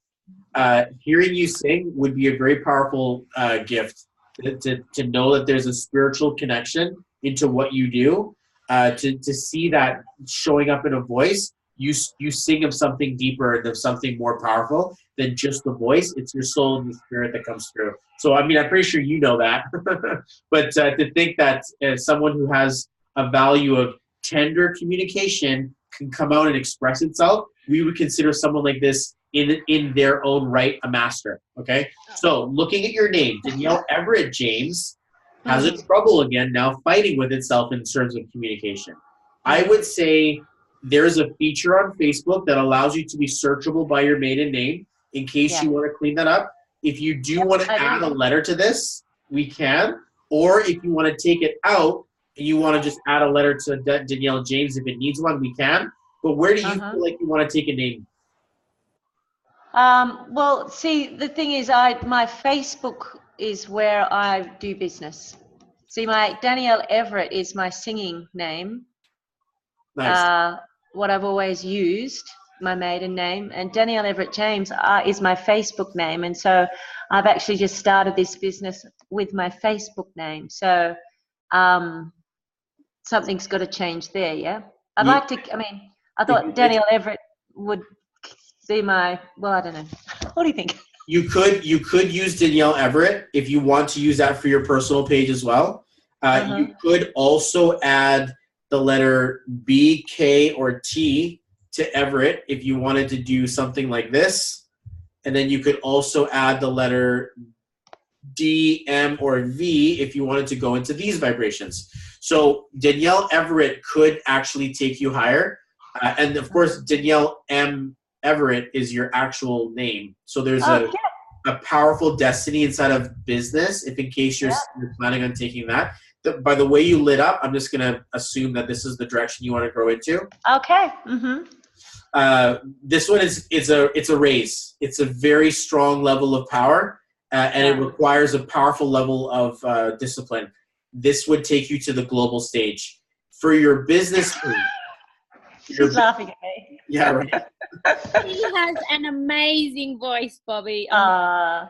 right? Hearing you sing would be a very powerful gift to know that there's a spiritual connection into what you do. To see that showing up in a voice, you sing of something deeper and of something more powerful than just the voice. It's your soul and the spirit that comes through. So, I mean, I'm pretty sure you know that, but to think that someone who has a value of tender communication can come out and express itself, we would consider someone like this in their own right a master. Okay, so looking at your name, Danielle Everett James has a trouble again now fighting with itself in terms of communication. I would say there's a feature on Facebook that allows you to be searchable by your maiden name in case you want to clean that up. If you do want to add a letter to this, we can. Or if you want to take it out and you want to just add a letter to Danielle James if it needs one, we can. But where do you feel like you want to take a name? Well, see, the thing is, my Facebook is where I do business. See, my Danielle Everett is my singing name. Nice. What I've always used, my maiden name, and Danielle Everett James is my Facebook name. And so I've actually just started this business with my Facebook name. So something's got to change there, yeah? I thought Danielle Everett would be my, well, I don't know. What do you think? You could use Danielle Everett if you want to use that for your personal page as well. You could also add the letter B, K, or T to Everett if you wanted to do something like this. And then you could also add the letter D, M, or V if you wanted to go into these vibrations. So Danielle Everett could actually take you higher. And of course, Danielle M. Everett is your actual name. So there's a powerful destiny inside of business if in case you're planning on taking that. By the way you lit up, I'm just going to assume that this is the direction you want to grow into. Okay. This one it's a raise. It's a very strong level of power, and it requires a powerful level of discipline. This would take you to the global stage. For your business career, she's laughing at me. Yeah, right. He has an amazing voice, Bobby. I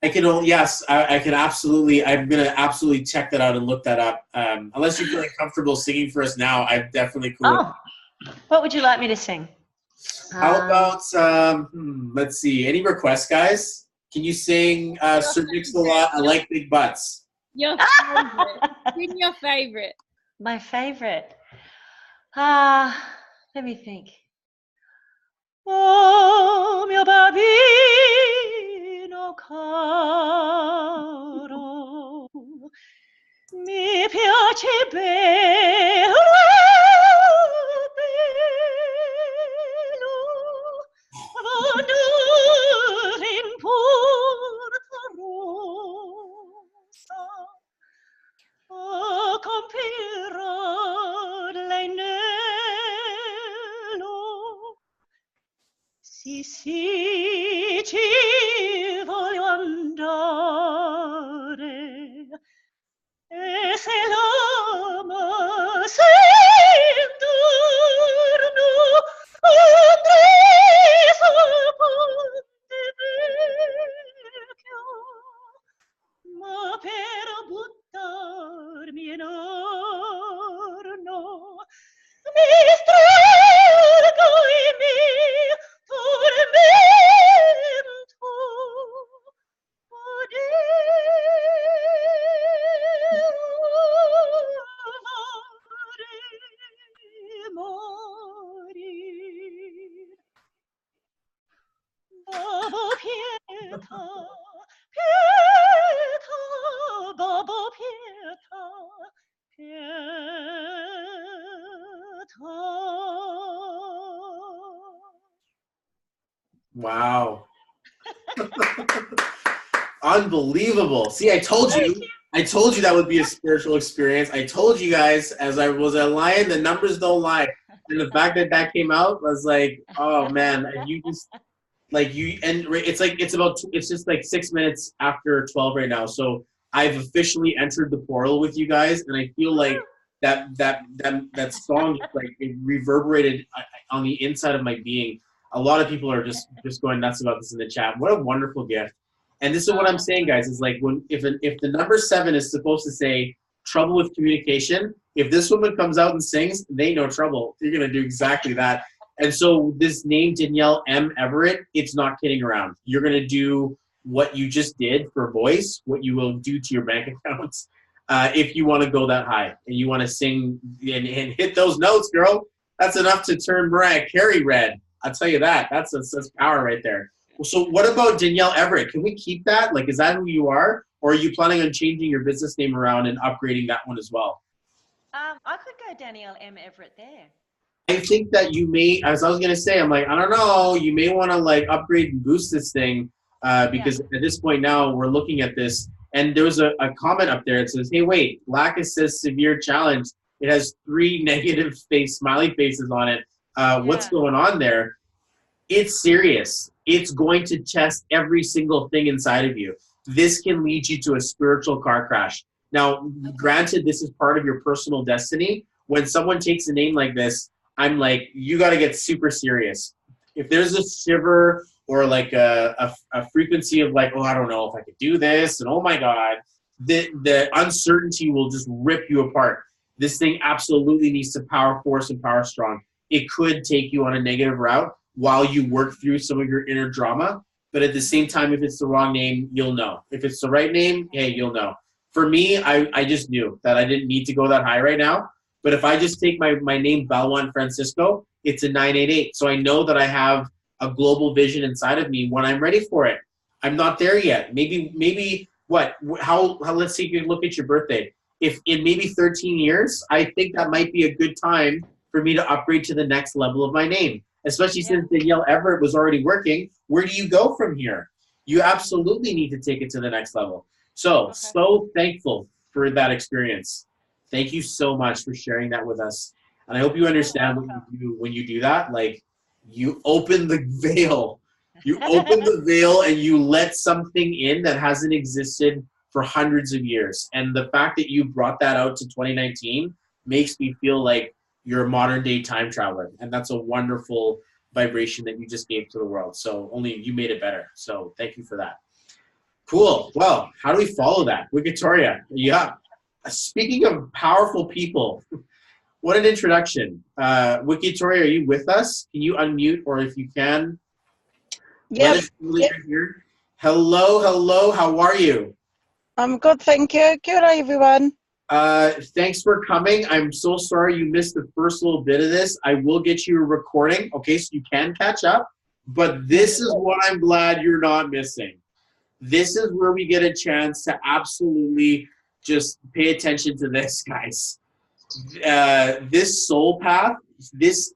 can absolutely. I'm gonna absolutely check that out and look that up. Unless you're feeling comfortable singing for us now, I'm definitely cool. Oh, what would you like me to sing? How about let's see. Any requests, guys? Can you sing Sir Mix-a-Lot? I like big butts. Your favorite. Sing your favorite. My favorite. Let me think. Oh, mio bambino caro, mi piace bello, bello, quando in porta rossa, compirò l'anello. Sì, sì, ci voglio andare, e se l'ama s'intorno, andrei sul ponte vecchio, ma per buttarmi in orno, mi strelgo in mio tormento, morir. Babbo Pietà, Pietà, Babbo Pietà, Pietà. Wow. Unbelievable. See, I told you I told you that would be a spiritual experience. I told you guys, as I was lying, the numbers don't lie. And the fact that that came out was like, oh man, you just like you and it's like it's just like 6 minutes after 12 right now. So I've officially entered the portal with you guys, and I feel like that song like it reverberated on the inside of my being. A lot of people are just going nuts about this in the chat. What a wonderful gift. And this is what I'm saying, guys, is like if the number 7 is supposed to say trouble with communication, if this woman comes out and sings, they know trouble. You're going to do exactly that. And so this name, Danielle M. Everett, it's not kidding around. You're going to do what you just did for voice, what you will do to your bank accounts if you want to go that high and you want to sing and hit those notes, girl. That's enough to turn Mariah Carey red. I'll tell you that. That's power right there. So what about Danielle Everett? Can we keep that? Like, is that who you are? Or are you planning on changing your business name around and upgrading that one as well? I could go Danielle M. Everett there. I think that you may, as I was going to say, I'm like, I don't know, you may want to like upgrade and boost this thing because at this point now we're looking at this. And there was a comment up there. It says, hey, wait, Lacus says severe challenge. It has 3 negative smiley faces on it. What's going on there? It's serious. It's going to test every single thing inside of you. This can lead you to a spiritual car crash. Now, granted, this is part of your personal destiny. When someone takes a name like this, I'm like, you got to get super serious. If there's a shiver or like a frequency of like, oh, I don't know if I could do this, and oh my God, the uncertainty will just rip you apart. This thing absolutely needs to power force and power strong. It could take you on a negative route while you work through some of your inner drama. But at the same time, if it's the wrong name, you'll know. If it's the right name, hey, you'll know. For me, I just knew that I didn't need to go that high right now. But if I just take my name, Balwan Francisco, it's a 988. So I know that I have a global vision inside of me when I'm ready for it. I'm not there yet. Maybe what? How? Let's see if you look at your birthday. If in maybe 13 years, I think that might be a good time for me to upgrade to the next level of my name. Especially since Danielle Everett was already working. Where do you go from here? You absolutely need to take it to the next level. So thankful for that experience. Thank you so much for sharing that with us. And I hope you understand what you do when you do that. Like, you open the veil. You open the veil and you let something in that hasn't existed for hundreds of years. And the fact that you brought that out to 2019 makes me feel like you're a modern day time traveler. And that's a wonderful vibration that you just gave to the world. So only you made it better. So thank you for that. Cool. Well, how do we follow that? Victoria, yeah. Speaking of powerful people, what an introduction. Victoria, are you with us? Can you unmute, or if you can, let us know that you're here. Hello. How are you? I'm good, thank you. Good day, everyone. Thanks for coming. I'm so sorry you missed the first little bit of this. I will get you a recording, okay, so you can catch up. But this is what I'm glad you're not missing. This is where we get a chance to absolutely just pay attention to this, guys. This soul path,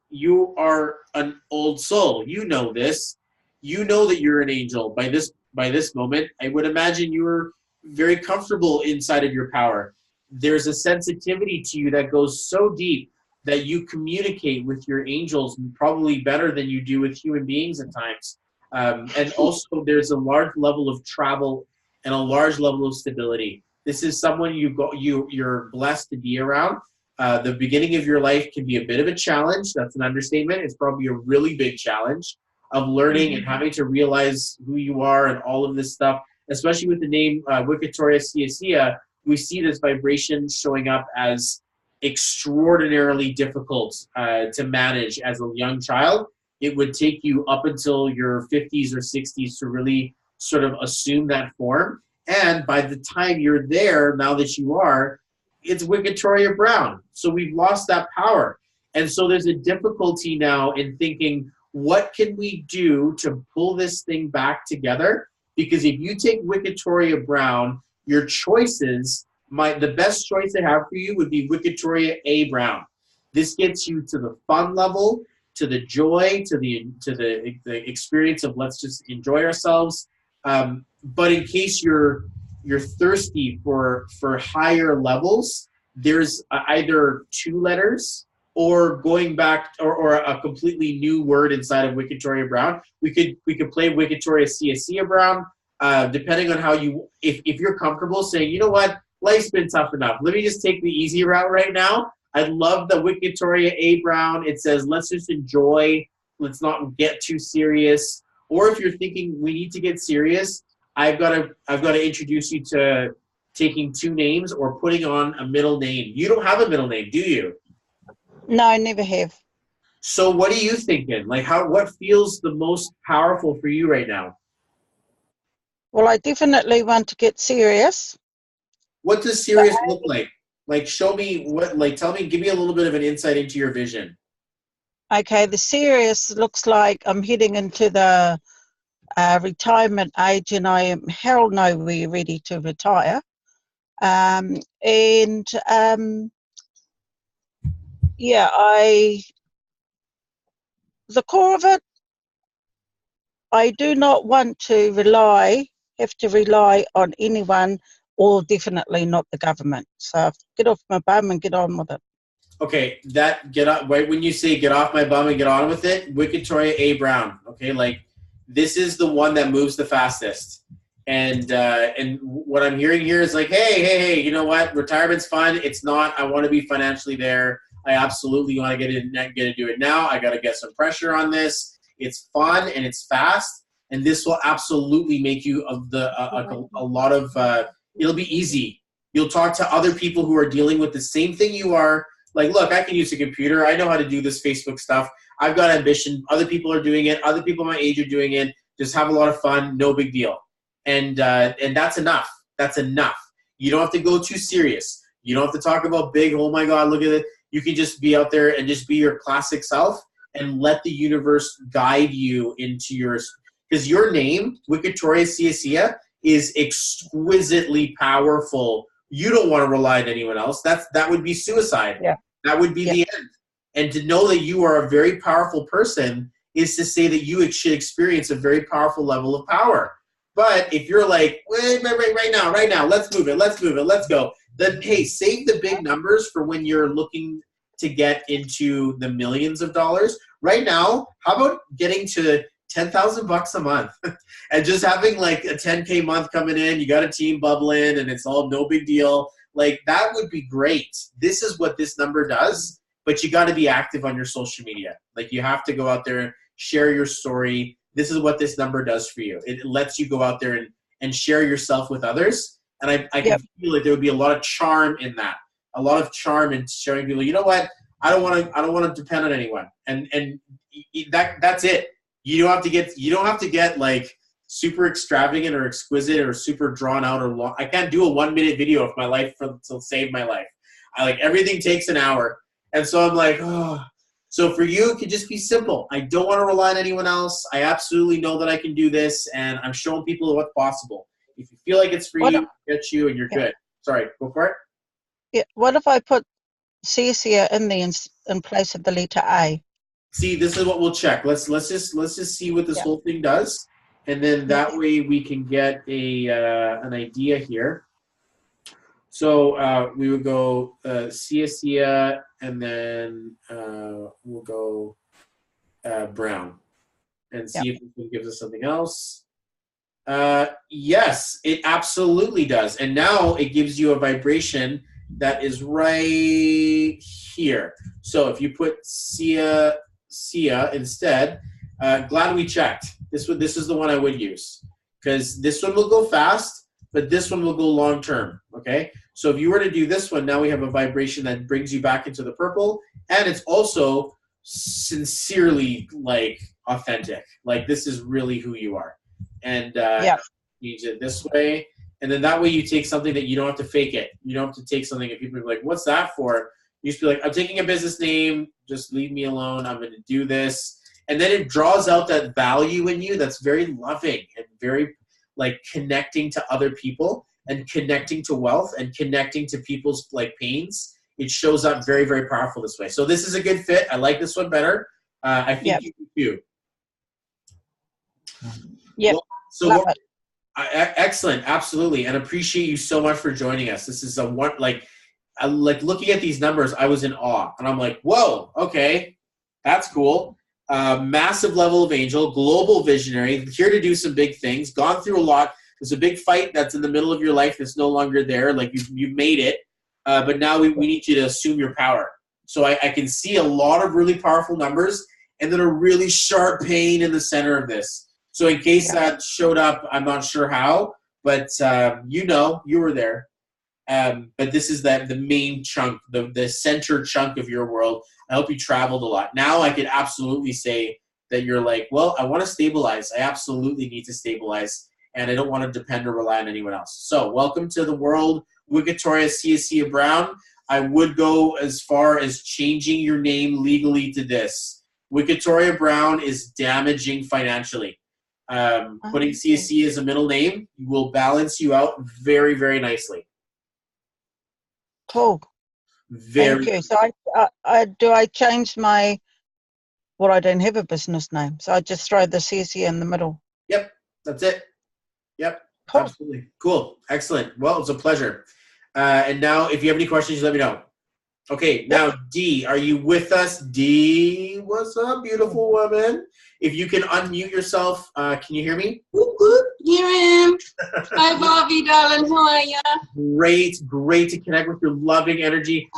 you are an old soul. You know this. You know that you're an angel by this moment. I would imagine you were very comfortable inside of your power. There's a sensitivity to you that goes so deep that you communicate with your angels probably better than you do with human beings at times. And also there's a large level of travel and a large level of stability. This is someone you're blessed to be around. The beginning of your life can be a bit of a challenge. That's an understatement. It's probably a really big challenge of learning and having to realize who you are and all of this stuff, especially with the name Victoria Cia. We see this vibration showing up as extraordinarily difficult to manage as a young child. It would take you up until your 50s or 60s to really sort of assume that form. And by the time you're there, now that you are, it's Victoria Brown. So we've lost that power. And so there's a difficulty now in thinking, what can we do to pull this thing back together? Because if you take Victoria Brown, your choices, the best choice I have for you would be Victoria A. Brown. This gets you to the fun level, to the joy, to the experience of let's just enjoy ourselves. But in case you're you're thirsty for higher levels, there's either 2 letters or going back or a completely new word inside of Victoria Brown. We could play Victoria Cia Brown, depending on how if you're comfortable saying, you know what, life's been tough enough. Let me just take the easy route right now. I love the Victoria A Brown. It says, let's just enjoy. Let's not get too serious. Or if you're thinking we need to get serious, I've got to introduce you to taking 2 names or putting on a middle name. You don't have a middle name, do you? No, I never have. So what are you thinking? Like what feels the most powerful for you right now? Well, I definitely want to get serious. What does serious look like? Like, show me give me a little bit of an insight into your vision. Okay, the serious looks like I'm heading into the retirement age, and I am hell nowhere ready to retire. The core of it, I do not want to have to rely on anyone, or definitely not the government. So get off my bum and get on with it. Okay, right when you say get off my bum and get on with it, Victoria A. Brown. Okay, like this is the one that moves the fastest. And what I'm hearing here is like, hey, you know what? Retirement's fun. It's not. I want to be financially there. I absolutely want to get to do it now. I got to get some pressure on this. It's fun and it's fast, and this will absolutely make you a lot of. It'll be easy. You'll talk to other people who are dealing with the same thing you are. Like, look, I can use a computer. I know how to do this Facebook stuff. I've got ambition. Other people are doing it. Other people my age are doing it. Just have a lot of fun. No big deal. And that's enough. That's enough. You don't have to go too serious. You don't have to talk about big, oh my God, look at it. You can just be out there and just be your classic self and let the universe guide you into because your name, Victoria Cia, is exquisitely powerful. You don't want to rely on anyone else. That would be suicide. Yeah. That would be the end. And to know that you are a very powerful person is to say that you should experience a very powerful level of power. But if you're like, wait, right now, let's move it, let's go. Then, hey, save the big numbers for when you're looking to get into the millions of dollars. Right now, how about getting to $10,000 a month and just having like a 10K month coming in, you got a team bubbling and it's all no big deal. Like that would be great. This is what this number does, but you got to be active on your social media. Like you have to go out there and share your story. This is what this number does for you. It lets you go out there and share yourself with others. And I can feel like there would be a lot of charm in that, a lot of charm in showing people, you know what? I don't want to depend on anyone. And that's it. You don't have to get like super extravagant or exquisite or super drawn out or long. I can't do a 1-minute video of my life to save my life. Everything takes an hour. And so I'm like, oh. So for you, it could just be simple. I don't want to rely on anyone else. I absolutely know that I can do this, and I'm showing people what's possible. If you feel like it's for you, get you, and you're good. Sorry, go for it. Yeah. What if I put Cecia in there in place of the letter A? See, this is what we'll check. Let's just see what this whole thing does, and then that way we can get an idea here. So we would go Cia, and then we'll go Brown, and see if it gives us something else. Yes, it absolutely does. And now it gives you a vibration that is right here. So if you put Cia instead, glad we checked. This is the one I would use, because this one will go fast, but this one will go long term. Okay, so if you were to do this one, now we have a vibration that brings you back into the purple, and it's also sincerely like authentic. Like this is really who you are, and use it this way, and then that way you take something that you don't have to fake it. You don't have to take something and people are like, "What's that for?" You just be like, "I'm taking a business name. Just leave me alone. I'm going to do this." And then it draws out that value in you that's very loving and very like connecting to other people and connecting to wealth and connecting to people's like pains. It shows up very, very powerful this way. So this is a good fit. I like this one better. I think you do too. Yeah. Well, so Excellent, absolutely, and appreciate you so much for joining us. This is a one like looking at these numbers, I was in awe, and I'm like, whoa, okay, that's cool. Massive level of angel, global visionary, here to do some big things. Gone through a lot. There's a big fight that's in the middle of your life that's no longer there. Like you've made it, but now we need you to assume your power. So I can see a lot of really powerful numbers, and then a really sharp pain in the center of this. So in case that showed up, I'm not sure how, but you were there. But this is the main chunk, the center chunk of your world. I hope you traveled a lot. Now I could absolutely say that you're like, well, I want to stabilize. I absolutely need to stabilize, and I don't want to depend or rely on anyone else. So welcome to the world, Victoria Cia Brown. I would go as far as changing your name legally to this. Victoria Brown is damaging financially. Putting CC as a middle name will balance you out very, very nicely. Cool. Very. Thank you. So I change my, well, I don't have a business name, so I just throw the CC in the middle. Yep, that's it. Yep, cool. Absolutely. Cool, excellent. Well, it's a pleasure. And now, if you have any questions, let me know. Okay, now Dee, are you with us? Dee, what's up, beautiful woman? If you can unmute yourself, can you hear me? Whoop, whoop. Here I am. Hi, Bobby, darling. How are ya? Great to connect with your loving energy.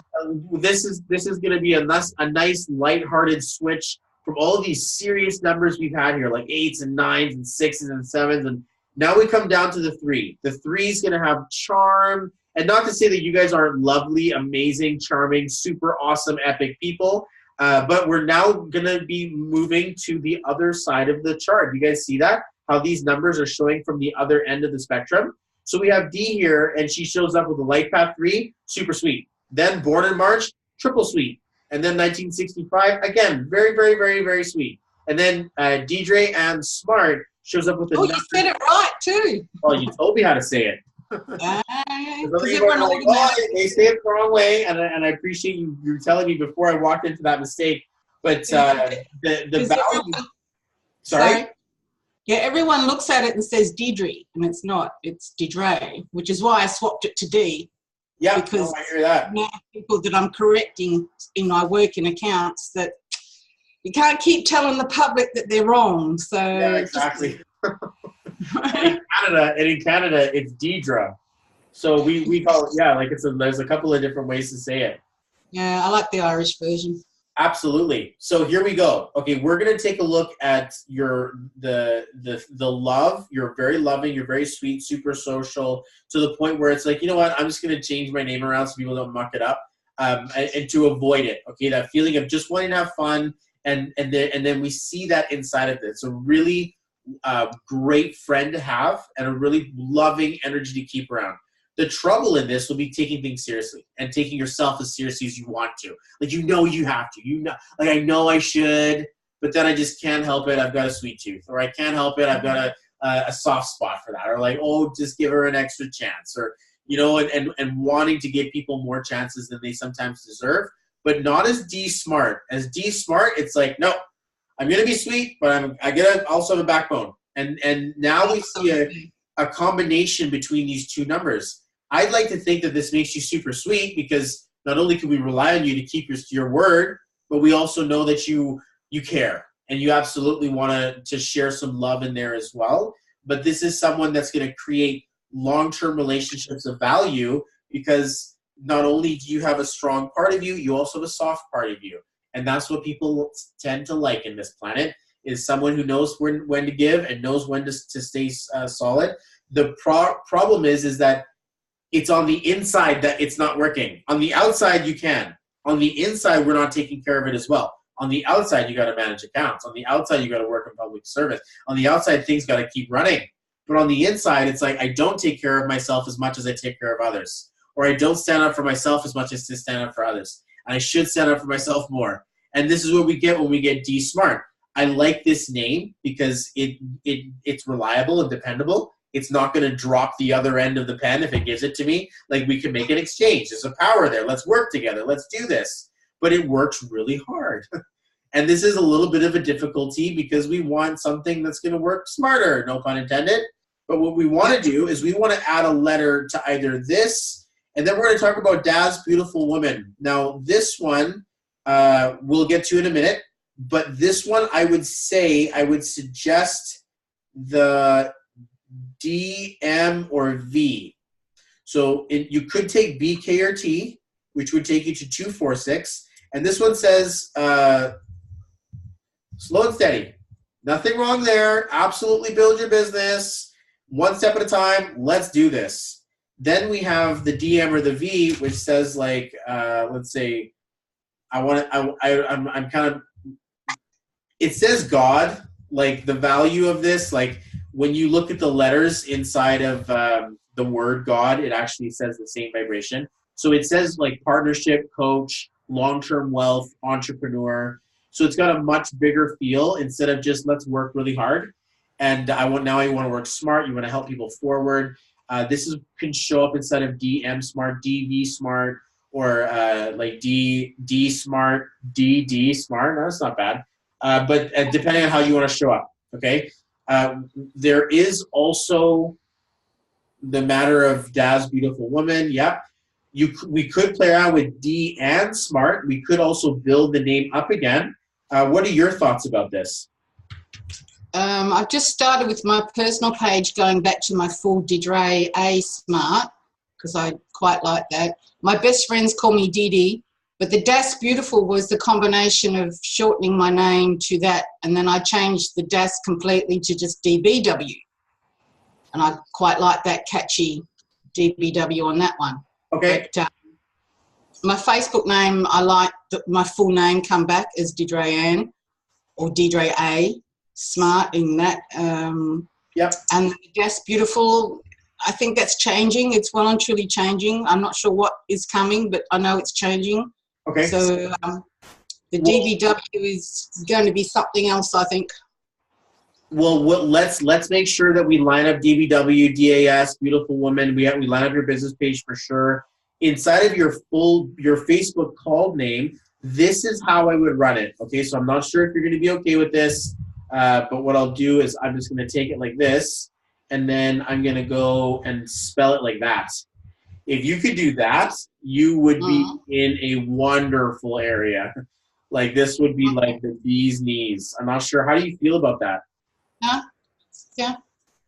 This is going to be a nice lighthearted switch from all of these serious numbers we've had here, like 8s and 9s and 6s and 7s, and now we come down to the 3. The 3 is going to have charm. And not to say that you guys aren't lovely, amazing, charming, super awesome, epic people, but we're now going to be moving to the other side of the chart. You guys see that? How these numbers are showing from the other end of the spectrum? So we have D here, and she shows up with a life path 3, super sweet. Then born in March, triple sweet. And then 1965, again, very, very, very, very sweet. And then Deidre and Smart shows up with a you said it right, too. Oh, you told me how to say it. They say it the wrong way, and I appreciate you telling me before I walked into that mistake. But the value. Sorry? Yeah, everyone looks at it and says Deidre, and it's not. It's Deidre, which is why I swapped it to D. Yeah, because I hear that. Now people that I'm correcting in my work in accounts that you can't keep telling the public that they're wrong. So yeah, exactly. in Canada, it's Deidre. So we call it, like there's a couple of different ways to say it. Yeah, I like the Irish version. Absolutely. So here we go. Okay, we're gonna take a look at the love. You're very loving, you're very sweet, super social, to the point where it's like, you know what, I'm just gonna change my name around so people don't muck it up. And to avoid it. Okay, that feeling of just wanting to have fun, and then we see that inside of it. It's a really great friend to have, and a really loving energy to keep around. The trouble in this will be taking things seriously and taking yourself as seriously as you want to. Like, you have to. Like, I know I should, but then I just can't help it. I've got a sweet tooth, or I can't help it. I've got a soft spot for that, or like, oh, just give her an extra chance, or and wanting to give people more chances than they sometimes deserve, but not as D Smart. As D Smart, it's like, no, I'm gonna be sweet, but I gotta also have a backbone. And now we see a combination between these two numbers. I'd like to think that this makes you super sweet, because not only can we rely on you to keep your word, but we also know that you care, and you absolutely want to share some love in there as well. But this is someone that's going to create long-term relationships of value, because not only do you have a strong part of you, you also have a soft part of you. And that's what people tend to like in this planet, is someone who knows when to give and knows when to stay solid. The problem is that it's on the inside that it's not working. On the outside, you can. On the inside, we're not taking care of it as well. On the outside, you got to manage accounts. On the outside, you got to work in public service. On the outside, things got to keep running. But on the inside, it's like, I don't take care of myself as much as I take care of others. Or I don't stand up for myself as much as to stand up for others. And I should stand up for myself more. And this is what we get when we get D Smart. I like this name because it's reliable and dependable. It's not going to drop the other end of the pen if it gives it to me. Like, we can make an exchange. There's a power there. Let's work together. Let's do this. But it works really hard. And this is a little bit of a difficulty, because we want something that's going to work smarter, no pun intended. But what we want to do is we want to add a letter to either this, and then we're going to talk about Dad's Beautiful Woman. Now, this one we'll get to in a minute, but this one I would suggest the D, M, or V. So you could take B, K, or T, which would take you to 246. And this one says slow and steady. Nothing wrong there. Absolutely build your business. One step at a time. Let's do this. Then we have the DM or the V, which says like, let's say, it says God, like the value of this, like when you look at the letters inside of the word God, it actually says the same vibration. So it says like partnership, coach, long-term wealth, entrepreneur. So it's got a much bigger feel instead of just let's work really hard. And now you want to work smart. You want to help people forward. This can show up inside of DM smart, DV smart, or like D smart, DD smart. No, that's not bad. But depending on how you want to show up, okay? There is also the matter of Dad's Beautiful Woman. Yep. We could play around with D and smart. We could also build the name up again. What are your thoughts about this? I've just started with my personal page, going back to my full Didre A Smart, because I quite like that. My best friends call me Didi, but the Das Beautiful was the combination of shortening my name to that, and then I changed the Das completely to just DBW. And I quite like that catchy DBW on that one. Okay. But, my Facebook name, I like my full name come back as Didre Ann or Didre A Smart in that. Yep. And the Das Beautiful, I think that's changing. It's well and truly changing. I'm not sure what is coming, but I know it's changing. Okay. So the DBW is going to be something else, I think. Well, let's make sure that we line up DBW, DAS, Beautiful Woman. We line up your business page for sure. Inside of your Facebook called name, this is how I would run it. Okay, so I'm not sure if you're going to be okay with this, but what I'll do is I'm just going to take it like this, and then I'm going to go and spell it like that. If you could do that, you would be in a wonderful area. Like this would be like the bee's knees. I'm not sure. How do you feel about that? Yeah,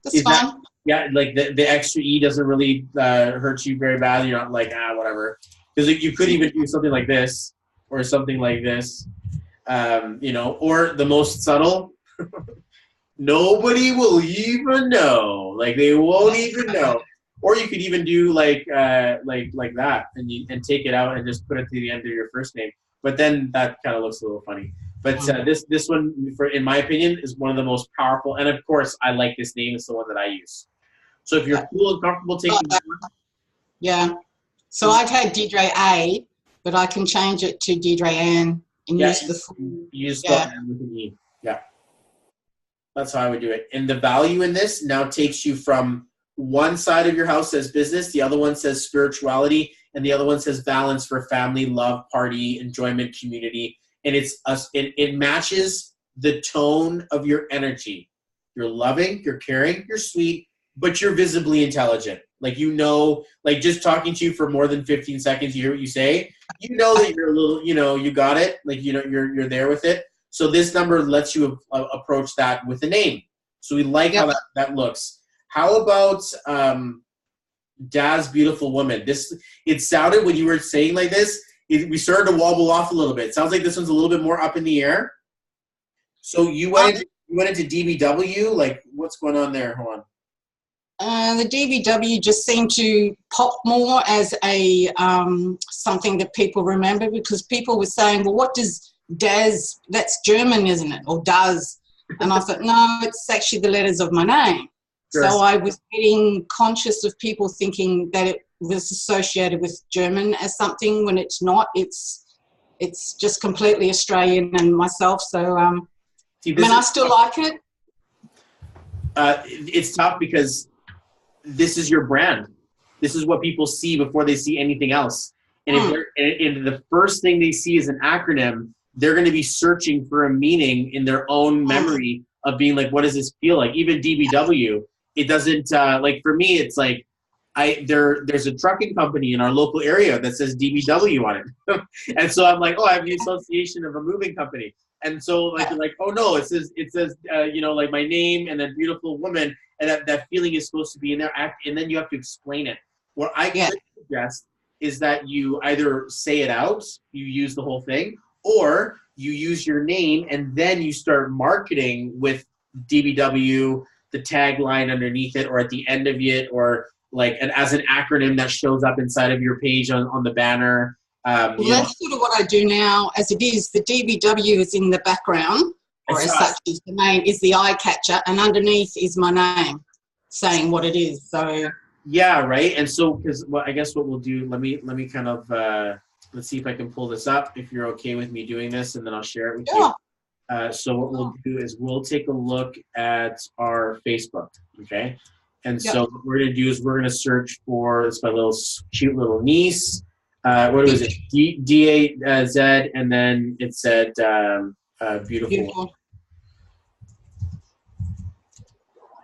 that's fine. Yeah, like the extra E doesn't really hurt you very badly. You're not like, whatever. Because you could even do something like this or something like this, or the most subtle. Nobody will even know. Like they won't even know. Or you could even do like that and take it out and just put it to the end of your first name. But then that kind of looks a little funny. But this one, in my opinion, is one of the most powerful. And of course, I like this name. It's the one that I use. So if you're cool and comfortable taking that one. Yeah. So I've had Didre A, but I can change it to Didre Ann and use the full. Use the N with an E. Yeah. That's how I would do it. And the value in this now takes you from one side of your house says business, the other one says spirituality, and the other one says balance for family, love, party, enjoyment, community. And it matches the tone of your energy. You're loving, you're caring, you're sweet, but you're visibly intelligent. Like, like just talking to you for more than 15 seconds, you hear what you say, that you're a little, you got it. Like, you're there with it. So this number lets you approach that with a name. So we like how that looks. How about Dad's Beautiful Woman? It sounded when you were saying like this, we started to wobble off a little bit. It sounds like this one's a little bit more up in the air. So you went into DBW. Like, what's going on there? Hold on. The DBW just seemed to pop more as a something that people remember, because people were saying, well, what does Das, that's German, isn't it? Or does. And I thought, no, it's actually the letters of my name. Sure. So I was getting conscious of people thinking that it was associated with German as something when it's not. It's just completely Australian and myself. So I still like it. It's tough because this is your brand. This is what people see before they see anything else. And if the first thing they see is an acronym, they're going to be searching for a meaning in their own memory of being like, what does this feel like? Even DBW, it doesn't, like for me, it's like, there's a trucking company in our local area that says DBW on it. And so I'm like, oh, I have the association of a moving company. And so like, you're like, oh no, it says, you know, like my name and then beautiful woman. And that feeling is supposed to be in there. And then you have to explain it. What I could suggest is that you either say it out, you use the whole thing, or you use your name and then you start marketing with DBW, the tagline underneath it, or at the end of it, or like as an acronym that shows up inside of your page on the banner. Well, that's sort of what I do now. As it is, the DBW is in the background, or as such is the name, is the eye catcher, and underneath is my name saying what it is. So yeah, right. And so, because I guess what we'll do, let me kind of let's see if I can pull this up, if you're okay with me doing this, and then I'll share it with you. So what we'll do is we'll take a look at our Facebook, okay? And so what we're going to do is we're going to search for, it's my little cute little niece. What was it? D-A-Z, and then it said beautiful.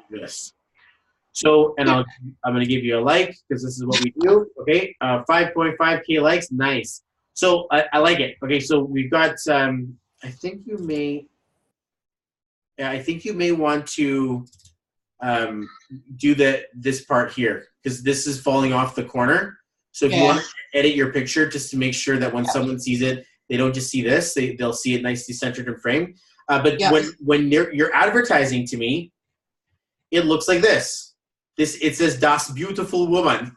This. So, and I'm going to give you a like because this is what we do. Okay, 5.5K likes, nice. So I like it. Okay, so we've got. I think you may want to do this part here because this is falling off the corner. So if you want to edit your picture just to make sure that when someone sees it, they don't just see this, they'll see it nicely centered and framed. But when you're advertising to me, it looks like this. It says "Das beautiful woman."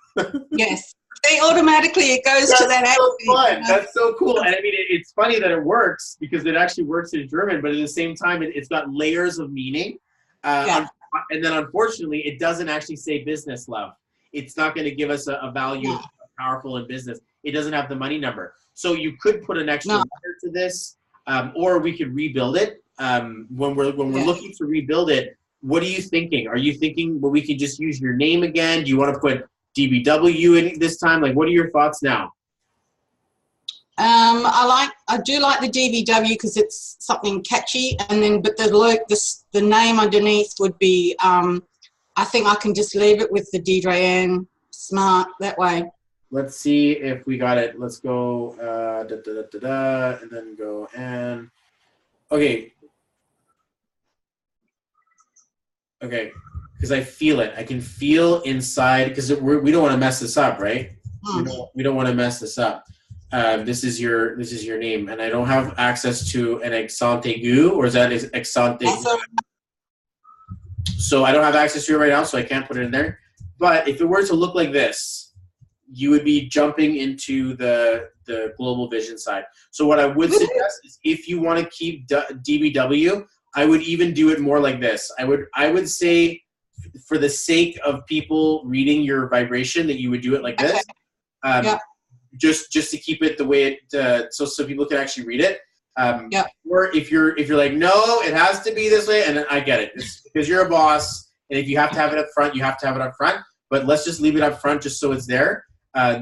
Yes. Automatically it goes to that. That's so fun. That's so cool. And I mean, it's funny that it works because it actually works in German, but at the same time, it's got layers of meaning. And then unfortunately, it doesn't actually say business love. It's not going to give us a value of powerful in business. It doesn't have the money number. So you could put an extra letter to this, or we could rebuild it. When we're looking to rebuild it, what are you thinking? Are you thinking, well, we could just use your name again? Do you want to put DBW in this time? Like, what are your thoughts now? I do like the DBW because it's something catchy, and then but the name underneath would be. I think I can just leave it with the Deidre Smart that way. Let's see if we got it. Let's go and then go and okay. Okay, because I feel it. I can feel inside because we don't want to mess this up, right? We don't want to mess this up. This is your name, and I don't have access to an accent aigu, or is that accent aigu? So I don't have access to it right now, so I can't put it in there. But if it were to look like this, you would be jumping into the global vision side. So what I would suggest is if you want to keep DBW, I would even do it more like this. I would say, for the sake of people reading your vibration, that you would do it like this. Just to keep it the way it so people can actually read it. Or if you're like, no, it has to be this way, and I get it. It's because you're a boss, and if you have to have it up front, you have to have it up front. But let's just leave it up front just so it's there.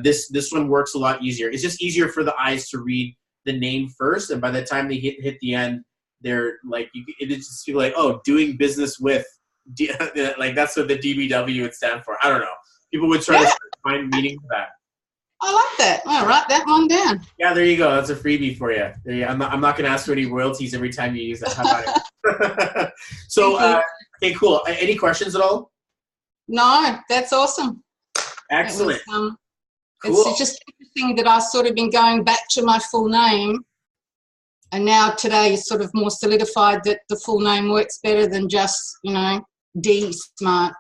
This one works a lot easier. It's just easier for the eyes to read the name first, and by the time they hit the end, they're like, it just feel like, oh, doing business with, like that's what the DBW would stand for. I don't know. People would try to find meaning for that. I like that. I'll write that one down. Yeah, there you go. That's a freebie for you. I'm not going to ask for any royalties every time you use that. How about it? So, okay, cool. Any questions at all? No, that's awesome. Excellent. Cool. It's just interesting that I've sort of been going back to my full name, and now today is sort of more solidified that the full name works better than just, D Smart.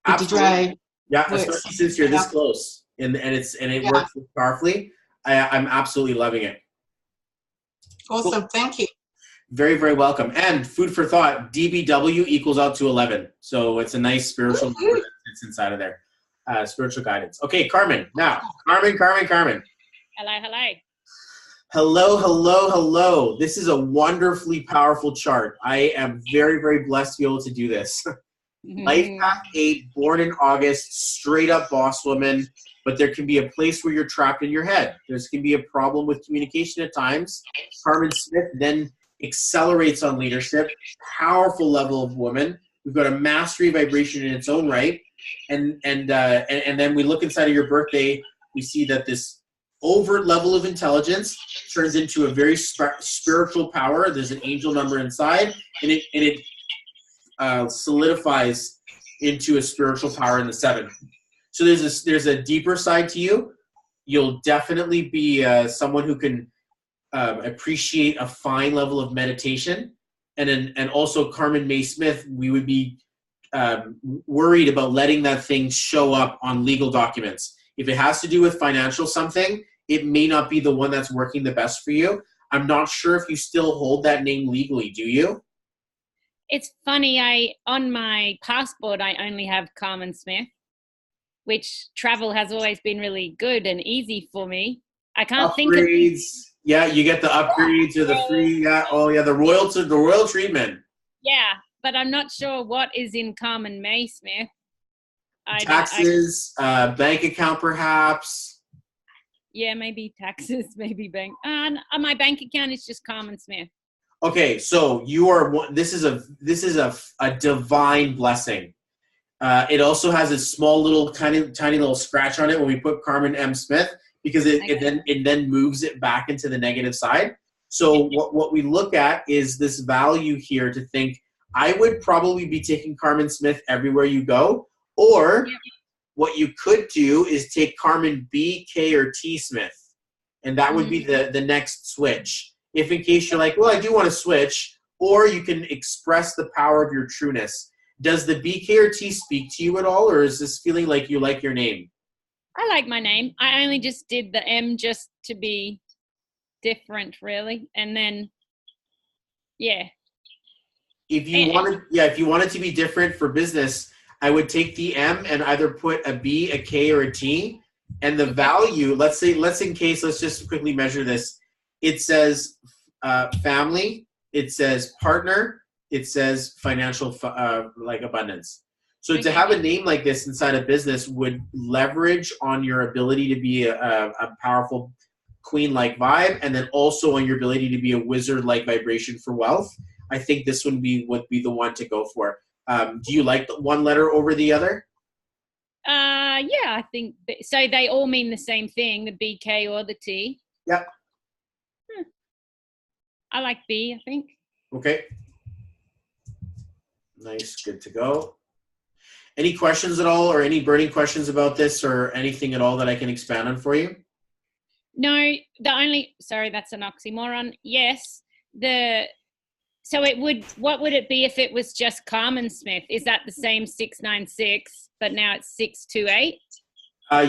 Absolutely. Yeah, especially since you're this close. And it works powerfully. I'm absolutely loving it. Awesome, cool. Thank you. Very, very welcome. And food for thought: DBW equals out to 11. So it's a nice spiritual number that's inside of there. Spiritual guidance. Okay, Carmen. Now, Carmen. Hello. This is a wonderfully powerful chart. I am very, very blessed to be able to do this. Life Path 8, born in August, straight up boss woman. But there can be a place where you're trapped in your head. There can be a problem with communication at times. Carmen Smith then accelerates on leadership, powerful level of woman. We've got a mastery vibration in its own right. And then we look inside of your birthday, we see that this overt level of intelligence turns into a very spiritual power. There's an angel number inside, and it solidifies into a spiritual power in the 7. So there's a deeper side to you. You'll definitely be someone who can appreciate a fine level of meditation, and also Carmen May Smith, we would be worried about letting that thing show up on legal documents. If it has to do with financial something, it may not be the one that's working the best for you. I'm not sure if you still hold that name legally. Do you? It's funny, on my passport, I only have Carmen Smith, which travel has always been really good and easy for me. I can't think of upgrades. Yeah, you get the upgrades or the free. Yeah, the royal treatment. Yeah, but I'm not sure what is in Carmen May Smith. Taxes, bank account, perhaps. Yeah, maybe taxes, maybe bank. My bank account is just Carmen Smith. Okay, so you are. This is a divine blessing. It also has a small little tiny little scratch on it when we put Carmen M. Smith, because it then moves it back into the negative side. So what we look at is this value here to think, I would probably be taking Carmen Smith everywhere you go, or what you could do is take Carmen B, K, or T Smith, and that would be the next switch. If in case you're like, well, I do want to switch, or you can express the power of your trueness. Does the B, K, or T speak to you at all, or is this feeling like you like your name? I like my name. I only just did the M just to be different, really. And then, If you wanted to be different for business, I would take the M and either put a B, a K, or a T. And the value, let's just quickly measure this. It says family, it says partner, it says financial like abundance. So to have a name like this inside a business would leverage on your ability to be a powerful queen-like vibe, and then also on your ability to be a wizard-like vibration for wealth. I think this would be the one to go for. Do you like the one letter over the other? Yeah, I think so. They all mean the same thing, the BK or the T. Yep. I like B, I think. Okay. Nice, good to go. Any questions at all, or any burning questions about this, or anything at all that I can expand on for you? No, sorry, that's an oxymoron. Yes, what would it be if it was just Carmen Smith? Is that the same 696, but now it's 628?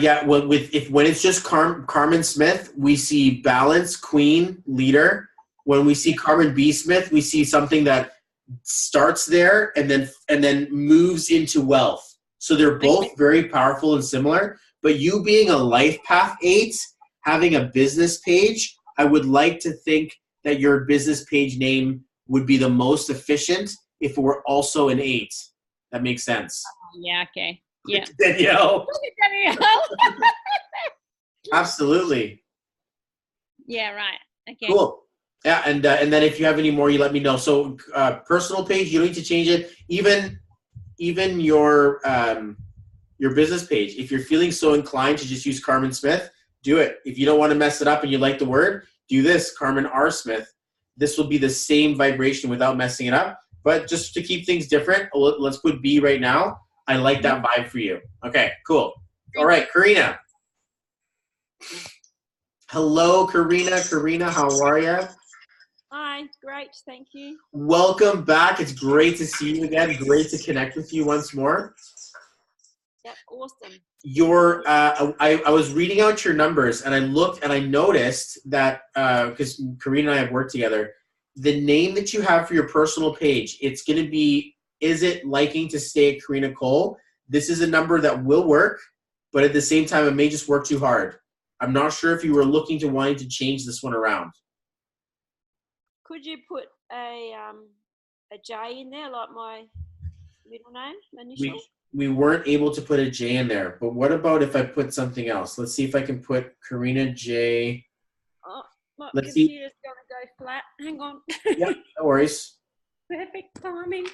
Yeah, well, when it's just Carmen Smith, we see balance, queen, leader. When we see Carmen B. Smith, we see something that starts there and then moves into wealth. So they're both very powerful and similar. But you being a life path 8, having a business page, I would like to think that your business page name would be the most efficient if it were also an 8. That makes sense. Yeah. Okay. Yeah. Danielle. Look at Danielle. Absolutely. Yeah. Right. Okay. Cool. Yeah, and then if you have any more, you let me know. So personal page, you don't need to change it. Even your business page, if you're feeling so inclined to just use Carmen Smith, do it. If you don't want to mess it up and you like the word, do this, Carmen R. Smith. This will be the same vibration without messing it up. But just to keep things different, let's put B right now. I like that vibe for you. Okay, cool. All right, Karina. Hello, Karina. Karina, how are you? Hi, great, thank you. Welcome back. It's great to see you again. Great to connect with you once more. Yep, awesome. I was reading out your numbers, and I looked and I noticed that because Karina and I have worked together, the name that you have for your personal page, it's going to be, is it liking to stay at Karina Cole? This is a number that will work, but at the same time, it may just work too hard. I'm not sure if you were looking to wanting to change this one around. Could you put a J in there, like my middle name, initial? We weren't able to put a J in there, but what about if I put something else? Let's see if I can put Karina J. Oh, my Let's computer's going to go flat. Hang on. Yeah, no worries. Perfect timing.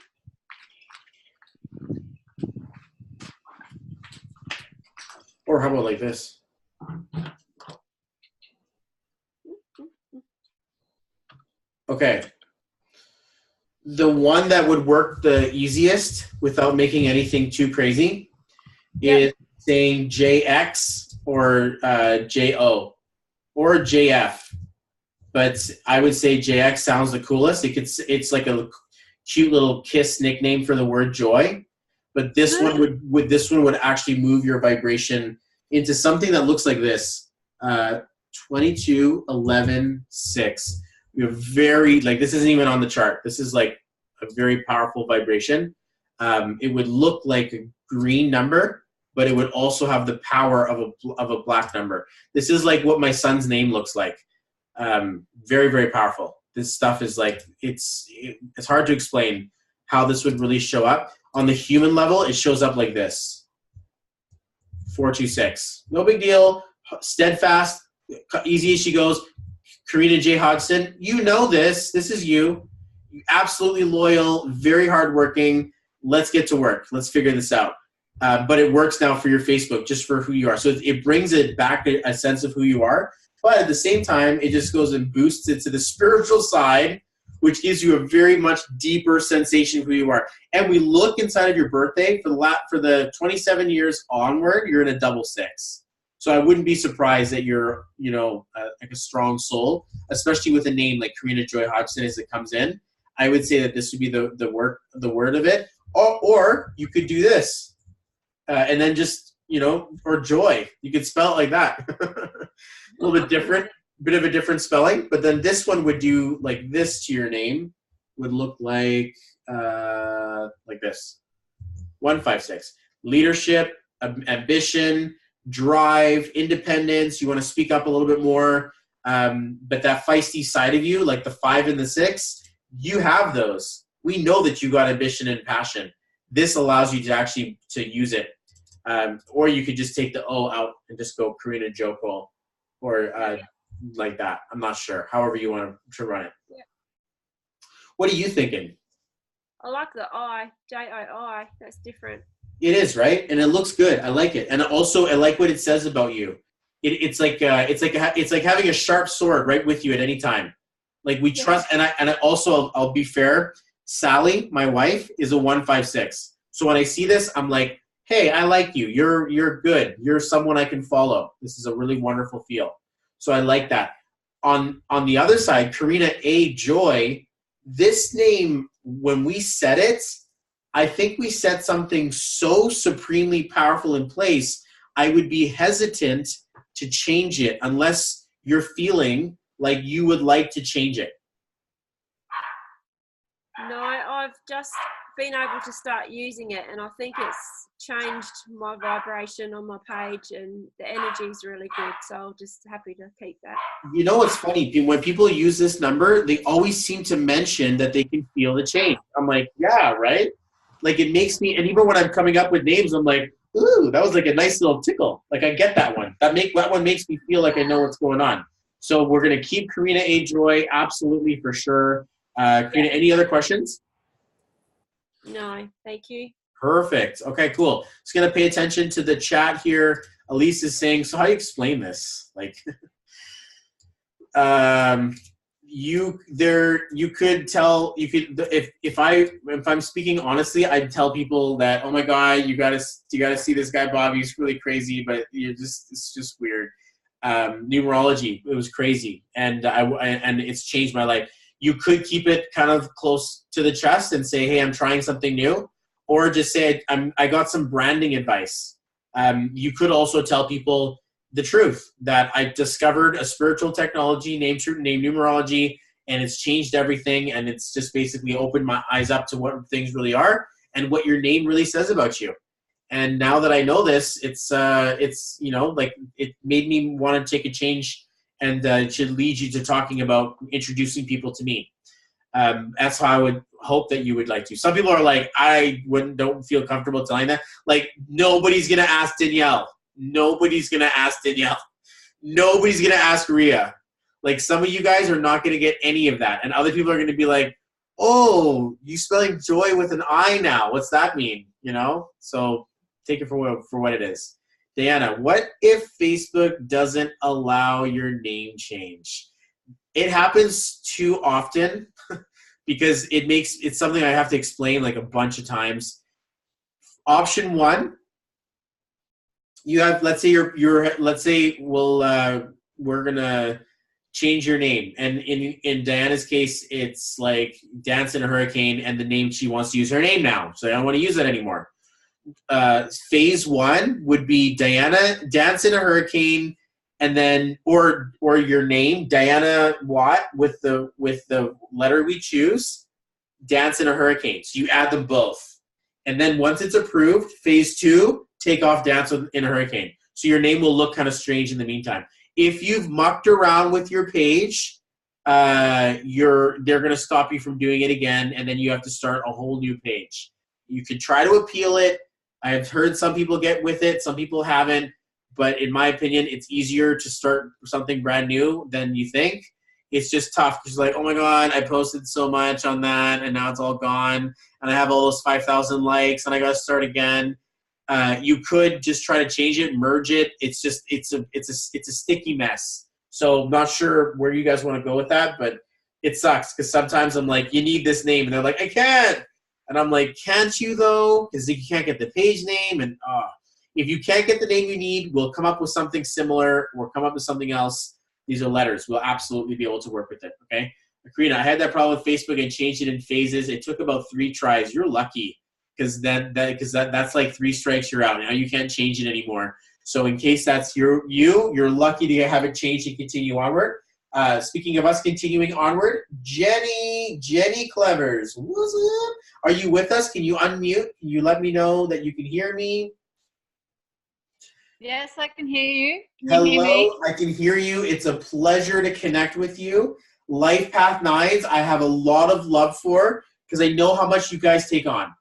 Or how about like this? Okay. The one that would work the easiest without making anything too crazy is saying JX or JO or JF. But I would say JX sounds the coolest. It's like a cute little KISS nickname for the word joy. But this one would actually move your vibration into something that looks like this. 22, 11, 6. You're very, like, this isn't even on the chart. This is like a very powerful vibration. It would look like a green number, but it would also have the power of a black number. This is like what my son's name looks like. Very, very powerful. This stuff is like, it's hard to explain how this would really show up. On the human level, it shows up like this. 426. No big deal. Steadfast. Easy as she goes. Karina J. Hodgson. You know this. This is you. Absolutely loyal. Very hardworking. Let's get to work. Let's figure this out. But it works now for your Facebook, just for who you are. So it brings it back a sense of who you are. But at the same time, it just goes and boosts it to the spiritual side, which gives you a very much deeper sensation of who you are. And we look inside of your birthday for the 27 years onward, you're in a double 6. So I wouldn't be surprised that you're, like a strong soul, especially with a name like Karina Joy Hodgson as it comes in. I would say that this would be the word of it. Or you could do this, and then just, or joy. You could spell it like that. A little bit different, bit of a different spelling, but then this one would do like this to your name, would look like this. 156. Leadership, ambition, drive, independence. You want to speak up a little bit more, but that feisty side of you, like the 5 and the 6, you have those. We know that you got ambition and passion. This allows you to actually to use it, or you could just take the O out and just go Karina Jo Cole. Or like that. I'm not sure. However you want to run it. Yeah. What are you thinking? I like the I, J-O-I. That's different. It is, right? And it looks good. I like it. And also, I like what it says about you. It's like having a sharp sword right with you at any time. Like we trust. And I also, I'll be fair. Sally, my wife, is a 156. So when I see this, I'm like, hey, I like you. You're good. You're someone I can follow. This is a really wonderful feel. So I like that. On the other side, Karina A. Joy, this name, when we said it, I think we set something so supremely powerful in place, I would be hesitant to change it unless you're feeling like you would like to change it. No, I've just been able to start using it, and I think it's changed my vibration on my page, and the energy is really good, so I'm just happy to keep that. You know what's funny? When people use this number, they always seem to mention that they can feel the change. I'm like, yeah, right? Like it makes me, and even when I'm coming up with names, I'm like, ooh, that was like a nice little tickle. Like I get that one. That one makes me feel like I know what's going on. So we're going to keep Karina A. Joy, absolutely, for sure. Karina, any other questions? No, thank you. Perfect. Okay, cool. Just going to pay attention to the chat here. Elise is saying, so how do you explain this? Like, you could tell, if I'm speaking honestly, I'd tell people that, oh my God, you gotta see this guy, Bob. He's really crazy, but it's just weird. Numerology, it was crazy. And it's changed my life. You could keep it kind of close to the chest and say, hey, I'm trying something new. Or just say, I got some branding advice. You could also tell people the truth, that I discovered a spiritual technology named numerology, and it's changed everything, and it's just basically opened my eyes up to what things really are and what your name really says about you. And now that I know this, it's like it made me want to take a change, and it should lead you to talking about introducing people to me. That's how I would hope that you would like to. Some people are like, don't feel comfortable telling that. Like, nobody's going to ask Danielle. Nobody's going to ask Danielle. Nobody's going to ask Rhea. Like, some of you guys are not going to get any of that. And other people are going to be like, oh, you spelling joy with an I now. What's that mean? So take it for what it is. Diana, what if Facebook doesn't allow your name change? It happens too often because it's something I have to explain like a bunch of times. Option one, you have, let's say we're gonna change your name, and in Diana's case, it's like Dance in a Hurricane, and the name, she wants to use her name now, so I don't want to use that anymore. Phase one would be Diana Dance in a Hurricane, and then or your name, Diana Watt, with the letter we choose, Dance in a Hurricane. So you add them both, and then once it's approved, phase two, take off Dance in a Hurricane. So your name will look kind of strange in the meantime. If you've mucked around with your page, they're going to stop you from doing it again, and then you have to start a whole new page. You could try to appeal it. I've heard some people get with it, some people haven't, but in my opinion, it's easier to start something brand new than you think. It's just tough because like, oh my God, I posted so much on that, and now it's all gone, and I have all those 5,000 likes, and I got to start again. You could just try to change it, merge it. It's a sticky mess. So I'm not sure where you guys want to go with that, but it sucks because sometimes I'm like, you need this name, and they're like, I can't. And I'm like, can't you though? Because you can't get the page name, and if you can't get the name you need, we'll come up with something similar or come up with something else. These are letters. We'll absolutely be able to work with it, okay? Karina, I had that problem with Facebook and changed it in phases. It took about 3 tries. You're lucky because that's like 3 strikes, you're out. Now you can't change it anymore. So in case that's you're lucky to have it changed and continue onward. Speaking of us continuing onward, Jenny Clevers, what's up? Are you with us? Can you unmute? Can you let me know that you can hear me? Yes, I can hear you. Hello, hear me? I can hear you. It's a pleasure to connect with you. Life Path 9s, I have a lot of love for because I know how much you guys take on.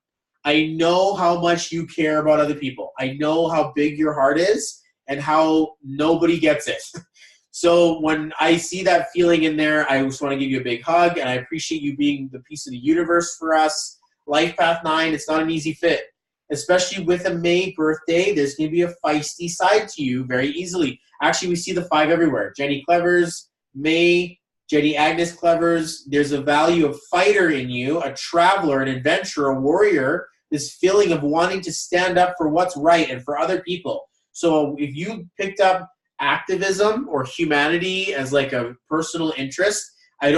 I know how much you care about other people. I know how big your heart is and how nobody gets it. So when I see that feeling in there, I just want to give you a big hug, and I appreciate you being the piece of the universe for us. Life Path 9, it's not an easy fit. Especially with a May birthday, there's going to be a feisty side to you very easily. Actually, we see the 5 everywhere. Jenny Clevers, May, Jenny Agnes Clevers. There's a value of fighter in you, a traveler, an adventurer, a warrior, this feeling of wanting to stand up for what's right and for other people. So if you picked up activism or humanity as like a personal interest, I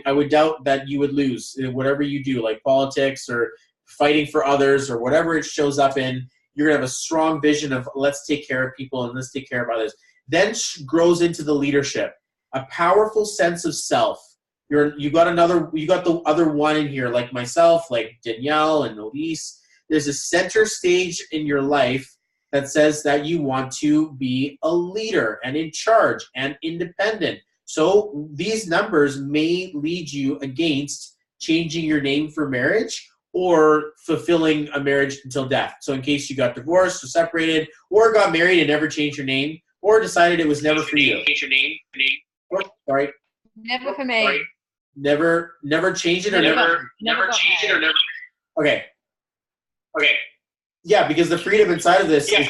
would doubt that you would lose whatever you do, like politics or fighting for others or whatever it shows up in. You're gonna have a strong vision of let's take care of people and let's take care of others. Then grows into the leadership, a powerful sense of self. You got the other one in here, like myself, like Danielle and Elise. There's a center stage in your life that says that you want to be a leader and in charge and independent. So these numbers may lead you against changing your name for marriage or fulfilling a marriage until death. So in case you got divorced or separated or got married and never changed your name or decided it was never for you. Never for me. Sorry. Never change it or never change it or never. Okay. Yeah, because the freedom inside of this sorry.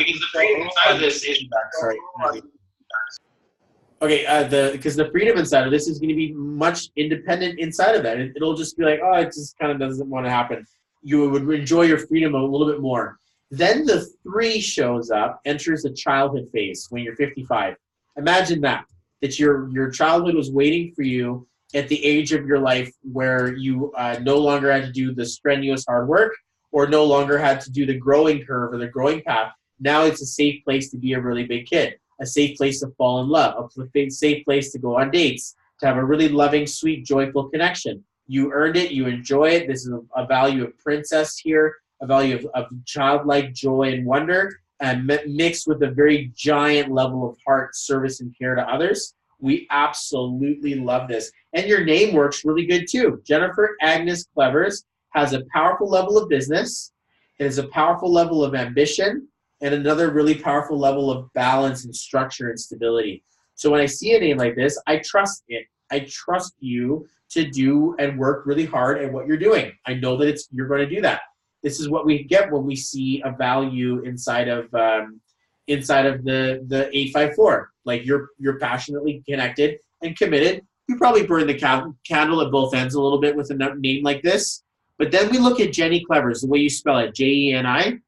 Okay, because the freedom inside of this is going to be much independent inside of that. It'll just be like, oh, it just kind of doesn't want to happen. You would enjoy your freedom a little bit more. Then the 3 shows up, enters the childhood phase when you're 55. Imagine that your childhood was waiting for you at the age of your life where you no longer had to do the strenuous hard work or no longer had to do the growing curve or the growing path. Now it's a safe place to be a really big kid, a safe place to fall in love, a safe place to go on dates, to have a really loving, sweet, joyful connection. You earned it. You enjoy it. This is a value of princess here, a value of childlike joy and wonder, and mixed with a very giant level of heart, service, and care to others. We absolutely love this. And your name works really good too. Jennifer Agnes Clevers has a powerful level of business. It has a powerful level of ambition and another really powerful level of balance and structure and stability. So when I see a name like this, I trust it. I trust you to do and work really hard at what you're doing. I know that you're going to do that. This is what we get when we see a value inside of inside of the 854. Like you're passionately connected and committed. You probably burn the candle at both ends a little bit with a name like this. But then we look at Jenny Clevers, the way you spell it, Jeni.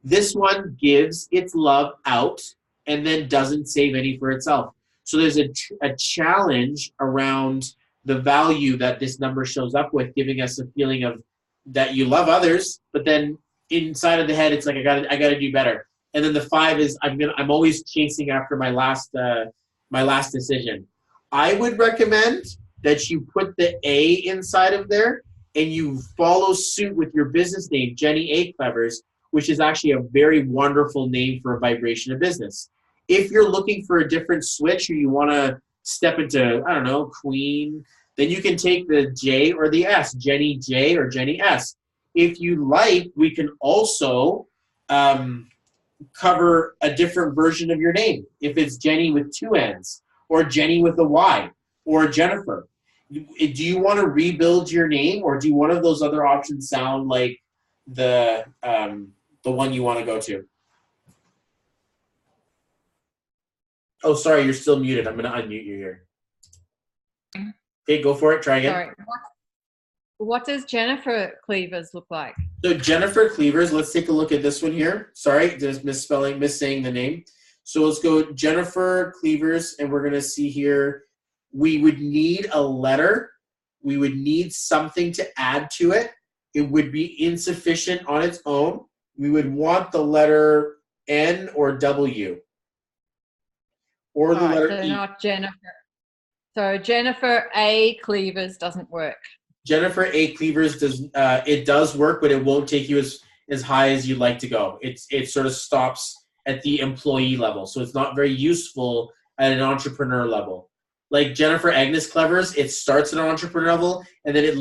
This one gives its love out and then doesn't save any for itself. So there's a challenge around the value that this number shows up with, giving us a feeling of that you love others, but then inside of the head, it's like I gotta do better. And then the 5 is I'm always chasing after my last decision. I would recommend that you put the A inside of there and you follow suit with your business name, Jenny A. Clevers, which is actually a very wonderful name for a vibration of business. If you're looking for a different switch or you want to step into, I don't know, Queen, then you can take the J or the S, Jenny J or Jenny S. If you like, we can also cover a different version of your name. If it's Jenny with 2 N's or Jenny with a Y or Jennifer. Do you want to rebuild your name, or do one of those other options sound like the one you want to go to? Oh, sorry, you're still muted. I'm going to unmute you here. Okay, go for it. Try again. Sorry. What does Jennifer Clevers look like? So Jennifer Clevers, let's take a look at this one here. Sorry, just missaying the name. So let's go Jennifer Clevers, and we're going to see here, we would need a letter. We would need something to add to it. It would be insufficient on its own. We would want the letter N or W. Or the letter so E. not Jennifer. So Jennifer A. Clevers doesn't work. Jennifer A. Clevers does work, but it won't take you as high as you'd like to go. It sort of stops at the employee level, so it's not very useful at an entrepreneur level. Like Jennifer Agnes Clevers, it starts at an entrepreneur level, and then it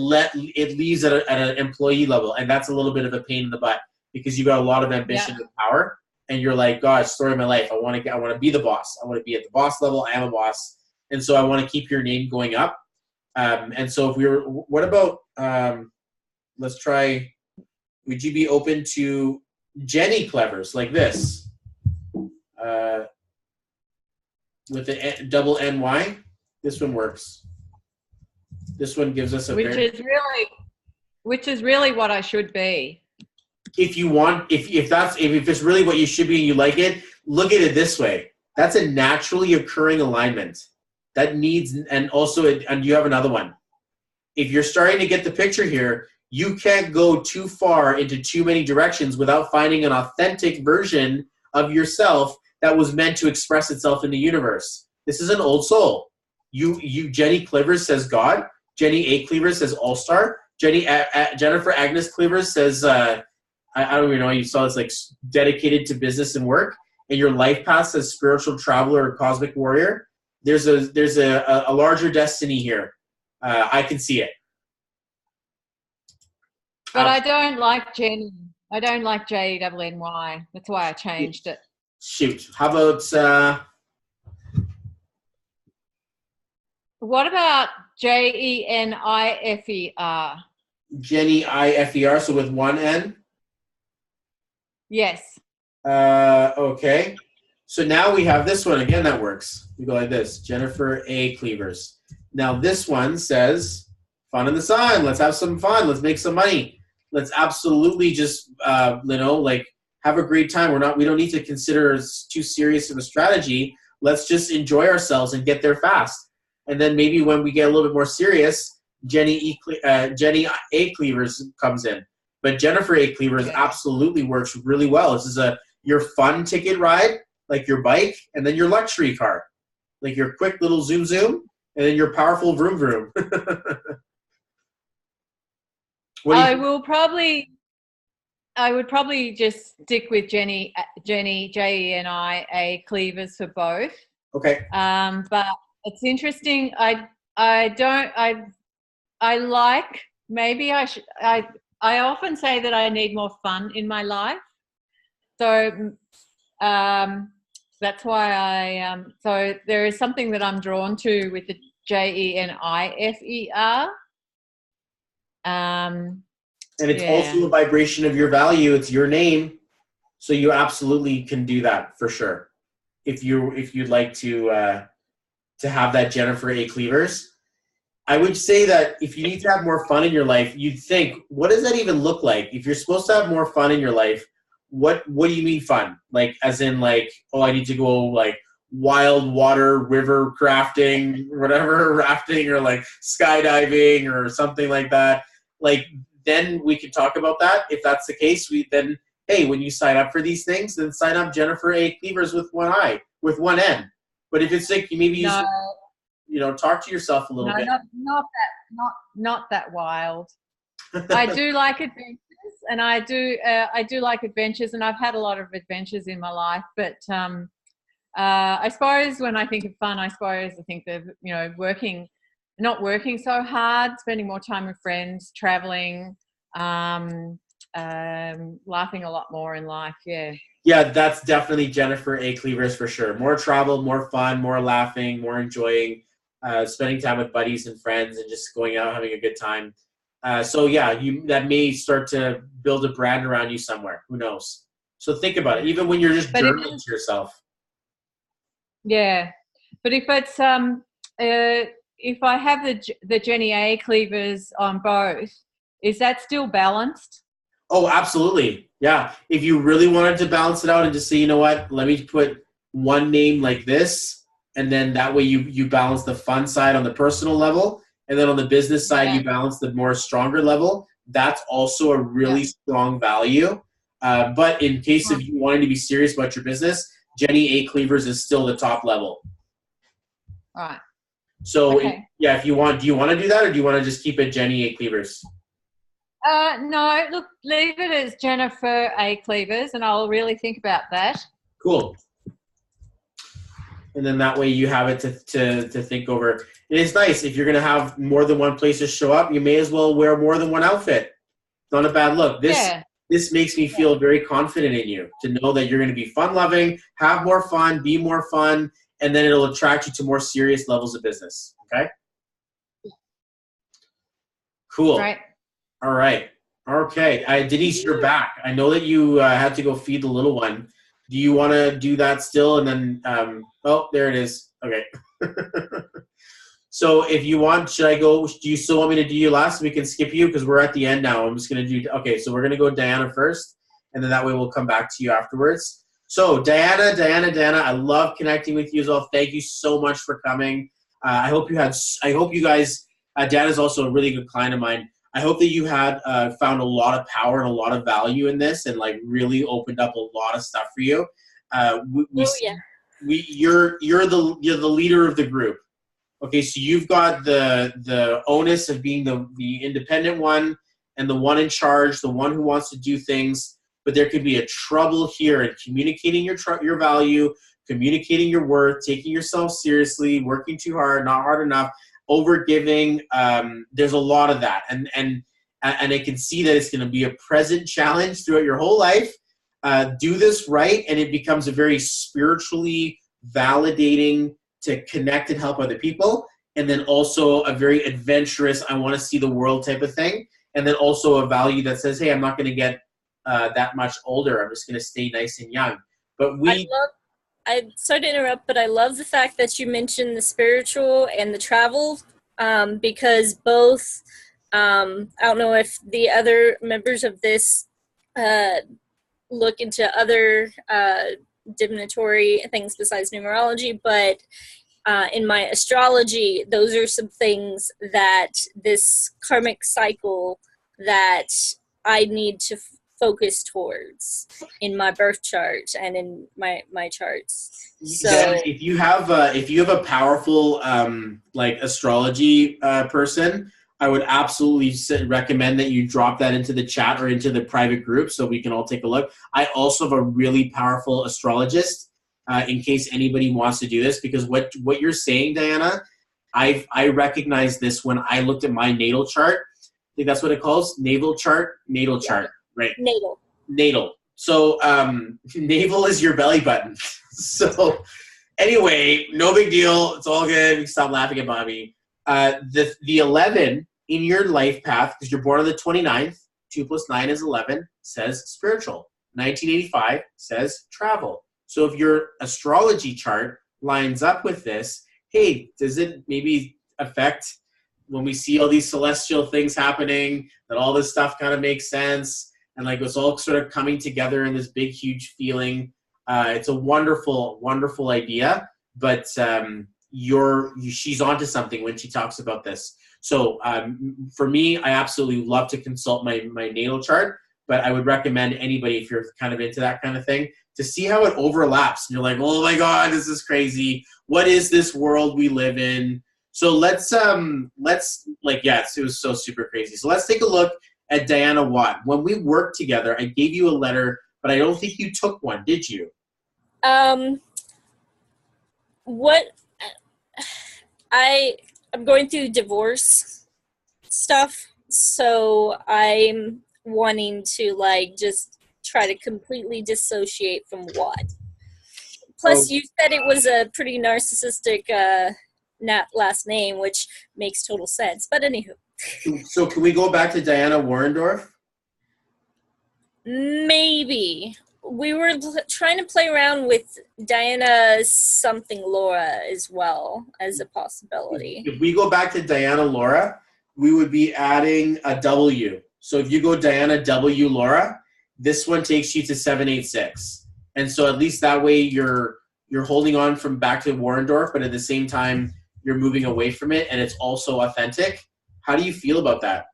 leaves at an employee level, and that's a little bit of a pain in the butt because you got a lot of ambition and power, and you're like, gosh, story of my life. I want to be the boss. I want to be at the boss level. I am a boss, and so I want to keep your name going up. And so if what about, let's try, would you be open to Jenny Clevers like this? With the double NY? This one works. This one gives us which is really what I should be. If you want, if it's really what you should be and you like it, look at it this way. That's a naturally occurring alignment. That needs, and you have another one. If you're starting to get the picture here, you can't go too far into too many directions without finding an authentic version of yourself that was meant to express itself in the universe. This is an old soul. Jenny Clevers says God. Jenny A. Clevers says All-Star. Jennifer Agnes Clevers says, I don't even know, you saw it's like dedicated to business and work. And your life path says spiritual traveler or cosmic warrior. There's a larger destiny here. I can see it. But I don't like Jenny. I don't like Jenny. That's why I changed it. Shoot. How about what about Jenifer? Jenny Ifer, so with 1 N? Yes. Okay. So now we have this one. Again, that works. We go like this. Jennifer A. Clevers. Now this one says, fun in the sun. Let's have some fun. Let's make some money. Let's absolutely just, have a great time. We don't need to consider it too serious of a strategy. Let's just enjoy ourselves and get there fast. And then maybe when we get a little bit more serious, Jenny A. Clevers comes in. But Jennifer A. Clevers absolutely works really well. This is your fun ticket ride, like your bike, and then your luxury car, like your quick little zoom, and then your powerful vroom vroom. I would probably just stick with Jenny Jeni A. Clevers for both. Okay. But it's interesting. I often say that I need more fun in my life. So that's why so there is something that I'm drawn to with the Jenifer. And it's also a vibration of your value. It's your name. So you absolutely can do that for sure. If you'd like to have that Jennifer A. Cleavers. I would say that if you need to have more fun in your life, you'd think, what does that even look like? If you're supposed to have more fun in your life, what do you mean fun? Like, as in like, oh, I need to go like wild water river crafting, whatever, rafting, or like skydiving or something like that. Like, then we can talk about that. If that's the case, then, hey, when you sign up for these things, then sign up Jennifer A. Cleavers with one N. But if it's like, maybe you should, talk to yourself a little bit. Not that wild. I do like adventures, and I do like adventures, and I've had a lot of adventures in my life. But as far as when I think of fun, I think of not working so hard, spending more time with friends, traveling, laughing a lot more in life. Yeah, that's definitely Jennifer A. Cleavers for sure. More travel, more fun, more laughing, more enjoying, spending time with buddies and friends, and just going out having a good time. So yeah, that may start to build a brand around you somewhere. Who knows? So think about it. Even when you're just journaling to yourself. Yeah, but if it's if I have the Jenny A. Cleavers on both, is that still balanced? Oh, absolutely. Yeah. If you really wanted to balance it out and just say, you know what, let me put one name like this, and then that way you balance the fun side on the personal level, and then on the business side, you balance the more stronger level. That's also a really strong value. But in case of you wanting to be serious about your business, Jenny A. Cleavers is still the top level. All right. So if you want, do you want to do that, or do you want to just keep it Jenny A. Cleavers? No, look, leave it as Jennifer A. Cleavers, and I'll really think about that. Cool. And then that way you have it to think over. And it's nice if you're going to have more than one place to show up, you may as well wear more than one outfit. It's not a bad look. This makes me feel very confident in you, to know that you're going to be fun-loving, have more fun, be more fun, and then it'll attract you to more serious levels of business. Okay? Cool. Right. All right. Okay. Denise, you're back. I know that you had to go feed the little one. Do you want to do that still? And then, oh, there it is. Okay. So if you want, should I go? Do you still want me to do you last? We can skip you because we're at the end now. I'm just going to do, okay, so we're going to go Diana first, and then that way we'll come back to you afterwards. So Diana, I love connecting with you as well. Thank you so much for coming. I hope you guys, Diana's also a really good client of mine. I hope that you had found a lot of power and a lot of value in this, and like really opened up a lot of stuff for you. You're the leader of the group. Okay, so you've got the onus of being the independent one and the one in charge, the one who wants to do things. But there could be a trouble here in communicating your value, communicating your worth, taking yourself seriously, working too hard, not hard enough, over giving. There's a lot of that, and I can see that it's going to be a present challenge throughout your whole life. Do this right, and it becomes a very spiritually validating to connect and help other people, and then also a very adventurous, I want to see the world type of thing, and then also a value that says, hey, I'm not going to get that much older. I'm just going to stay nice and young. But I'm sorry to interrupt, but I love the fact that you mentioned the spiritual and the travel, because both, I don't know if the other members of this look into other divinatory things besides numerology, but in my astrology, those are some things that this karmic cycle that I need to focus towards in my birth chart and in my charts. So if you have a powerful like astrology person, I would absolutely recommend that you drop that into the chat or into the private group so we can all take a look. I also have a really powerful astrologist in case anybody wants to do this, because what you're saying, Diana, I recognized this when I looked at my natal chart. I think that's what it calls, natal chart, right? Natal. So navel is your belly button. So anyway, no big deal. It's all good. We can stop laughing at Bobby. The 11 in your life path, because you're born on the 29th, 2 + 9 is 11, says spiritual. 1985 says travel. So if your astrology chart lines up with this, hey, does it maybe affect when we see all these celestial things happening, that all this stuff kind of makes sense, and like it's all sort of coming together in this big, huge feeling. It's a wonderful, wonderful idea, but she's onto something when she talks about this. So for me, I absolutely love to consult my natal chart, but I would recommend anybody, if you're kind of into that kind of thing, to see how it overlaps. And you're like, oh my God, this is crazy. What is this world we live in? So let's it was so super crazy. So let's take a look at Diana Watt. When we worked together, I gave you a letter, but I don't think you took one, did you? What I'm going through divorce stuff, so I'm wanting to like just try to completely dissociate from Watt. Plus, you said it was a pretty narcissistic last name, which makes total sense. But anywho. So can we go back to Diana Warendorf? Maybe. We were trying to play around with Diana something Laura as well as a possibility. If we go back to Diana Laura, we would be adding a W. So if you go Diana W Laura, this one takes you to 786. And so at least that way you're holding on from back to Warendorf, but at the same time you're moving away from it and it's also authentic. How do you feel about that?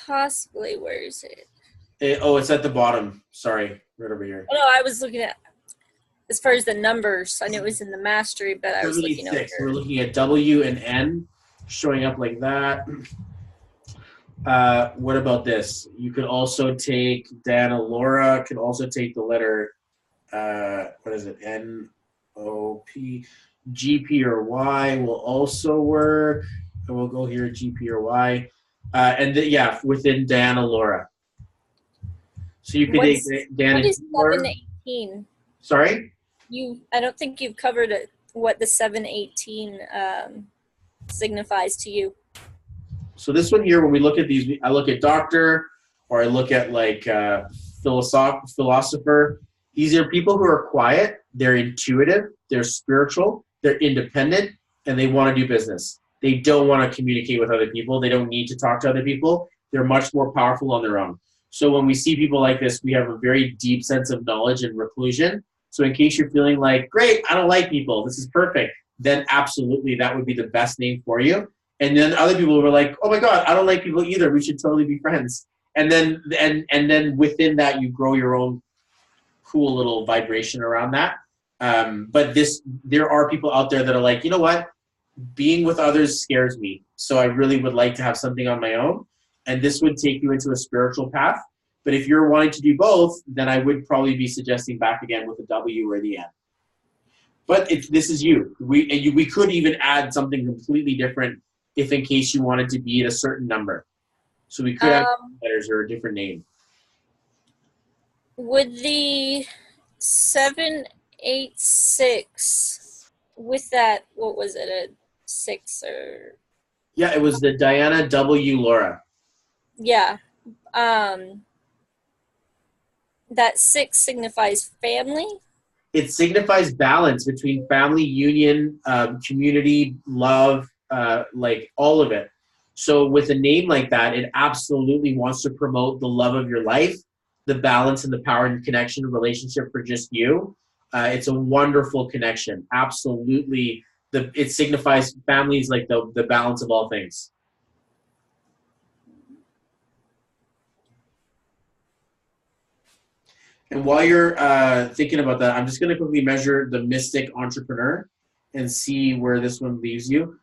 Possibly. Where is it? It's at the bottom. Sorry, right over here. Oh, no, I was looking at, as far as the numbers, I knew it was in the mastery, but I was looking over. We're looking at W and N showing up like that. What about this? You could also take Diana Laura, could also take the letter, what is it, N, O, P. G, P, or Y will also work. And we'll go here, G, P, or Y. Within Diana Laura. So you could take Diana. What is 718? Sorry? I don't think you've covered what the 718 signifies to you. So this one here, when we look at these, I look at doctor, or I look at like philosopher. These are people who are quiet, they're intuitive, they're spiritual, they're independent, and they want to do business. They don't want to communicate with other people. They don't need to talk to other people. They're much more powerful on their own. So when we see people like this, we have a very deep sense of knowledge and reclusion. So in case you're feeling like, great, I don't like people, this is perfect, then absolutely that would be the best name for you. And then other people were like, oh my God, I don't like people either. We should totally be friends. And then within that, you grow your own cool little vibration around that. But there are people out there that are like, you know what? Being with others scares me. So I really would like to have something on my own. And this would take you into a spiritual path. But if you're wanting to do both, then I would probably be suggesting back again with a W or the N. But this is you. We could even add something completely different if in case you wanted to be at a certain number. So we could add letters or a different name. Would the 786 with that, what was it, a 6 or? Yeah, it was the Diana W. Laura. Yeah. That 6 signifies family? It signifies balance between family, union, community, love, like all of it. So with a name like that, it absolutely wants to promote the love of your life, the balance and the power and connection relationship for just you. It's a wonderful connection. Absolutely. It signifies families like the balance of all things. And while you're thinking about that, I'm just going to quickly measure the Mystic Entrepreneur and see where this one leaves you.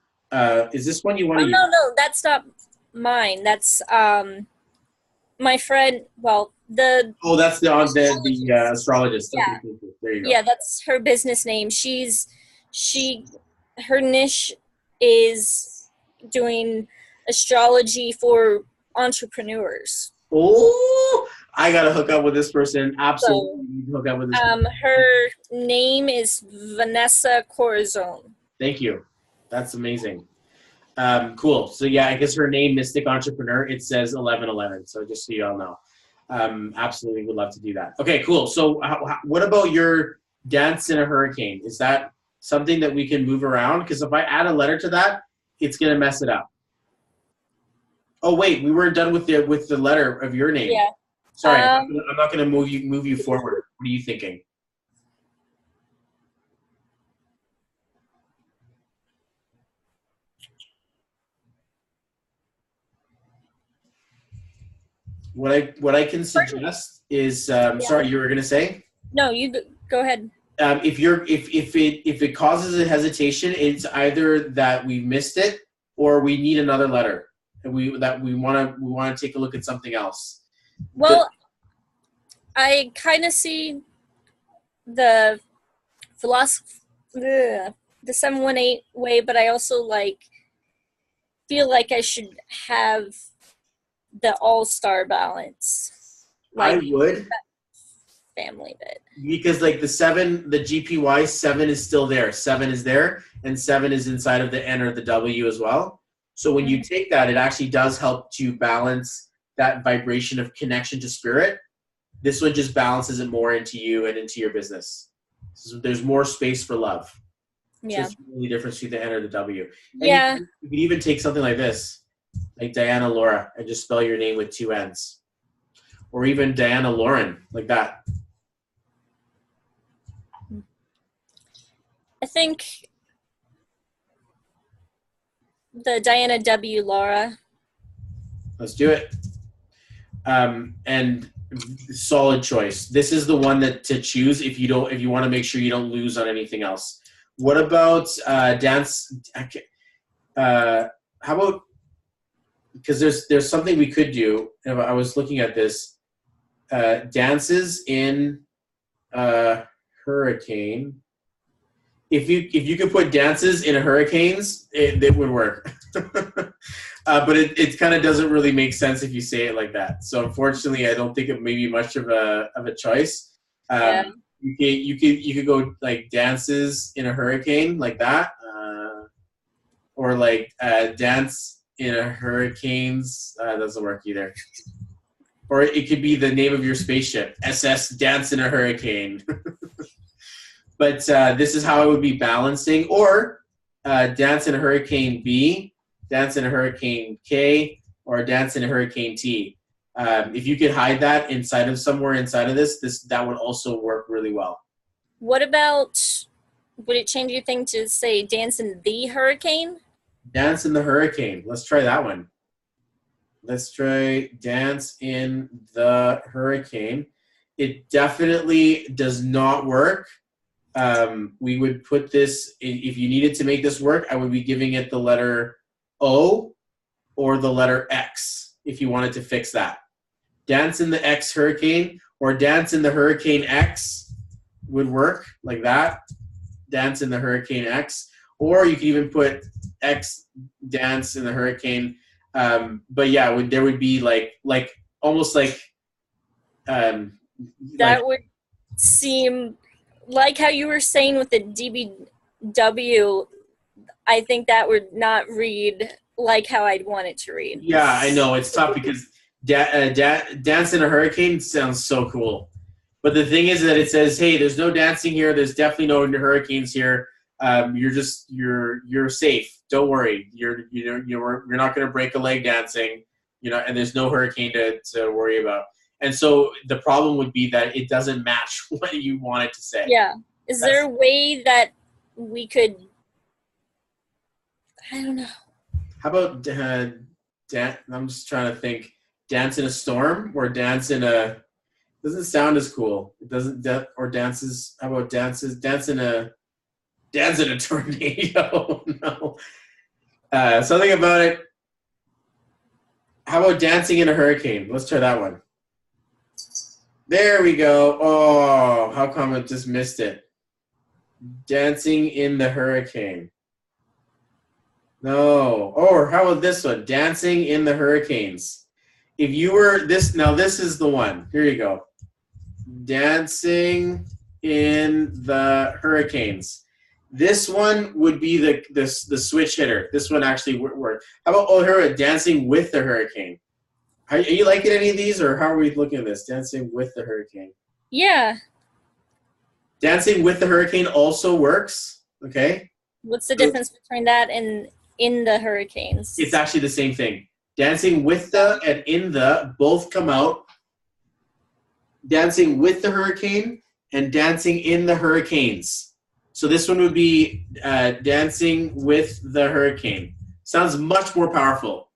Is this one you want to use? No, that's not mine. That's my friend. Well, that's the astrologist. Yeah. Okay, cool. There you go. Yeah, that's her business name. Her niche is doing astrology for entrepreneurs. Oh, I gotta hook up with this person. Absolutely, hook up with this person. Her name is Vanessa Corazon. Thank you. That's amazing. Cool. So yeah, I guess her name, Mystic Entrepreneur, it says 1111. So just so you all know, absolutely would love to do that. Okay, cool. So what about your dance in a hurricane? Is that something that we can move around? Because if I add a letter to that, it's gonna mess it up. Oh wait, we weren't done with the letter of your name. Yeah. Sorry, I'm not gonna move you forward. What are you thinking? What I can suggest is sorry, you were gonna say? No, you go ahead. If it causes a hesitation, it's either that we missed it or we need another letter, and we want to take a look at something else. Well, I kind of see the philosophy, the 718 way, but I also feel like I should have the all-star balance. I would. Family bit. Because like the 7, the GPY 7 is still there. 7 is there, and 7 is inside of the N or the W as well. So when you take that, it actually does help to balance that vibration of connection to spirit. This one just balances it more into you and into your business. So there's more space for love. Yeah. So it's the only difference between the N or the W. And yeah. You can even take something like this, like Diana Laura, and just spell your name with 2 N's. Or even Diana Lauren, like that. I think the Diana W. Laura. Let's do it. And solid choice. This is the one that to choose if you want to make sure you don't lose on anything else. What about dance? How about, because there's something we could do. I was looking at this. Dances in hurricane. If you could put dances in hurricanes, it would work. But it kind of doesn't really make sense if you say it like that. So unfortunately, I don't think it may be much of a choice. Yeah. You could go like dances in a hurricane like that, or like dance in a hurricanes. Doesn't work either. Or it could be the name of your spaceship, SS Dance in a Hurricane. But this is how I would be balancing. Or dance in a hurricane B, dance in a hurricane K, or dance in a hurricane T. If you could hide that inside of somewhere inside of this, that would also work really well. What about, would it change your thing to say dance in the hurricane? Dance in the hurricane. Let's try that one. Let's try dance in the hurricane. It definitely does not work. We would put this, if you needed to make this work, I would be giving it the letter O or the letter X if you wanted to fix that. Dance in the X hurricane or dance in the hurricane X would work like that. Dance in the hurricane X. Or you could even put X dance in the hurricane. But yeah, there would be like almost like that would seem like how you were saying with the DBW. I think that would not read like how I'd want it to read. Yeah, I know it's tough because dance in a hurricane sounds so cool, but the thing is that it says, hey, there's no dancing here. There's definitely no hurricanes here. You're safe. Don't worry. You're not going to break a leg dancing, and there's no hurricane to worry about. And so the problem would be that it doesn't match what you want it to say. Yeah. Is there a way that we could, I don't know. How about I'm just trying to think. Dance in a storm or dance in a, doesn't sound as cool. It doesn't, or dances, how about dances? Dance in a tornado. No. Something about it. How about dancing in a hurricane? Let's try that one. There we go. Oh, how come I just missed it? Dancing in the hurricane. No. Or how about this one? Dancing in the hurricanes. If you were this, now this is the one. Here you go. Dancing in the hurricanes. This one would be the switch hitter. This one actually worked. How about O'Hara, Dancing with the Hurricane? Are you liking any of these, or how are we looking at this? Dancing with the Hurricane. Yeah. Dancing with the Hurricane also works. Okay. What's the difference between that and in the hurricanes? It's actually the same thing. Dancing with the and in the both come out. Dancing with the Hurricane and Dancing in the Hurricanes. So this one would be Dancing with the Hurricane. Sounds much more powerful.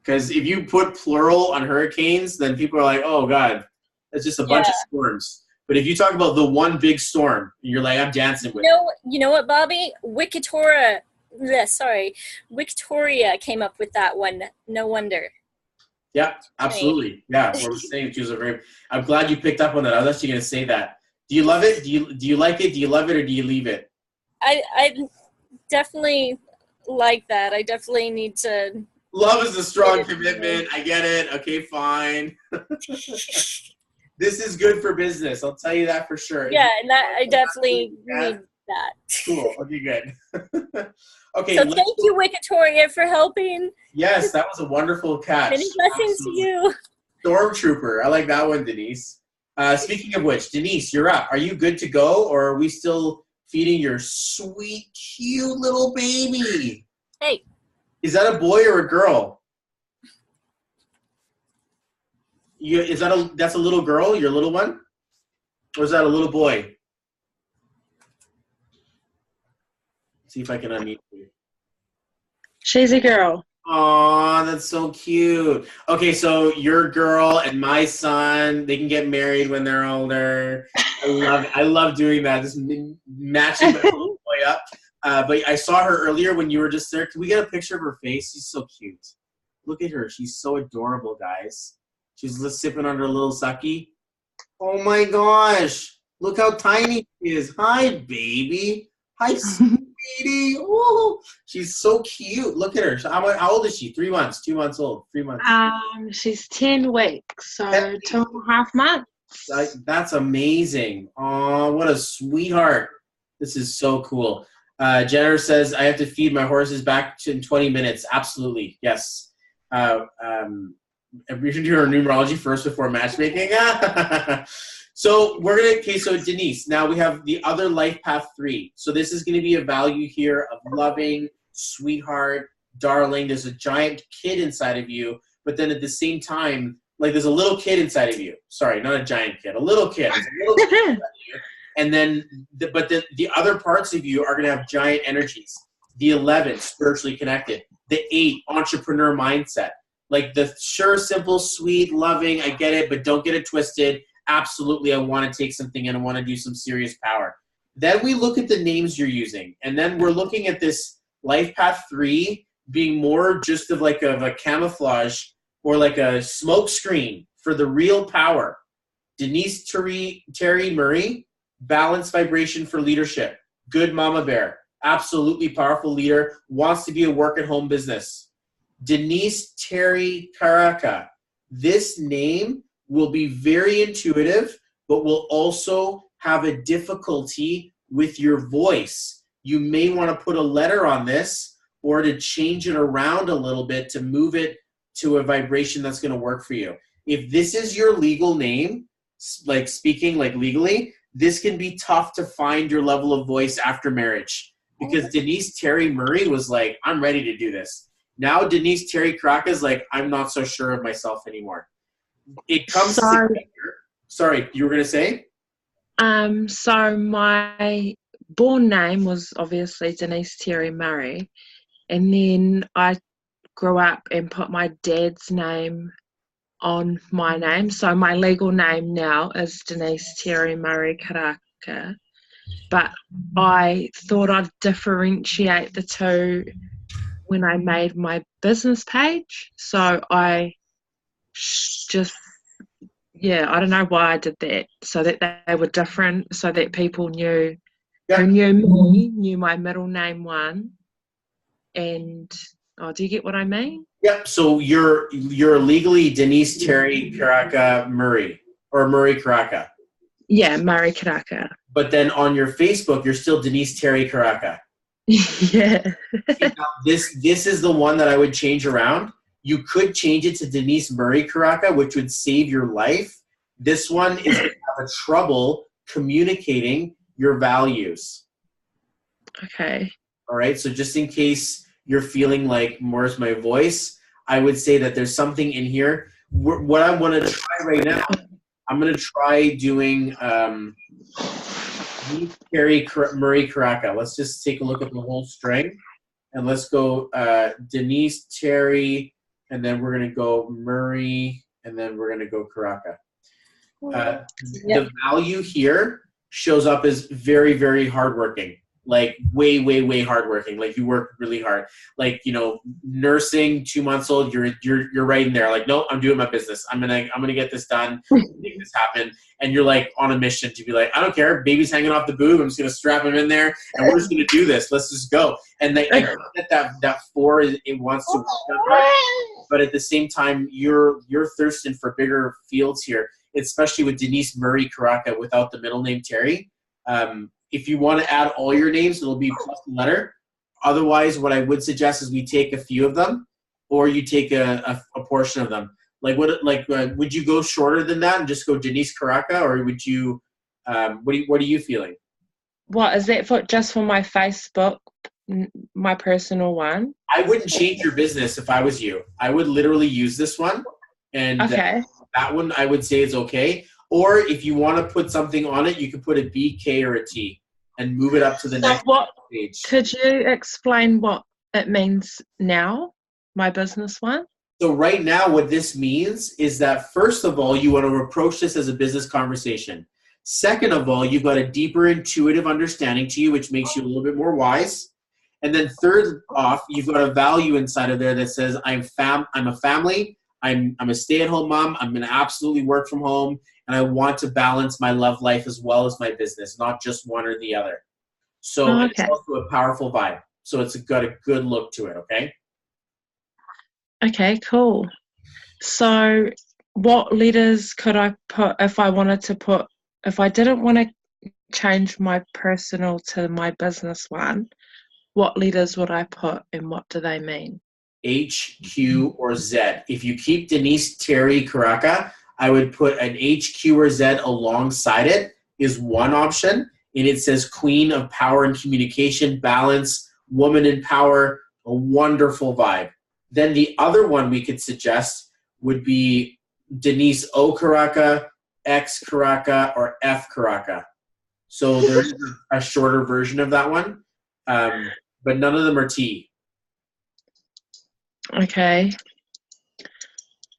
Because if you put plural on hurricanes, then people are like, oh, God, that's just a bunch of storms. But if you talk about the one big storm, you're like, I'm dancing with it. You know what, Bobby? Victoria came up with that one. No wonder. Yeah, absolutely. Yeah, we're saying she was a very. I'm glad you picked up on that. I was actually going to say that. Do you love it? Do you like it? Do you love it, or do you leave it? I definitely like that. I definitely need to. Love is a strong commitment. I get it. Okay, fine. This is good for business. I'll tell you that for sure. Yeah, and that I definitely need that. Cool. Okay, good. Okay. So thank you, Victoria, for helping. Yes, that was a wonderful catch. Many blessings to you. Stormtrooper. I like that one, Denise. Speaking of which, Denise, you're up. Are you good to go, or are we still feeding your sweet, cute little baby? Hey. Is that a boy or a girl? That's a little girl, your little one? Or is that a little boy? Let's see if I can unmute you. She's a girl. Aw, that's so cute. Okay, so your girl and my son, they can get married when they're older. I love doing that, just matching my little boy up. But I saw her earlier when you were just there. Can we get a picture of her face? She's so cute. Look at her. She's so adorable, guys. She's just sipping on her little sucky. Oh my gosh. Look how tiny she is. Hi, baby. Hi, sweetie. Oh, she's so cute. Look at her. How old is she? 3 months, 2 months old, 3 months. She's 10 weeks, so 2.5 months. That's amazing. Oh, what a sweetheart. This is so cool. Jennifer says, I have to feed my horses back in 20 minutes. Absolutely. Yes. We should do our numerology first before matchmaking. So so Denise, now we have the other life path 3. So this is going to be a value here of loving, sweetheart, darling. There's a giant kid inside of you, but then at the same time, like there's a little kid inside of you. Sorry, not a giant kid, a little kid. There's a little kid inside of you. And then, the other parts of you are going to have giant energies. The 11, spiritually connected. The 8, entrepreneur mindset. Like the sure, simple, sweet, loving, I get it, but don't get it twisted. Absolutely, I want to take something and I want to do some serious power. Then we look at the names you're using. And then we're looking at this life path 3 being more just of a camouflage or like a smoke screen for the real power. Denise Terry Murray. Balanced vibration for leadership. Good mama bear. Absolutely powerful leader. Wants to be a work-at-home business. Denise Terry Caraca. This name will be very intuitive, but will also have a difficulty with your voice. You may want to put a letter on this or to change it around a little bit to move it to a vibration that's going to work for you. If this is your legal name, like speaking like legally, this can be tough to find your level of voice after marriage because Denise Terry Murray was like, I'm ready to do this. Now Denise Terry Caraca is like, I'm not so sure of myself anymore. It comes Sorry, you were going to say? So my born name was obviously Denise Terry Murray. And then I grew up and put my dad's name on my name. So my legal name now is Denise Terry Murray Caraca. But I thought I'd differentiate the two when I made my business page. So I just, I don't know why I did that. So that they were different, so that people knew who knew me, knew my middle name one. And, do you get what I mean? Yep. So you're legally Denise Terry Caraca Murray or Murray Caraca. Yeah, Murray Caraca. But then on your Facebook, you're still Denise Terry Caraca. Yeah. Now, this is the one that I would change around. You could change it to Denise Murray Caraca, which would save your life. This one is going to have a trouble communicating your values. Okay. All right. So just in case you're feeling like, where's my voice? I would say that there's something in here. What I want to try right now, I'm going to try doing Denise Terry Murray Caraca. Let's just take a look at the whole string. And let's go Denise Terry, and then we're going to go Murray, and then we're going to go Caraca. The value here shows up as very, very hardworking. Like way, way, way hardworking. Like you work really hard. Like, you know, nursing, 2 months old, you're right in there. Like, no, I'm doing my business. I'm gonna get this done, make this happen. And you're like on a mission to be like, I don't care, baby's hanging off the boob. I'm just gonna strap him in there, and we're just gonna do this. Let's just go. And I get that 4 it wants to work, but at the same time, you're thirsting for bigger fields here, especially with Denise Murray Caraca without the middle name Terry. If you want to add all your names, it'll be plus the letter. Otherwise, what I would suggest is we take a few of them, or you take a portion of them. Like would you go shorter than that and just go Denise Caraca, or would you? What are you feeling? What is that for? Just for my Facebook, my personal one? I wouldn't change your business if I was you. I would literally use this one, and okay. That one I would say is okay. Or if you want to put something on it, you could put a B, K, or a T and move it up to the next page. Could you explain what it means now, my business one? So right now what this means is that first of all, you want to approach this as a business conversation. Second of all, you've got a deeper intuitive understanding to you, which makes you a little bit more wise. And then third off, you've got a value inside of there that says, I'm a family, I'm a stay-at-home mom, I'm going to absolutely work from home, and I want to balance my love life as well as my business, not just one or the other. So It's also a powerful vibe. So it's got a good look to it, okay? Okay, cool. So what letters could I put if I wanted to put, if I didn't want to change my personal to my business one, what letters would I put and what do they mean? H, Q, or Z. If you keep Denise Terry Caraca, I would put an H, Q, or Z alongside it is one option. And it says Queen of Power and Communication, Balance, Woman in Power, a wonderful vibe. Then the other one we could suggest would be Denise O Caraca, X Caraca, or F Caraca. So there's a shorter version of that one, but none of them are T. Okay.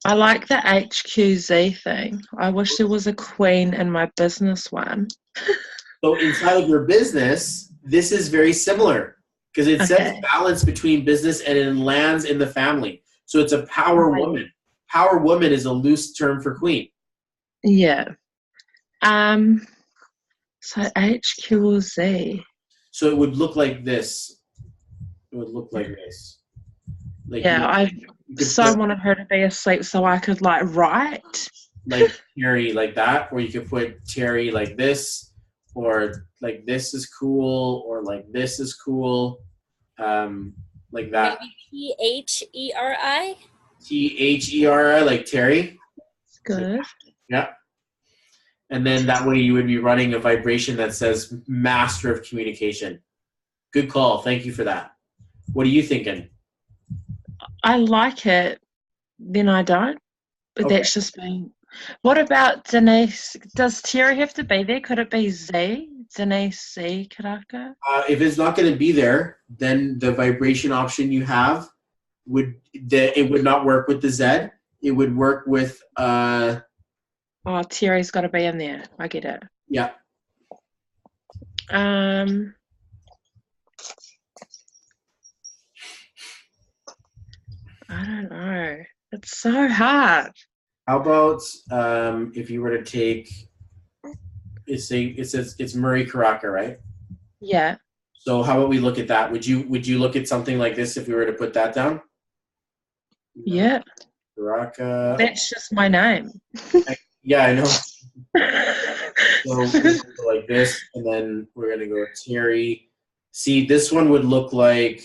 I like the HQZ thing. I wish there was a queen in my business one. So inside of your business, this is very similar because it says balance between business and it lands in the family. So it's a power woman. Power woman is a loose term for queen. Yeah. So HQZ. So it would look like this. It would look like this. Like yeah, I so wanted her to be asleep so I could like write. Like Terry like that, or you could put Terry like this, or like this is cool, or like this is cool, like that. Maybe T-H-E-R-I? T-H-E-R-I, like Terry. That's good. Yeah. And then that way you would be running a vibration that says Master of Communication. Good call. Thank you for that. What are you thinking? I like it, then I don't. But that's just me. What about Denise? Does Terry have to be there? Could it be Z? Denise C. Caraca? If it's not going to be there, then the vibration option you have it would not work with the Z. It would work with oh, Terry's got to be in there. I get it. Yeah. I don't know. It's so hard. How about if you were to take, it says it's Murray Caraca, right? Yeah. So how about we look at that? Would you look at something like this if we were to put that down? Yeah. Caraca. That's just my name. Yeah, I know. So we're gonna go like this, and then we're gonna go Terry. See, this one would look like,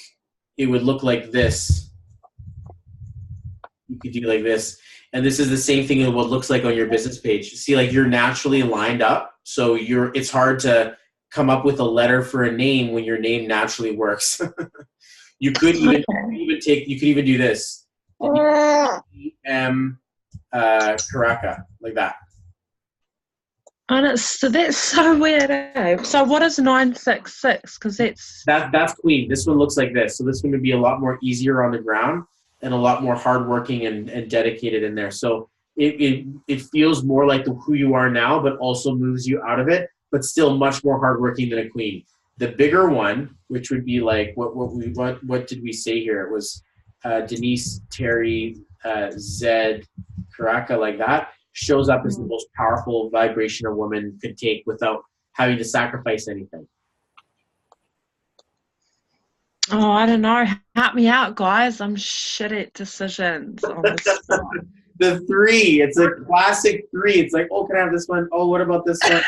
it would look like this. You could do like this. And this is the same thing as what looks like on your business page. See, like you're naturally lined up. So it's hard to come up with a letter for a name when your name naturally works. You could even do this. Karaka, like that. And that's so weird. So what is 966? Because that's Queen. This one looks like this. So this one would be a lot more easier on the ground and a lot more hardworking and dedicated in there. So it feels more like who you are now, but also moves you out of it, but still much more hardworking than a Queen. The bigger one, which would be like what did we say here? It was Denise, Terry, Zed, Karaka, like that. Shows up as the most powerful vibration a woman could take without having to sacrifice anything. Oh, I don't know. Help me out, guys. I'm shit at decisions on this one. The 3. It's a classic 3. It's like, oh, can I have this one? Oh, what about this one?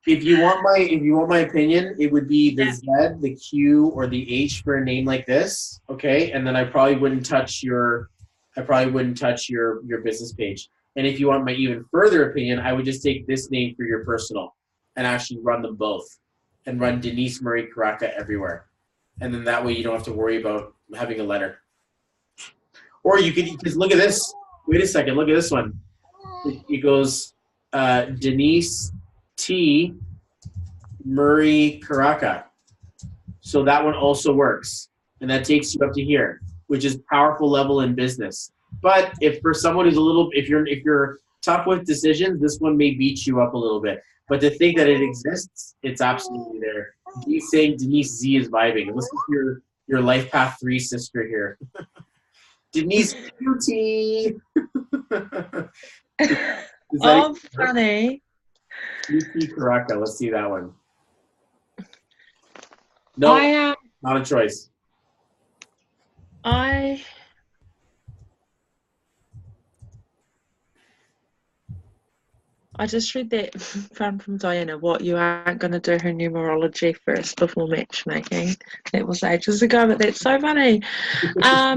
If you want my opinion, it would be the Z, the Q, or the H for a name like this. Okay, and then I probably wouldn't touch your business page. And if you want my even further opinion, I would just take this name for your personal and actually run them both and run Denise Marie Karaka everywhere. And then that way you don't have to worry about having a letter. Or you could just look at this. Wait a second, look at this one. It goes Denise T. Murray Karaka. So that one also works. And that takes you up to here, which is powerful level in business. But if for someone who's if you're tough with decisions, this one may beat you up a little bit. But to think that it exists, it's absolutely there. He's saying Denise Z is vibing. Listen to your Life Path 3 sister here. Denise Beauty. Oh, funny. Beauty Karaka. Let's see that one. No, not a choice. I just read that from Diana, what, you aren't going to do her numerology first before matchmaking. That was ages ago, but that's so funny. I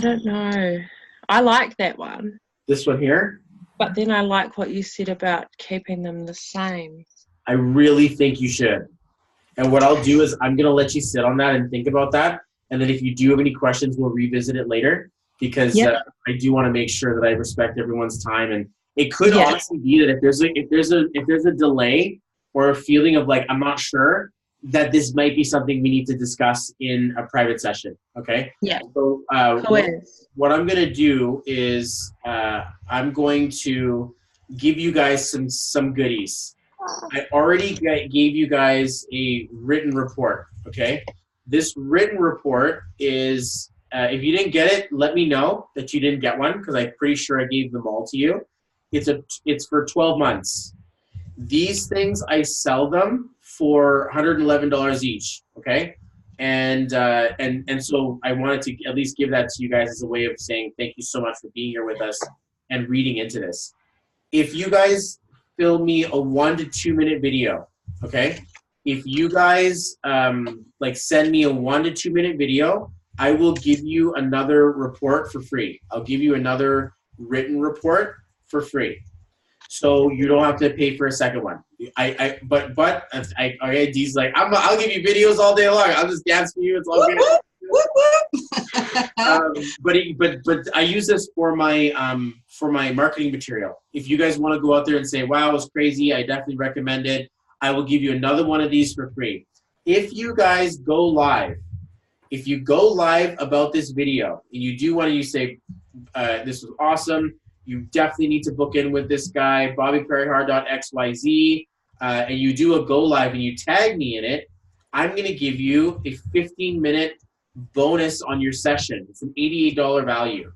don't know. I like that one. This one here? But then I like what you said about keeping them the same. I really think you should. And what I'll do is I'm going to let you sit on that and think about that. And then if you do have any questions, we'll revisit it later, because I do want to make sure that I respect everyone's time. And it could honestly be that if there's a delay or a feeling of like, I'm not sure, that this might be something we need to discuss in a private session. Okay. Yeah. So what I'm going to do is I'm going to give you guys some goodies. I already gave you guys a written report. Okay. This written report is, if you didn't get it, let me know that you didn't get one, because I'm pretty sure I gave them all to you. It's for 12 months. These things, I sell them for $111 each. Okay. And so I wanted to at least give that to you guys as a way of saying thank you so much for being here with us and reading into this. If you guys film me a 1 to 2 minute video, okay? If you guys send me a 1 to 2 minute video, I will give you another report for free. I'll give you another written report for free, so you don't have to pay for a second one. Okay, Dee's like, I'll give you videos all day long. I'll just dance for you. It's all good. But I use this for my marketing material. If you guys want to go out there and say, wow, it was crazy, I definitely recommend it, I will give you another one of these for free. If you guys go live, about this video, and you do want to, you say, this was awesome, you definitely need to book in with this guy, bobbyperryhard.xyz, and you do a go live and you tag me in it, I'm going to give you a 15-minute bonus on your session. It's an $88 value.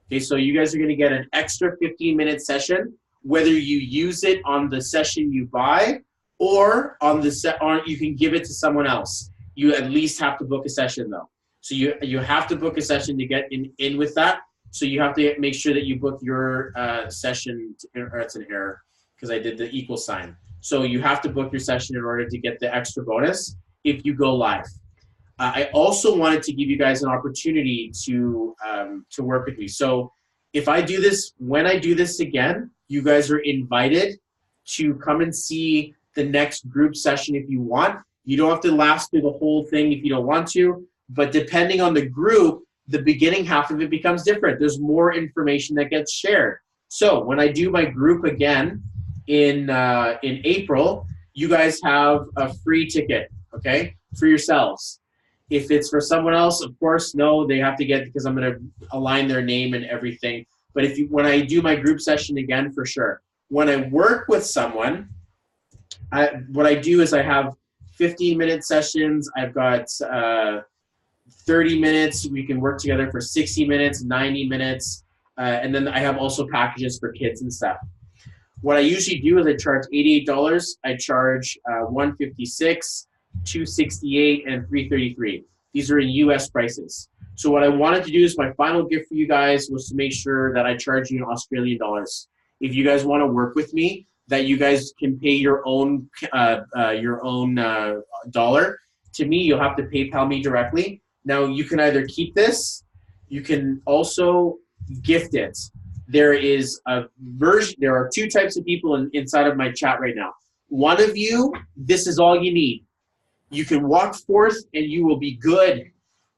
Okay, so you guys are going to get an extra 15-minute session, whether you use it on the session you buy or on the or you can give it to someone else. You at least have to book a session though. So you have to book a session to get in with that. So you have to make sure that you book your session, or it's an error because I did the equal sign. So you have to book your session in order to get the extra bonus if you go live. I also wanted to give you guys an opportunity to work with me. So if I do this, when I do this again, you guys are invited to come and see the next group session if you want. You don't have to last through the whole thing if you don't want to, but depending on the group, the beginning half of it becomes different. There's more information that gets shared. So when I do my group again in April, you guys have a free ticket, okay, for yourselves. If it's for someone else, of course, no, they have to get, because I'm going to align their name and everything. But when I do my group session again, for sure. When I work with someone, what I do is I have 15-minute sessions. I've got 30 minutes. We can work together for 60 minutes, 90 minutes. And then I have also packages for kids and stuff. What I usually do is I charge $88. I charge $156, $268, and $333. These are in US prices. So what I wanted to do is my final gift for you guys was to make sure that I charge you in Australian dollars. If you guys want to work with me, that you guys can pay your own dollar. To me, you'll have to PayPal me directly. Now you can either keep this, you can also gift it. There is a version. There are two types of people inside of my chat right now. One of you, this is all you need. You can walk forth and you will be good.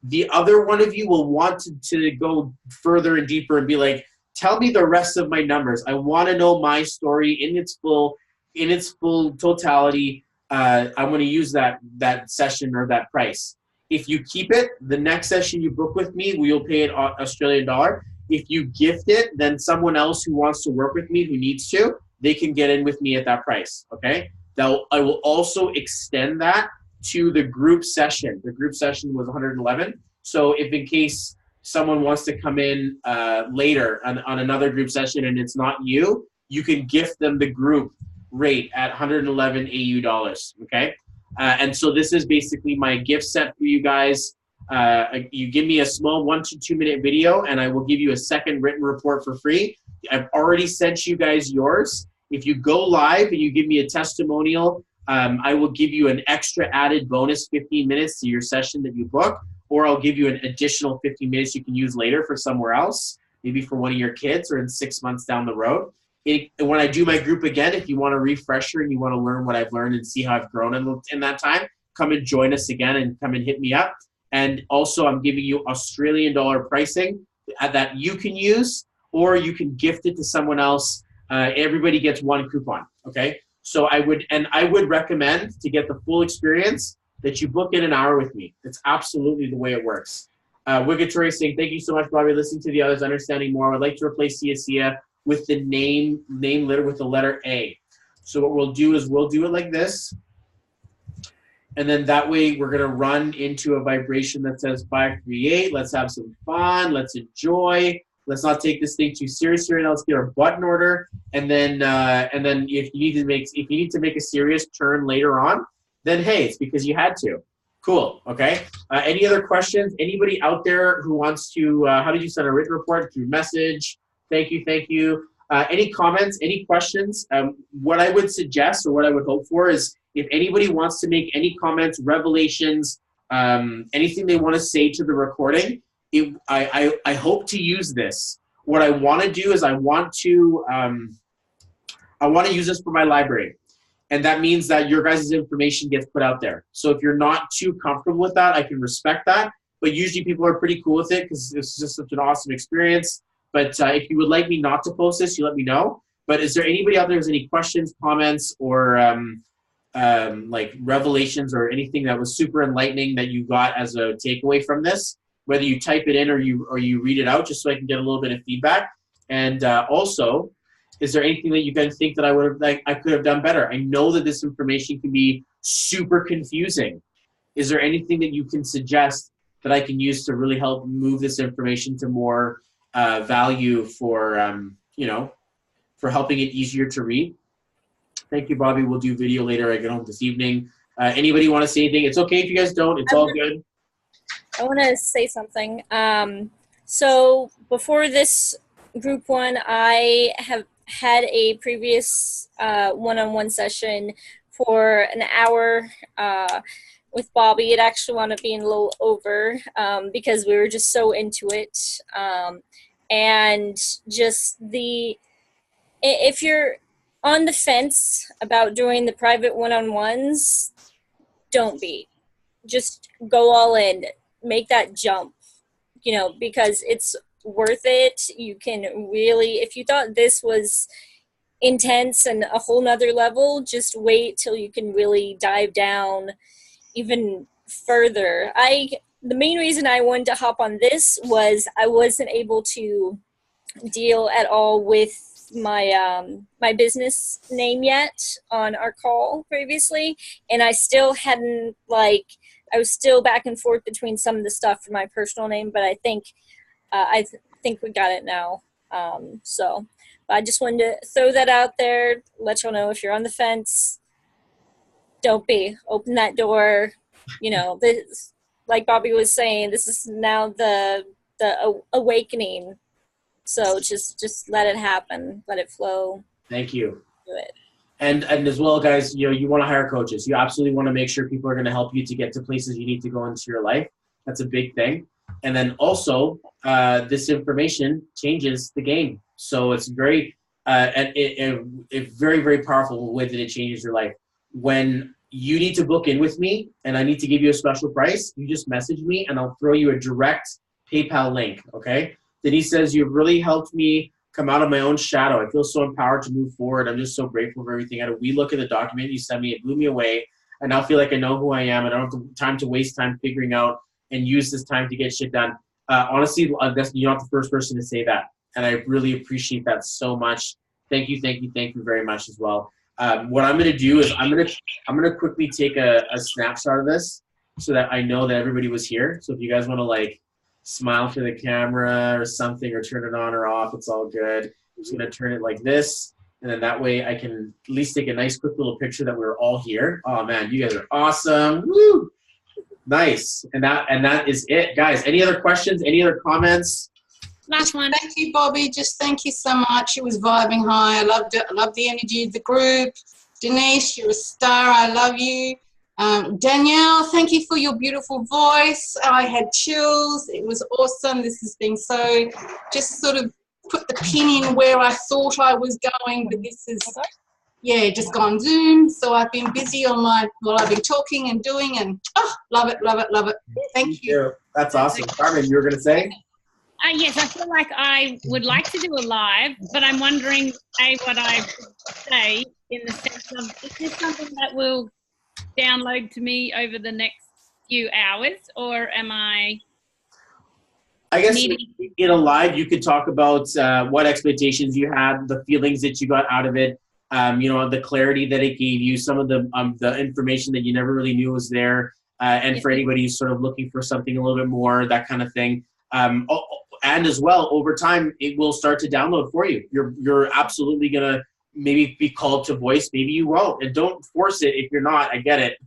The other one of you will want to go further and deeper and be like, tell me the rest of my numbers. I want to know my story in its full totality. I want to use that session or that price. If you keep it, the next session you book with me, we'll pay it Australian dollar. If you gift it, then someone else who wants to work with me, who needs to, they can get in with me at that price, okay? Now, I will also extend that to the group session. The group session was 111. So if in case someone wants to come in later on another group session and it's not you, you can gift them the group rate at 111 AU dollars, okay? And so this is basically my gift set for you guys. You give me a small 1 to 2 minute video and I will give you a second written report for free. I've already sent you guys yours. If you go live and you give me a testimonial, I will give you an extra added bonus 15 minutes to your session that you book, or I'll give you an additional 15 minutes you can use later for somewhere else, maybe for one of your kids or in 6 months down the road. When I do my group again, if you want a refresher and you want to learn what I've learned and see how I've grown in that time, come and join us again and come and hit me up. And also I'm giving you Australian dollar pricing that you can use, or you can gift it to someone else. Everybody gets one coupon, okay? So I would recommend, to get the full experience, that you book in an hour with me. It's absolutely the way it works. Wigatory saying, thank you so much, Bobby. Listening to the others, understanding more. I'd like to replace Sia with the name letter with the letter A. So what we'll do is we'll do it like this. And then that way we're gonna run into a vibration that says 538. Let's have some fun. Let's enjoy. Let's not take this thing too seriously right now. Let's get our butt in order. And then if you need to make a serious turn later on, then hey, it's because you had to. Cool. Okay. Any other questions? Anybody out there who wants to? How did you send a written report? Through message? Thank you. Thank you. Any comments? Any questions? What I would suggest, or what I would hope for, is if anybody wants to make any comments, revelations, anything they want to say to the recording, I hope to use this. What I want to do is I want to use this for my library. And that means that your guys' information gets put out there. So if you're not too comfortable with that, I can respect that. But usually people are pretty cool with it because it's just such an awesome experience. But if you would like me not to post this, you let me know. But is there anybody out there who has any questions, comments, or like revelations or anything that was super enlightening that you got as a takeaway from this? Whether you type it in or you read it out, just so I can get a little bit of feedback. And also, is there anything that you guys think that I could have done better? I know that this information can be super confusing. Is there anything that you can suggest that I can use to really help move this information to more value for for helping it easier to read? Thank you, Bobby. We'll do video later. I get home this evening. Anybody want to say anything? It's okay if you guys don't. It's all good. I want to say something. So before this group one, I have had a previous one-on-one session for an hour with Bobby. It actually wound up being a little over because we were just so into it. And just if you're on the fence about doing the private one-on-ones, don't be. Just go all in. Make that jump, because it's worth it. You can really, if you thought this was intense and a whole nother level, just wait till you can really dive down even further. The main reason I wanted to hop on this was I wasn't able to deal at all with my my business name yet on our call previously, and I still hadn't I was still back and forth between some of the stuff for my personal name, but I think we got it now. So I just wanted to throw that out there, let y'all know if you're on the fence, don't be. Open that door. This, like Bobby was saying, this is now the awakening. So just let it happen, let it flow. Thank you. Do it. And as well, guys, you want to hire coaches. You absolutely want to make sure people are going to help you to get to places you need to go into your life. That's a big thing. And then also, this information changes the game. So it's very, very, very powerful way that it changes your life. When you need to book in with me and I need to give you a special price, you just message me and I'll throw you a direct PayPal link, okay? Denise says, you've really helped me come out of my own shadow. I feel so empowered to move forward. I'm just so grateful for everything. I had a wee look at the document you sent me. It blew me away. I now feel like I know who I am. I don't have time to waste time figuring out and use this time to get shit done. Honestly, you're not the first person to say that. And I really appreciate that so much. Thank you very much as well. What I'm going to do is I'm going to quickly take a snapshot of this so that I know that everybody was here. So if you guys want to smile for the camera or something or turn it on or off, it's all good. I'm just going to turn it like this. And then that way I can at least take a nice quick little picture that we're all here. Oh man, you guys are awesome. Woo! Nice. And that is it, guys. Any other questions? Any other comments? Last one. Thank you, Bobby. Just thank you so much. It was vibing high. I loved it. I love the energy of the group. Denise, you're a star. I love you. Danielle, thank you for your beautiful voice. I had chills. It was awesome. This has been so, just sort of put the pin in where I thought I was going, but this is, just gone Zoom. So I've been busy while I've been talking and doing, and love it, love it, love it. Thank you. That's awesome. Carmen, you were going to say? Yes, I feel like I would like to do a live, but I'm wondering, what I say in the sense of, is this something that will download to me over the next few hours, or am I guess in a live you could talk about what expectations you had, the feelings that you got out of it, the clarity that it gave you, some of the information that you never really knew was there, and for anybody who's sort of looking for something a little bit more, that kind of thing. And as well, over time, it will start to download for you. You're absolutely gonna maybe be called to voice, maybe you won't, and don't force it if you're not. I get it,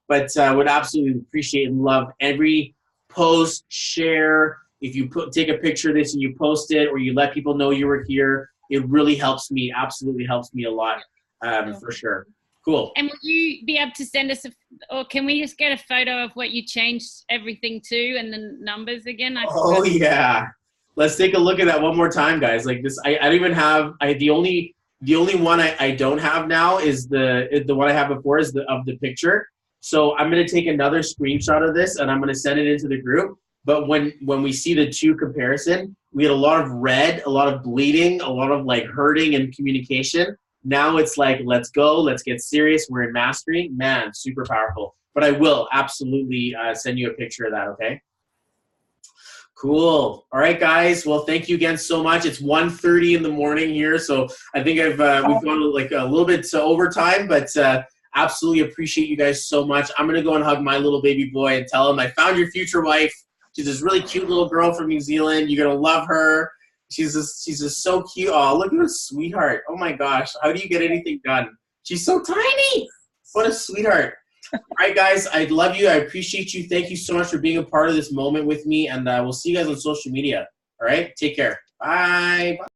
but would absolutely appreciate and love every post, share. If you take a picture of this and you post it, or you let people know you were here, it really helps me. Absolutely helps me a lot, for sure. Cool. And will you be able to send us, or can we just get a photo of what you changed everything to and the numbers again? Oh yeah, let's take a look at that one more time, guys. Like this, I don't even have. The only one I don't have now is the one I have before is of the picture. So I'm gonna take another screenshot of this and I'm gonna send it into the group. But when we see the two comparison, we had a lot of red, a lot of bleeding, a lot of hurting and communication. Now it's let's go, let's get serious. We're in mastery. Man, super powerful. But I will absolutely send you a picture of that, okay? Cool. All right, guys. Well, thank you again so much. It's 1:30 in the morning here, so I think we've gone a little bit to overtime, but absolutely appreciate you guys so much. I'm gonna go and hug my little baby boy and tell him I found your future wife. She's this really cute little girl from New Zealand. You're gonna love her. She's just so cute. Oh, look at her, sweetheart. Oh my gosh, how do you get anything done? She's so tiny. What a sweetheart. All right, guys, I love you. I appreciate you. Thank you so much for being a part of this moment with me, and we'll see you guys on social media. All right, take care. Bye. Bye.